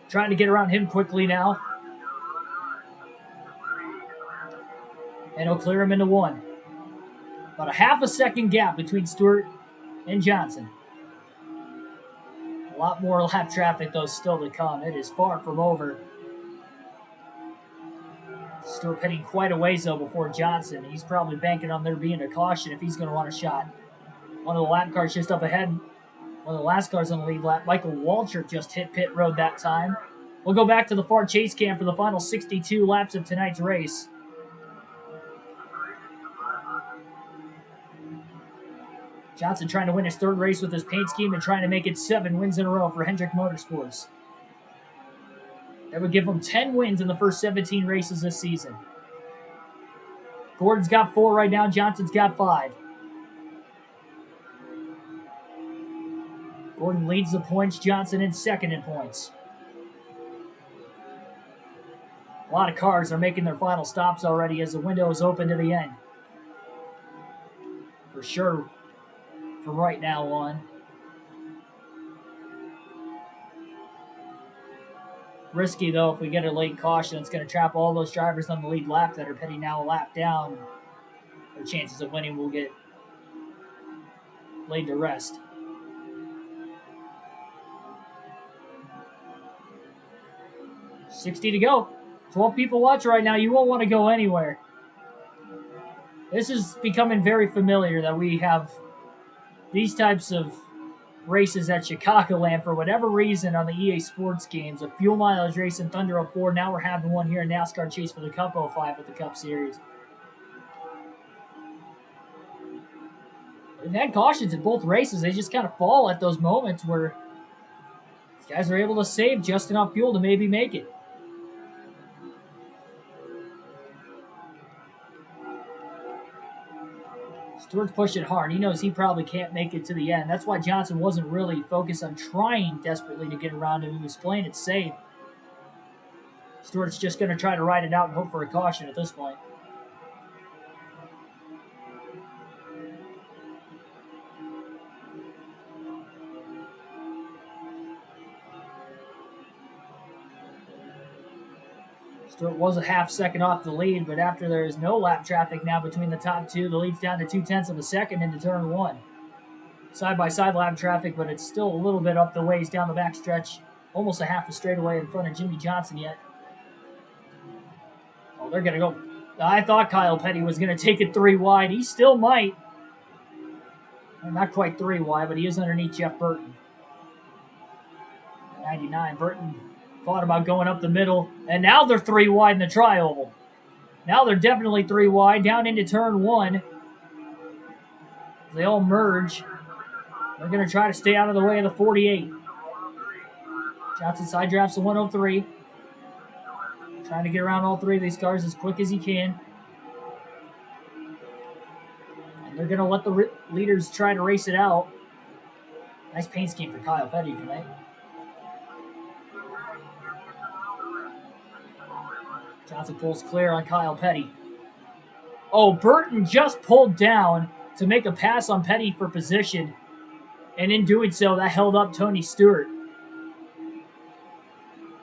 Trying to get around him quickly now. And he'll clear him into 1. About a half a second gap between Stewart and Johnson. A lot more lap traffic, though, still to come. It is far from over. Stewart heading quite a ways, though, before Johnson. He's probably banking on there being a caution if he's going to want a shot. One of the lap cars just up ahead. One of the last cars on the lead lap. Michael Waltrip just hit pit road that time. We'll go back to the far chase cam for the final 62 laps of tonight's race. Johnson trying to win his 3rd race with his paint scheme and trying to make it 7 wins in a row for Hendrick Motorsports. That would give him 10 wins in the first 17 races this season. Gordon's got 4 right now. Johnson's got 5. Gordon leads the points. Johnson in 2nd in points. A lot of cars are making their final stops already as the window is open to the end. For sure, from right now on. Risky, though, if we get a late caution, it's going to trap all those drivers on the lead lap that are pitting now a lap down. Their chances of winning will get laid to rest. $60 to go. 12 people watching right now. You won't want to go anywhere. This is becoming very familiar that we have these types of races at Chicagoland for whatever reason on the EA Sports games. A fuel mileage race in Thunder 04. Now we're having one here in NASCAR Chase for the Cup 05 at the Cup Series. They've had cautions in both races. They just kind of fall at those moments where these guys are able to save just enough fuel to maybe make it. Stewart's pushing hard. He knows he probably can't make it to the end. That's why Johnson wasn't really focused on trying desperately to get around him. He was playing it safe. Stewart's just going to try to ride it out and hope for a caution at this point. Stewart was a half second off the lead, but after there is no lap traffic now between the top two, the lead's down to 0.2 of a second into turn one. Side-by-side lap traffic, but it's still a little bit up the ways down the backstretch. Almost a half a straightaway in front of Jimmy Johnson yet. Oh, they're going to go. I thought Kyle Petty was going to take it 3 wide. He still might. Not quite 3 wide, but he is underneath Jeff Burton. 99, Burton thought about going up the middle, and now they're 3 wide in the tri-oval. Now they're definitely 3 wide, down into turn one. They all merge. They're going to try to stay out of the way of the 48. Johnson side drafts the 103. Trying to get around all 3 of these cars as quick as he can. And they're going to let the leaders try to race it out. Nice paint scheme for Kyle Petty tonight. Johnson pulls clear on Kyle Petty. Oh, Burton just pulled down to make a pass on Petty for position. And in doing so, that held up Tony Stewart.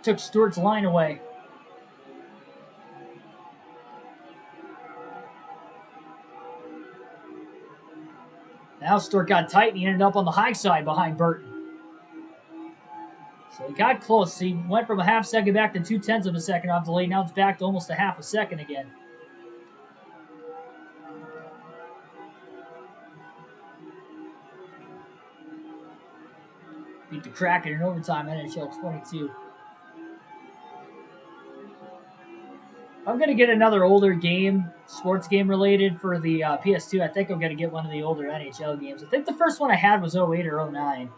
Took Stewart's line away. Now Stewart got tight and he ended up on the high side behind Burton. So he got close. He went from a half second back to 0.2 of a second off the lead. Now it's back to almost a half a second again. Beat the Kraken in overtime, NHL 22. I'm going to get another older game, sports game related for the PS2. I think I'm going to get one of the older NHL games. I think the first one I had was 08 or 09.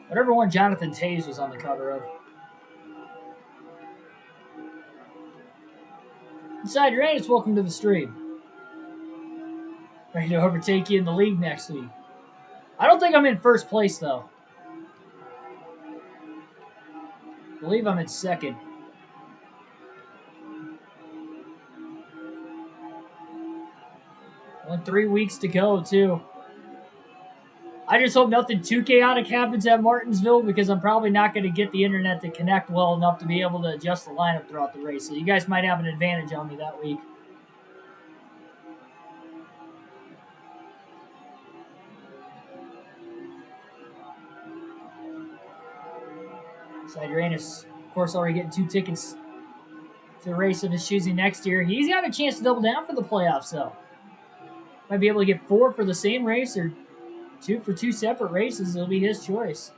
Whatever one Jonathan Toews was on the cover of. Inside Uranus, welcome to the stream. Ready to overtake you in the league next week. I don't think I'm in first place, though. I believe I'm in second. Only 3 weeks to go, too. I just hope nothing too chaotic happens at Martinsville because I'm probably not going to get the internet to connect well enough to be able to adjust the lineup throughout the race. So you guys might have an advantage on me that week. Side Uranus, of course, already getting 2 tickets to the race of his choosing next year. He's got a chance to double down for the playoffs, though. Might be able to get 4 for the same race or 2 for 2 separate races. It'll be his choice.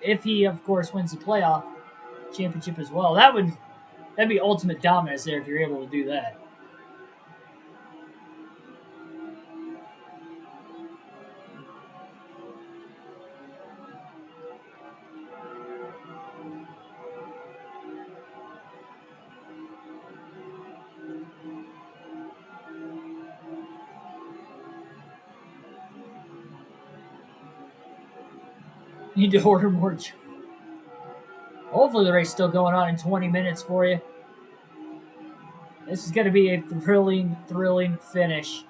If he, of course, wins the playoff championship as well. That'd be ultimate dominance there if you're able to do that. Need to order more. Hopefully the race is still going on in 20 minutes for you. This is going to be a thrilling finish.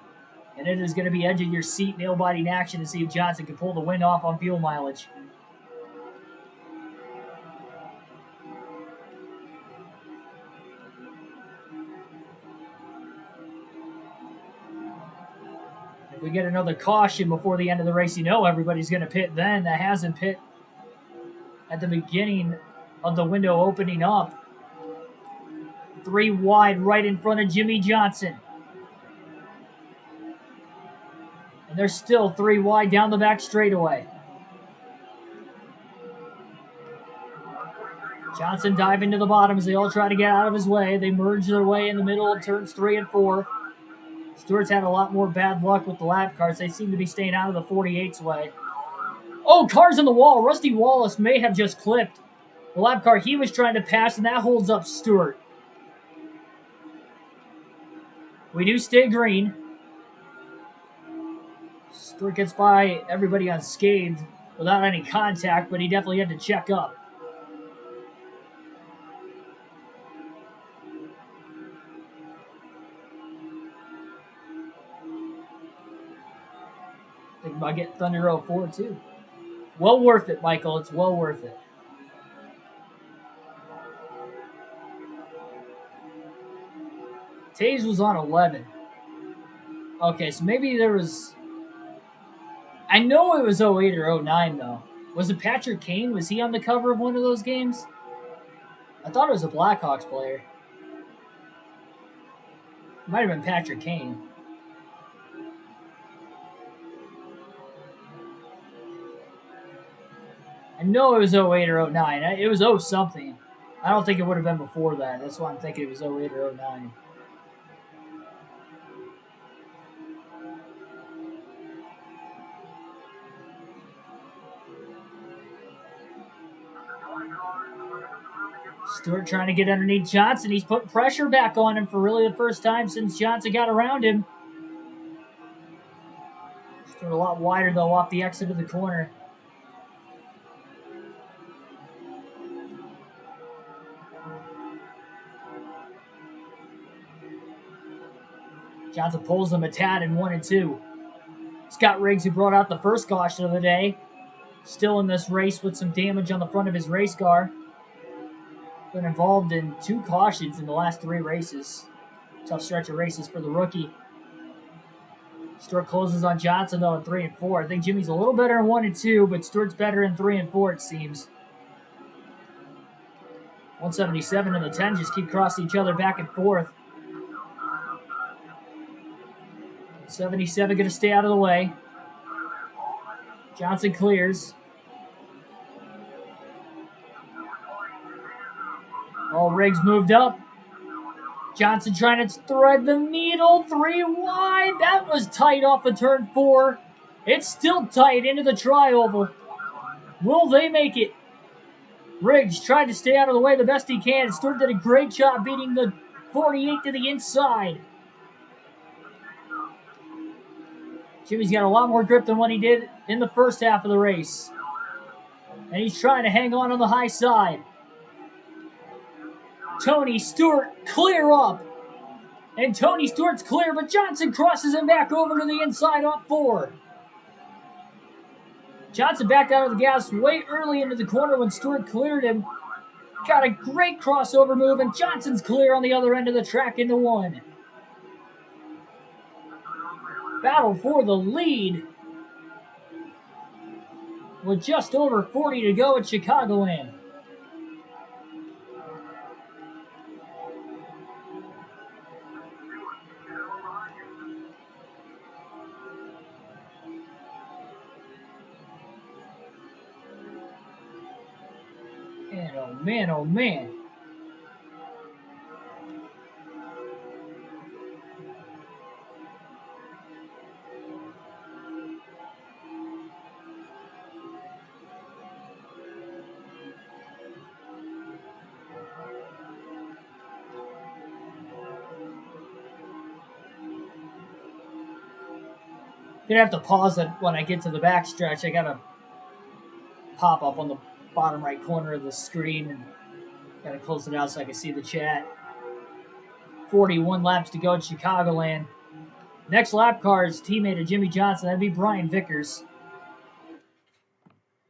And it is going to be edge of your seat, nail-biting action to see if Johnson can pull the win off on fuel mileage. If we get another caution before the end of the race, you know everybody's going to pit then. That hasn't pit at the beginning of the window opening up. 3 wide right in front of Jimmy Johnson. And they're still 3 wide down the back straightaway. Johnson diving to the bottom as they all try to get out of his way. They merge their way in the middle of turns 3 and 4. Stewart's had a lot more bad luck with the lap cars. They seem to be staying out of the 48's way. Oh, cars in the wall. Rusty Wallace may have just clipped the lap car he was trying to pass, and that holds up Stewart. We do stay green. Stewart gets by everybody unscathed without any contact, but he definitely had to check up. Think about getting Thunder 04 too. Well worth it, Michael. It's well worth it. Taze was on 11. Okay, so maybe there was... I know it was 08 or 09, though. Was it Patrick Kane? Was he on the cover of one of those games? I thought it was a Blackhawks player. It might have been Patrick Kane. I know it was 08 or 09. It was 0 something. I don't think it would have been before that. That's why I'm thinking it was 08 or 09. Stewart trying to get underneath Johnson. He's putting pressure back on him for really the first time since Johnson got around him. Stewart a lot wider, though, off the exit of the corner. Johnson pulls him a tad in 1 and 2. Scott Riggs, who brought out the first caution of the day, still in this race with some damage on the front of his race car. Been involved in 2 cautions in the last 3 races. Tough stretch of races for the rookie. Stewart closes on Johnson, though, in 3 and 4. I think Jimmy's a little better in 1 and 2, but Stewart's better in 3 and 4, it seems. 177 and the 10 just keep crossing each other back and forth. 77 going to stay out of the way. Johnson clears. Oh, Riggs moved up. Johnson trying to thread the needle. 3 wide. That was tight off of turn 4. It's still tight into the tri-oval. Will they make it? Riggs tried to stay out of the way the best he can. Stewart did a great job beating the 48 to the inside. Jimmy's got a lot more grip than what he did in the first half of the race. And he's trying to hang on the high side. Tony Stewart clear up. And Tony Stewart's clear, but Johnson crosses him back over to the inside off 4. Johnson backed out of the gas way early into the corner when Stewart cleared him. Got a great crossover move, and Johnson's clear on the other end of the track into 1. Battle for the lead with just over 40 to go at Chicagoland. And oh man, oh man. Gonna have to pause it when I get to the back stretch. I gotta pop up on the bottom right corner of the screen and gotta close it out so I can see the chat. 41 laps to go at Chicagoland. Next lap car is teammate of Jimmy Johnson. That'd be Brian Vickers.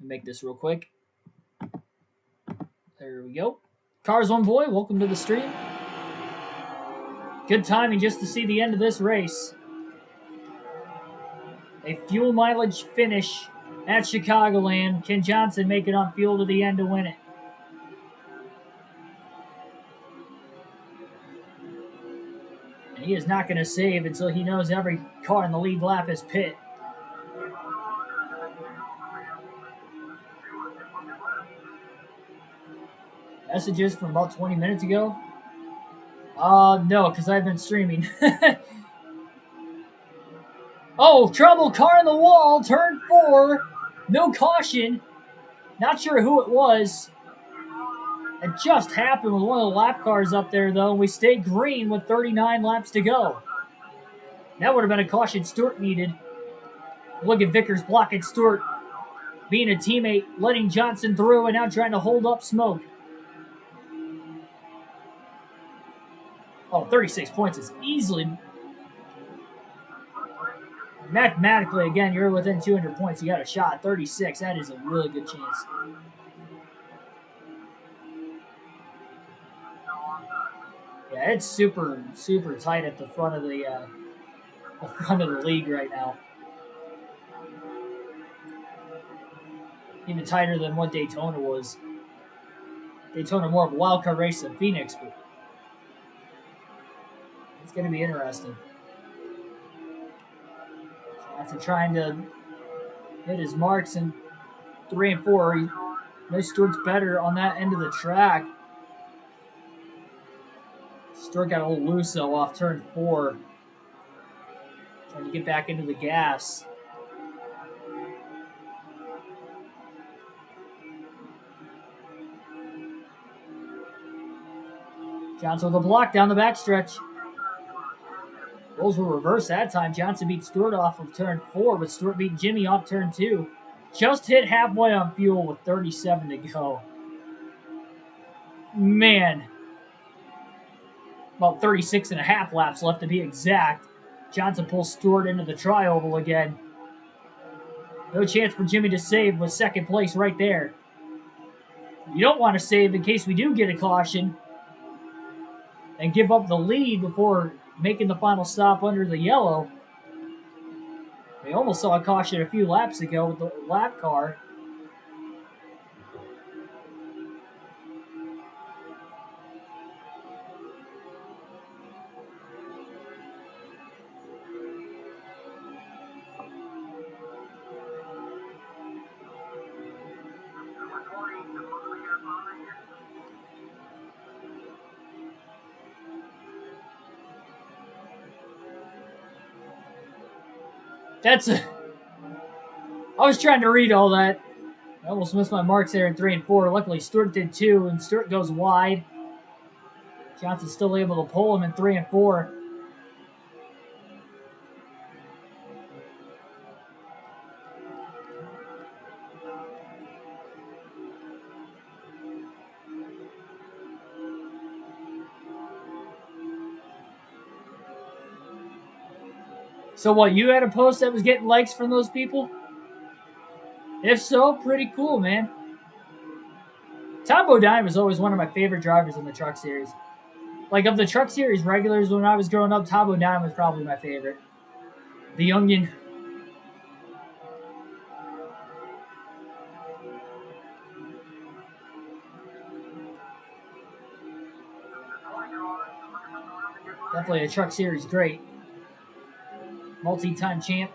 Make this real quick. There we go. Cars One Boy, welcome to the stream. Good timing just to see the end of this race. A fuel mileage finish at Chicagoland. Can Johnson make it on fuel to the end to win it? He is not going to save until he knows every car in the lead lap is pit. Messages from about 20 minutes ago? No, because I've been streaming. Oh, trouble, car on the wall, turn 4. No caution. Not sure who it was. It just happened with one of the lap cars up there, though. We stayed green with 39 laps to go. That would have been a caution Stewart needed. Look at Vickers blocking Stewart, being a teammate, letting Johnson through, and now trying to hold up smoke. Oh, 36 points is easily... Mathematically, again, you're within 200 points. You got a shot. 36, that is a really good chance. Yeah, it's super, super tight at the front of the league right now. Even tighter than what Daytona was. Daytona more of a wild card race than Phoenix, but it's going to be interesting. After trying to hit his marks in 3 and 4, he knows Stewart's better on that end of the track. Stewart got a little loose though off turn 4. Trying to get back into the gas. Johnson with a block down the backstretch. Roles were reversed that time. Johnson beat Stewart off of turn 4, but Stewart beat Jimmy off turn 2. Just hit halfway on fuel with 37 to go. Man. About 36 and a half laps left to be exact. Johnson pulls Stewart into the tri-oval again. No chance for Jimmy to save with second place right there. You don't want to save in case we do get a caution and give up the lead before making the final stop under the yellow. We almost saw a caution a few laps ago with the lap car. I was trying to read all that. I almost missed my marks there in 3 and 4. Luckily, Stewart did too, and Stewart goes wide. Johnson's still able to pull him in 3 and 4. So what, you had a post that was getting likes from those people? If so, pretty cool, man. Tom Bodine was always one of my favorite drivers in the Truck Series. Like, of the Truck Series regulars when I was growing up, Tom Bodine was probably my favorite. The Youngin. Definitely a Truck Series great. Multi-time champ.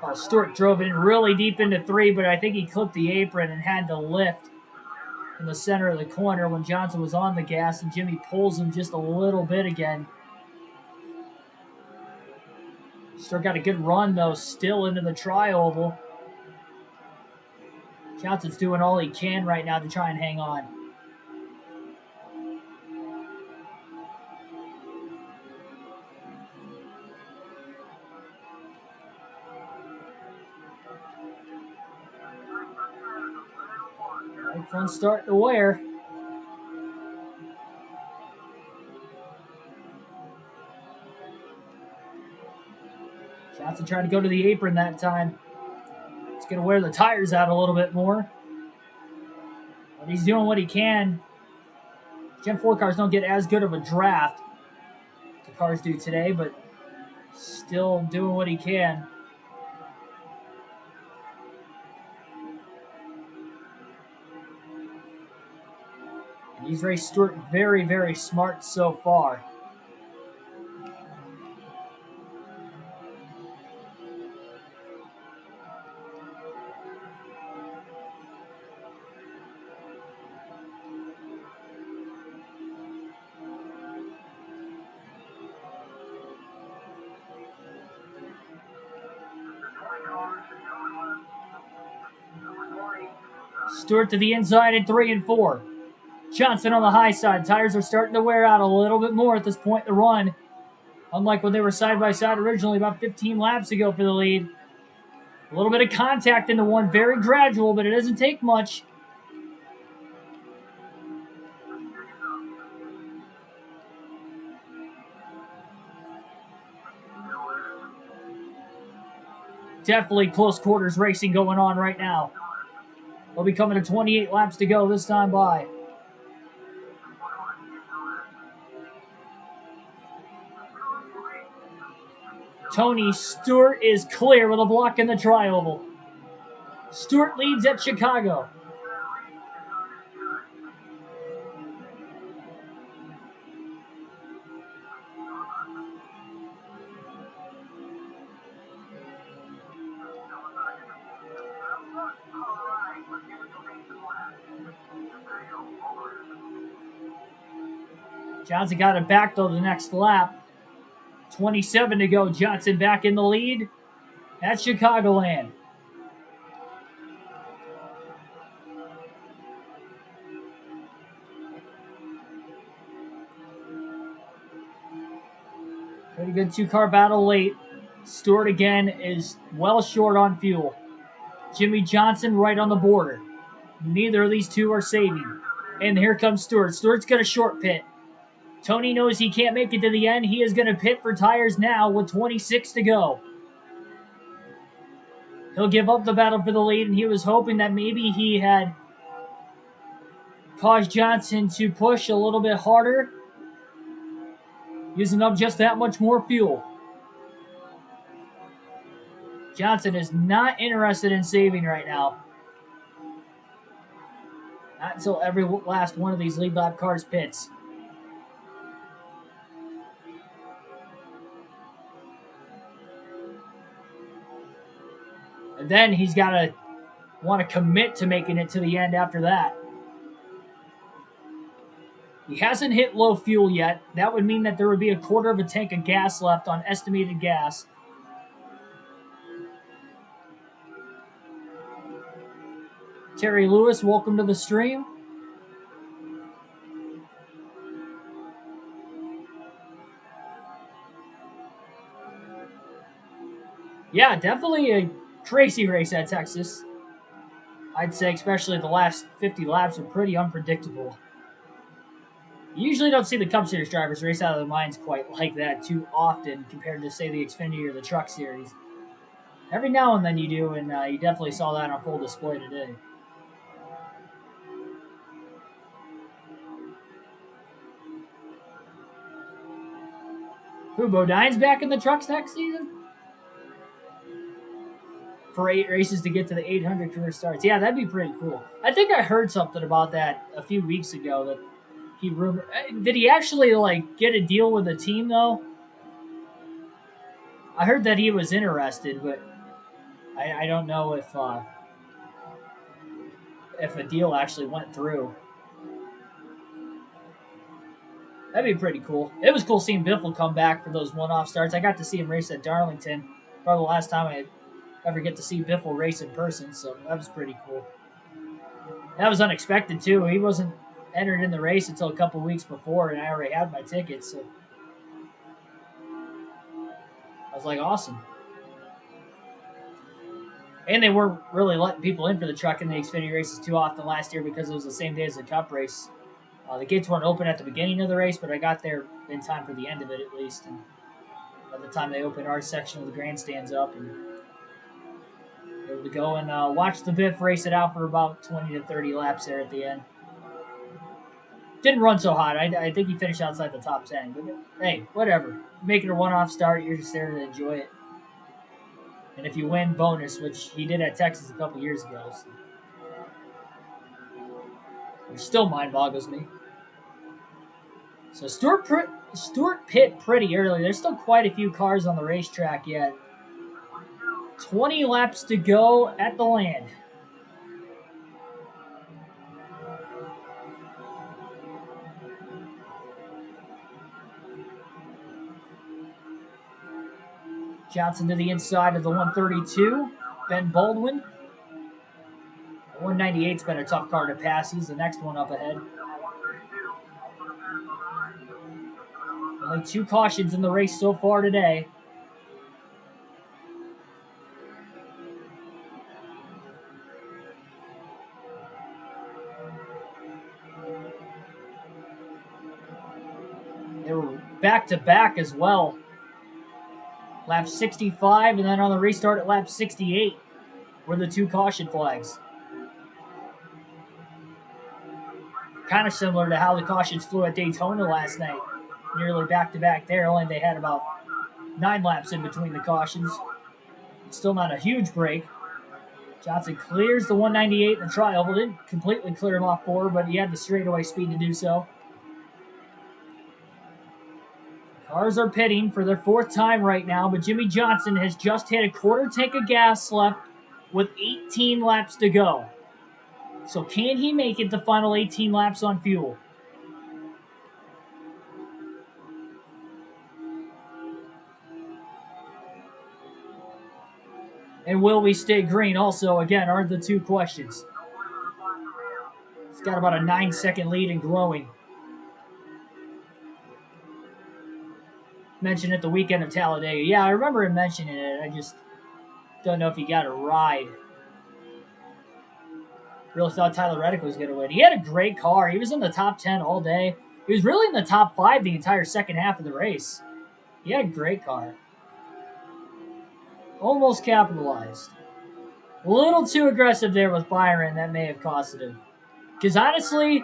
Oh, Stewart drove it in really deep into 3, but I think he clipped the apron and had to lift in the center of the corner when Johnson was on the gas, and Jimmy pulls him just a little bit again. Stewart got a good run, though, still into the tri-oval. Johnson's doing all he can right now to try and hang on. Right front start to wear. Johnson tried to go to the apron that time. He's going to wear the tires out a little bit more. But he's doing what he can. Gen 4 cars don't get as good of a draft the cars do today, but still doing what he can. And he's raced Stewart very, very smart so far. Stewart to the inside in 3 and 4. Johnson on the high side. Tires are starting to wear out a little bit more at this point in the run. Unlike when they were side by side originally about 15 laps ago for the lead. A little bit of contact into one. Very gradual, but it doesn't take much. Definitely close quarters racing going on right now. They'll be coming to 28 laps to go this time by. Tony Stewart is clear with a block in the tri-oval. Stewart leads at Chicago. Johnson got it back though the next lap. 27 to go. Johnson back in the lead at Chicagoland. Pretty good two-car battle late. Stewart again is well short on fuel. Jimmy Johnson right on the border. Neither of these two are saving. And here comes Stewart. Stewart's got a short pit. Tony knows he can't make it to the end. He is going to pit for tires now with 26 to go. He'll give up the battle for the lead, and he was hoping that maybe he had caused Johnson to push a little bit harder, using up just that much more fuel. Johnson is not interested in saving right now. Not until every last one of these lead lap cars pits. And then he's got to want to commit to making it to the end after that. He hasn't hit low fuel yet. That would mean that there would be a quarter of a tank of gas left on estimated gas. Terry Lewis, welcome to the stream. Yeah, definitely a crazy race at Texas. I'd say especially the last 50 laps are pretty unpredictable. You usually don't see the Cup Series drivers race out of their minds quite like that too often compared to, say, the Xfinity or the Truck Series. Every now and then you do, and you definitely saw that on full display today. Who, Bodine's back in the trucks next season? For 8 races to get to the 800 career starts. Yeah, that'd be pretty cool. I think I heard something about that a few weeks ago that he rumored. Did he actually get a deal with a team though? I heard that he was interested, but I don't know if a deal actually went through. That'd be pretty cool. It was cool seeing Biffle come back for those one-off starts. I got to see him race at Darlington. Probably the last time I ever get to see Biffle race in person, so that was pretty cool. That was unexpected, too. He wasn't entered in the race until a couple weeks before, and I already had my tickets, so I was like, awesome. And they weren't really letting people in for the truck in the Xfinity races too often last year because it was the same day as the Cup race. The gates weren't open at the beginning of the race, but I got there in time for the end of it at least. And by the time they opened our section of the grandstands up, and able to go and watch the Biff race it out for about 20 to 30 laps there at the end. Didn't run so hot. I think he finished outside the top 10. But hey, whatever. Make it a one-off start. You're just there to enjoy it. And if you win, bonus, which he did at Texas a couple years ago. So. Which still mind boggles me. So Stewart pit pretty early. There's still quite a few cars on the racetrack yet. 20 laps to go at the land. Johnson to the inside of the 132. Ben Baldwin. 198's been a tough car to pass. He's the next one up ahead. Only 2 cautions in the race so far today. They were back-to-back as well. Lap 65, and then on the restart at lap 68 were the 2 caution flags. Kind of similar to how the cautions flew at Daytona last night. Nearly back-to-back there, only they had about 9 laps in between the cautions. Still not a huge break. Johnson clears the 198 in the trial. Didn't completely clear him off forward, but he had the straightaway speed to do so. Cars are pitting for their 4th time right now, but Jimmie Johnson has just hit a quarter tank of gas left with 18 laps to go. So can he make it the final 18 laps on fuel? And will we stay green also, again, are the 2 questions. He's got about a 9-second lead and growing. Mentioned at the weekend of Talladega. Yeah, I remember him mentioning it. I just don't know if he got a ride. Really thought Tyler Reddick was going to win. He had a great car. He was in the top 10 all day. He was really in the top 5 the entire second half of the race. He had a great car. Almost capitalized. A little too aggressive there with Byron. That may have costed him. Because honestly,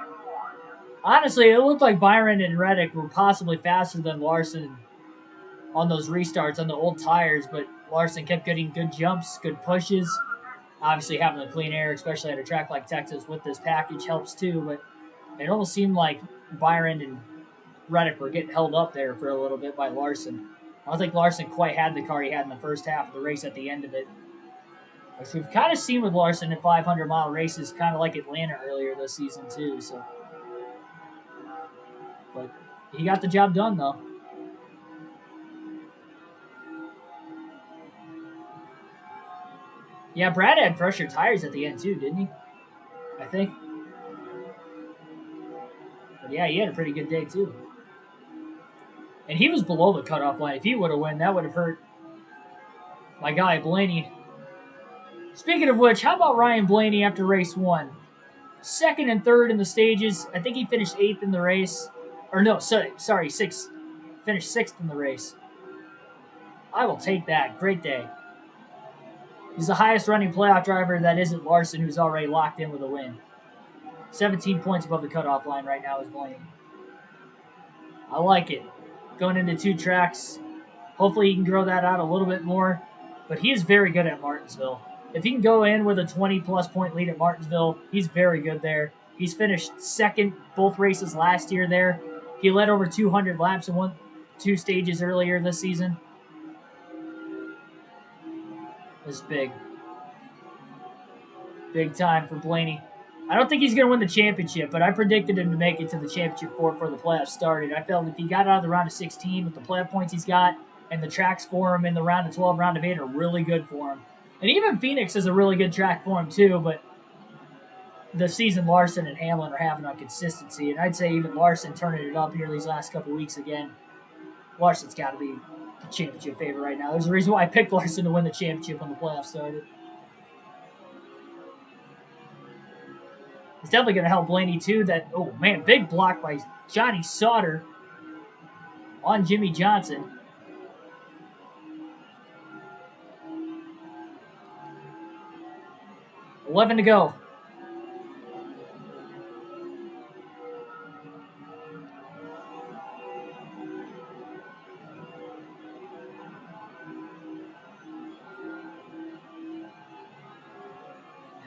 it looked like Byron and Reddick were possibly faster than Larson on those restarts on the old tires, but Larson kept getting good jumps, good pushes. Obviously, having the clean air, especially at a track like Texas with this package, helps too, but it almost seemed like Byron and Reddick were getting held up there for a little bit by Larson. I don't think Larson quite had the car he had in the first half of the race at the end of it. Which we've kind of seen with Larson in 500-mile races, kind of like Atlanta earlier this season too. So, but he got the job done though. Yeah, Brad had pressure tires at the end too, didn't he? I think. But yeah, he had a pretty good day too. And he was below the cutoff line. If he would have won, that would have hurt my guy Blaney. Speaking of which, how about Ryan Blaney after race 1? 2nd and 3rd in the stages. I think he finished 8th in the race. Or no, sorry, 6th. Finished 6th in the race. I will take that. Great day. He's the highest running playoff driver that isn't Larson, who's already locked in with a win. 17 points above the cutoff line right now is Blaney. I like it. Going into 2 tracks. Hopefully he can grow that out a little bit more. But he is very good at Martinsville. If he can go in with a 20-plus point lead at Martinsville, he's very good there. He's finished 2nd both races last year there. He led over 200 laps and won 2 stages earlier this season. It's big. Big time for Blaney. I don't think he's going to win the championship, but I predicted him to make it to the championship before the playoffs started. I felt if he got out of the round of 16 with the playoff points he's got, and the tracks for him in the round of 12, round of 8 are really good for him. And even Phoenix is a really good track for him too, but the season Larson and Hamlin are having on consistency, and I'd say even Larson turning it up here these last couple weeks again. Larson's got to be the championship favorite right now. There's a reason why I picked Larson to win the championship when the playoffs started. It's definitely going to help Blaney too. That, oh man, big block by Johnny Sauter on Jimmie Johnson. $11 to go.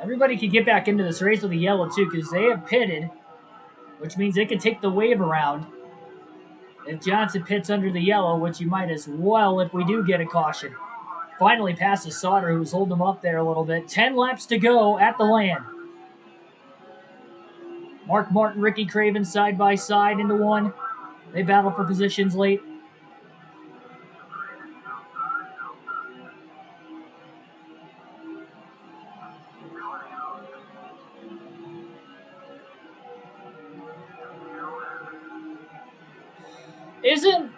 Everybody can get back into this race with a yellow too, because they have pitted, which means they can take the wave around. If Johnson pits under the yellow, which you might as well if we do get a caution. Finally passes Sauter, who's holding him up there a little bit. 10 laps to go at the land. Mark Martin, Ricky Craven side by side into one. They battle for positions late. Isn't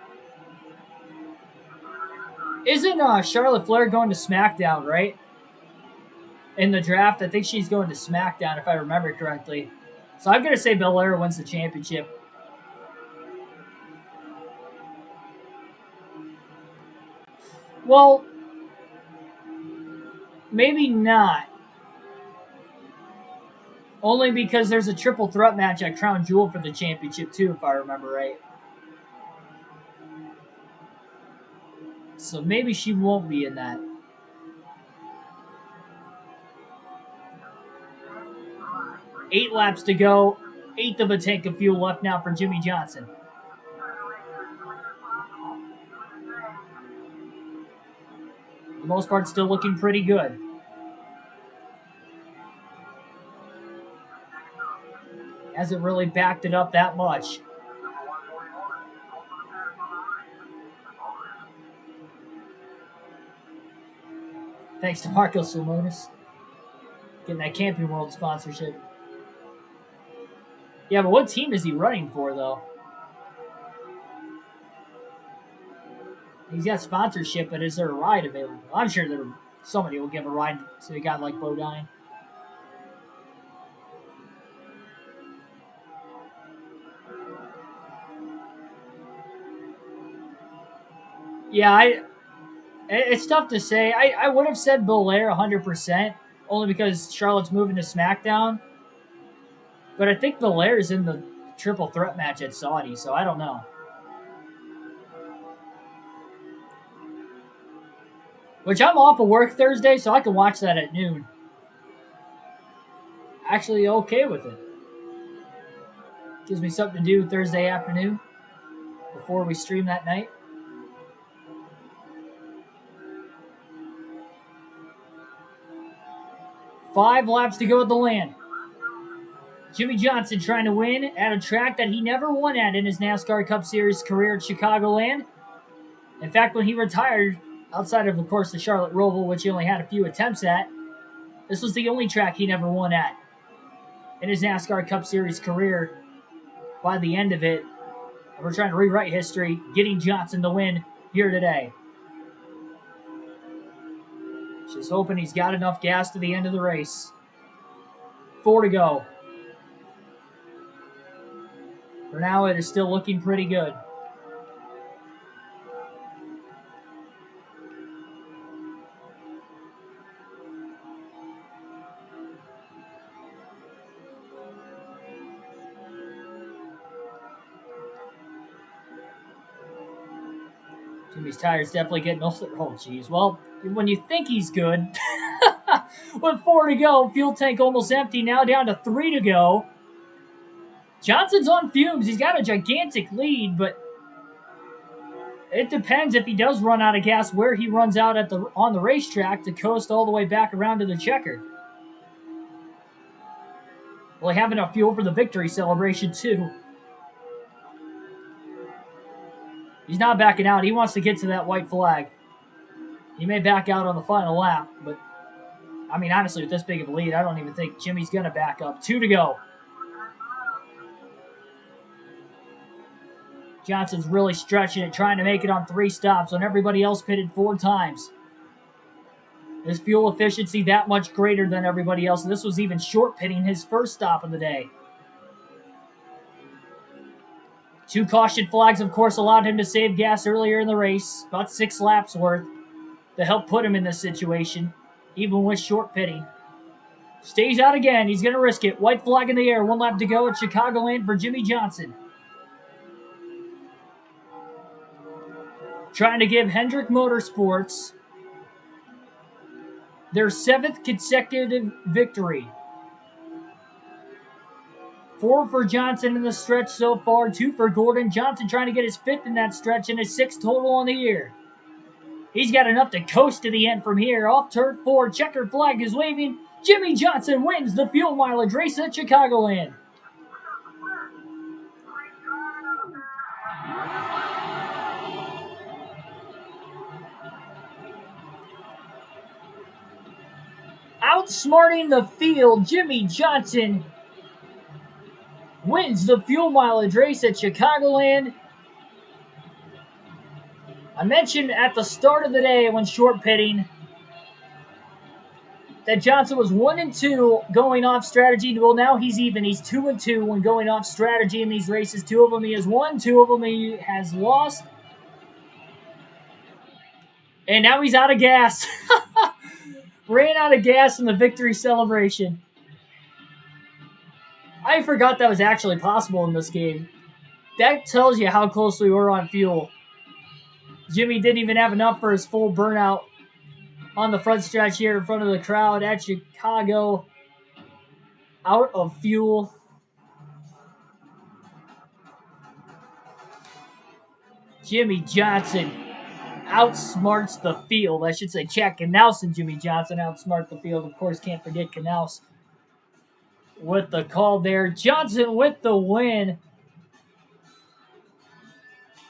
Charlotte Flair going to SmackDown, right? In the draft, I think she's going to SmackDown if I remember correctly. So I'm gonna say Belair wins the championship. Well, maybe not. Only because there's a triple threat match at Crown Jewel for the championship too, if I remember right. So maybe she won't be in that. Eight laps to go. Eighth of a tank of fuel left now for Jimmy Johnson. For the most part, still looking pretty good. Hasn't really backed it up that much. Thanks to Marco Simonis. Getting that Camping World sponsorship. Yeah, but what team is he running for, though? He's got sponsorship, but is there a ride available? I'm sure somebody will give a ride to a guy like Bodine. Yeah, it's tough to say. I would have said Belair 100%, only because Charlotte's moving to SmackDown. But I think Belair is in the triple threat match at Saudi, so I don't know. Which I'm off of work Thursday, so I can watch that at noon. Actually, okay with it. Gives me something to do Thursday afternoon before we stream that night. Five laps to go at the land. Jimmy Johnson trying to win at a track that he never won at in his NASCAR Cup Series career at Chicagoland. In fact, when he retired, outside of course, the Charlotte Roval, which he only had a few attempts at, this was the only track he never won at in his NASCAR Cup Series career. By the end of it, we're trying to rewrite history, getting Johnson the win here today. Just hoping he's got enough gas to the end of the race. 4 to go. For now, it is still looking pretty good. Jimmy's tires definitely getting older. Oh, geez. Well, when you think he's good, with 4 to go, fuel tank almost empty, now down to 3 to go. Johnson's on fumes. He's got a gigantic lead, but it depends if he does run out of gas where he runs out on the racetrack to coast all the way back around to the checker. Will he have enough fuel for the victory celebration, too? He's not backing out. He wants to get to that white flag. He may back out on the final lap, but I mean, honestly, with this big of a lead, I don't even think Jimmy's going to back up. 2 to go. Johnson's really stretching it, trying to make it on 3 stops when everybody else pitted 4 times. His fuel efficiency that much greater than everybody else. This was even short pitting his first stop of the day. 2 caution flags, of course, allowed him to save gas earlier in the race. About 6 laps worth to help put him in this situation, even with short pitting. Stays out again. He's going to risk it. White flag in the air. 1 lap to go at Chicagoland for Jimmy Johnson. Trying to give Hendrick Motorsports their 7th consecutive victory. 4 for Johnson in the stretch so far, 2 for Gordon. Johnson trying to get his 5th in that stretch and his 6th total on the year. He's got enough to coast to the end from here. Off turn 4, checkered flag is waving. Jimmy Johnson wins the fuel mileage race at Chicagoland. Outsmarting the field, Jimmy Johnson wins the fuel mileage race at Chicagoland. I mentioned at the start of the day when short pitting that Johnson was 1-2 going off strategy. Well, now he's even. He's 2-2 when going off strategy in these races. 2 of them he has won, 2 of them he has lost. And now he's out of gas. Ran out of gas in the victory celebration. I forgot that was actually possible in this game. That tells you how close we were on fuel. Jimmy didn't even have enough for his full burnout on the front stretch here in front of the crowd at Chicago. Out of fuel. Jimmy Johnson outsmarts the field. I should say Chad Knaus and Jimmy Johnson outsmart the field. Of course, can't forget Knaus with the call there. Johnson with the win.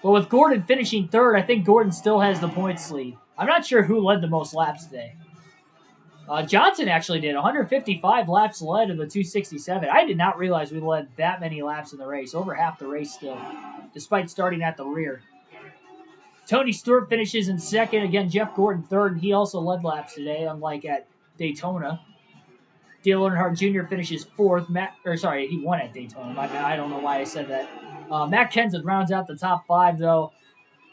But with Gordon finishing third, I think Gordon still has the points lead. I'm not sure who led the most laps today. Johnson actually did 155 laps led in the 267. I did not realize we led that many laps in the race. Over half the race still, despite starting at the rear. Tony Stewart finishes in second. Again, Jeff Gordon third, and he also led laps today, unlike at Daytona. Dale Earnhardt Jr. finishes fourth. He won at Daytona. I don't know why I said that. Matt Kenseth rounds out the top 5, though.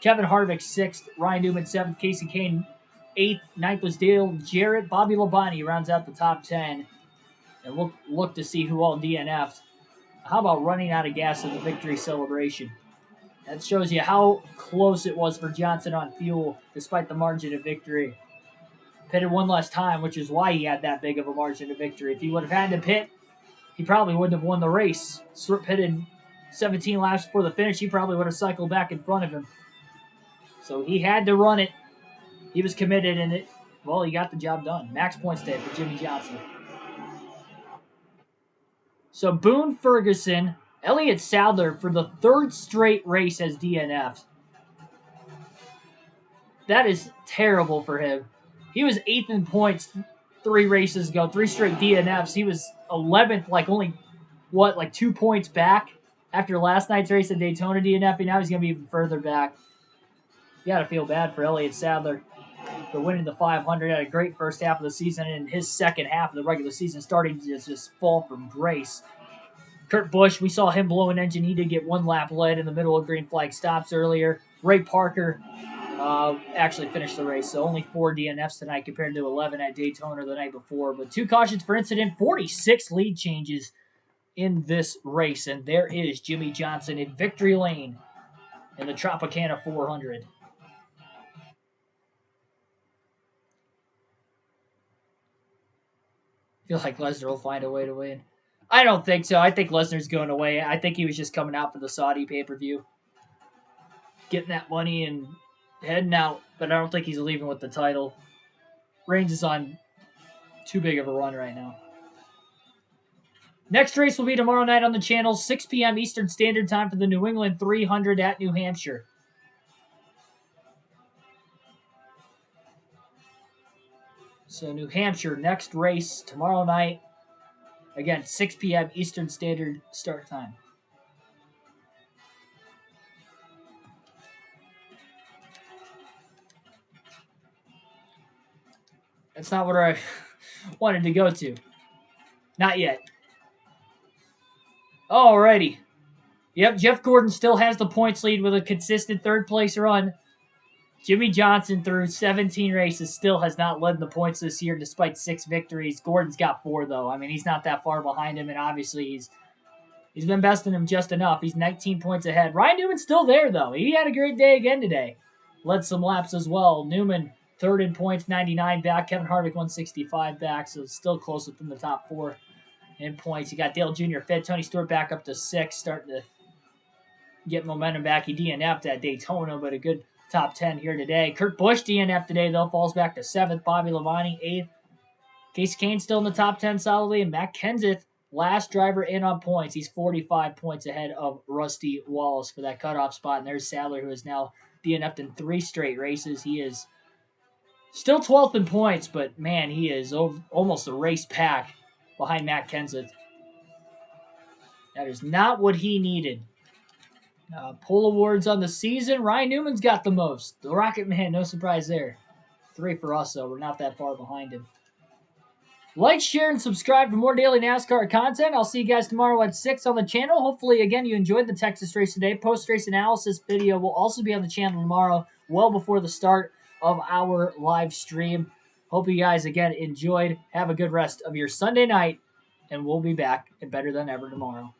Kevin Harvick sixth. Ryan Newman seventh. Casey Kane eighth. Ninth was Dale Jarrett. Bobby Labonte rounds out the top 10. And look to see who all DNF'd. How about running out of gas in the victory celebration? That shows you how close it was for Johnson on fuel, despite the margin of victory. Pitted one less time, which is why he had that big of a margin of victory. If he would have had to pit, he probably wouldn't have won the race. Stewart pitted 17 laps before the finish. He probably would have cycled back in front of him. So he had to run it. He was committed in it. Well, he got the job done. Max points day for Jimmy Johnson. So Boone Ferguson, Elliott Sadler for the third straight race as DNF. That is terrible for him. He was 8th in points 3 races ago, 3 straight DNFs. He was 11th, only 2 points back after last night's race at Daytona DNF, and now he's going to be even further back. You got to feel bad for Elliott Sadler for winning the 500. Had a great first half of the season, and his second half of the regular season starting to just fall from grace. Kurt Busch, we saw him blow an engine. He did get 1 lap led in the middle of green flag stops earlier. Ray Parker actually finished the race, so only 4 DNFs tonight compared to 11 at Daytona the night before. But 2 cautions per incident, 46 lead changes in this race. And there is Jimmy Johnson in victory lane in the Tropicana 400. I feel like Lesnar will find a way to win. I don't think so. I think Lesnar's going away. I think he was just coming out for the Saudi pay-per-view. Getting that money and heading out. But I don't think he's leaving with the title. Reigns is on too big of a run right now. Next race will be tomorrow night on the channel, 6 p.m. Eastern Standard Time for the New England 300 at New Hampshire. So New Hampshire, next race tomorrow night. Again, 6 p.m. Eastern Standard start time. That's not what I wanted to go to. Not yet. Alrighty. Yep, Jeff Gordon still has the points lead with a consistent third-place run. Jimmy Johnson, through 17 races, still has not led the points this year despite 6 victories. Gordon's got 4, though. I mean, he's not that far behind him, and obviously he's been besting him just enough. He's 19 points ahead. Ryan Newman's still there, though. He had a great day again today. Led some laps as well. Newman, 3rd in points, 99 back. Kevin Harvick, 165 back, so it's still close within the top 4 in points. You got Dale Jr. 5th. Tony Stewart back up to 6th, starting to get momentum back. He DNF'd at Daytona, but a good top 10 here today. Kurt Busch DNF today, though, falls back to 7th. Bobby Labonte, 8th. Casey Kane still in the top 10 solidly. And Matt Kenseth, last driver in on points. He's 45 points ahead of Rusty Wallace for that cutoff spot. And there's Sadler, who is now DNF'd in 3 straight races. He is still 12th in points, but, man, he is almost a race pack behind Matt Kenseth. That is not what he needed. Poll awards on the season. Ryan Newman's got the most. The Rocket Man, no surprise there. 3 for us, though. We're not that far behind him. Like, share, and subscribe for more daily NASCAR content. I'll see you guys tomorrow at 6 on the channel. Hopefully, again, you enjoyed the Texas race today. Post-race analysis video will also be on the channel tomorrow, well before the start of our live stream. Hope you guys, again, enjoyed. Have a good rest of your Sunday night, and we'll be back and better than ever tomorrow.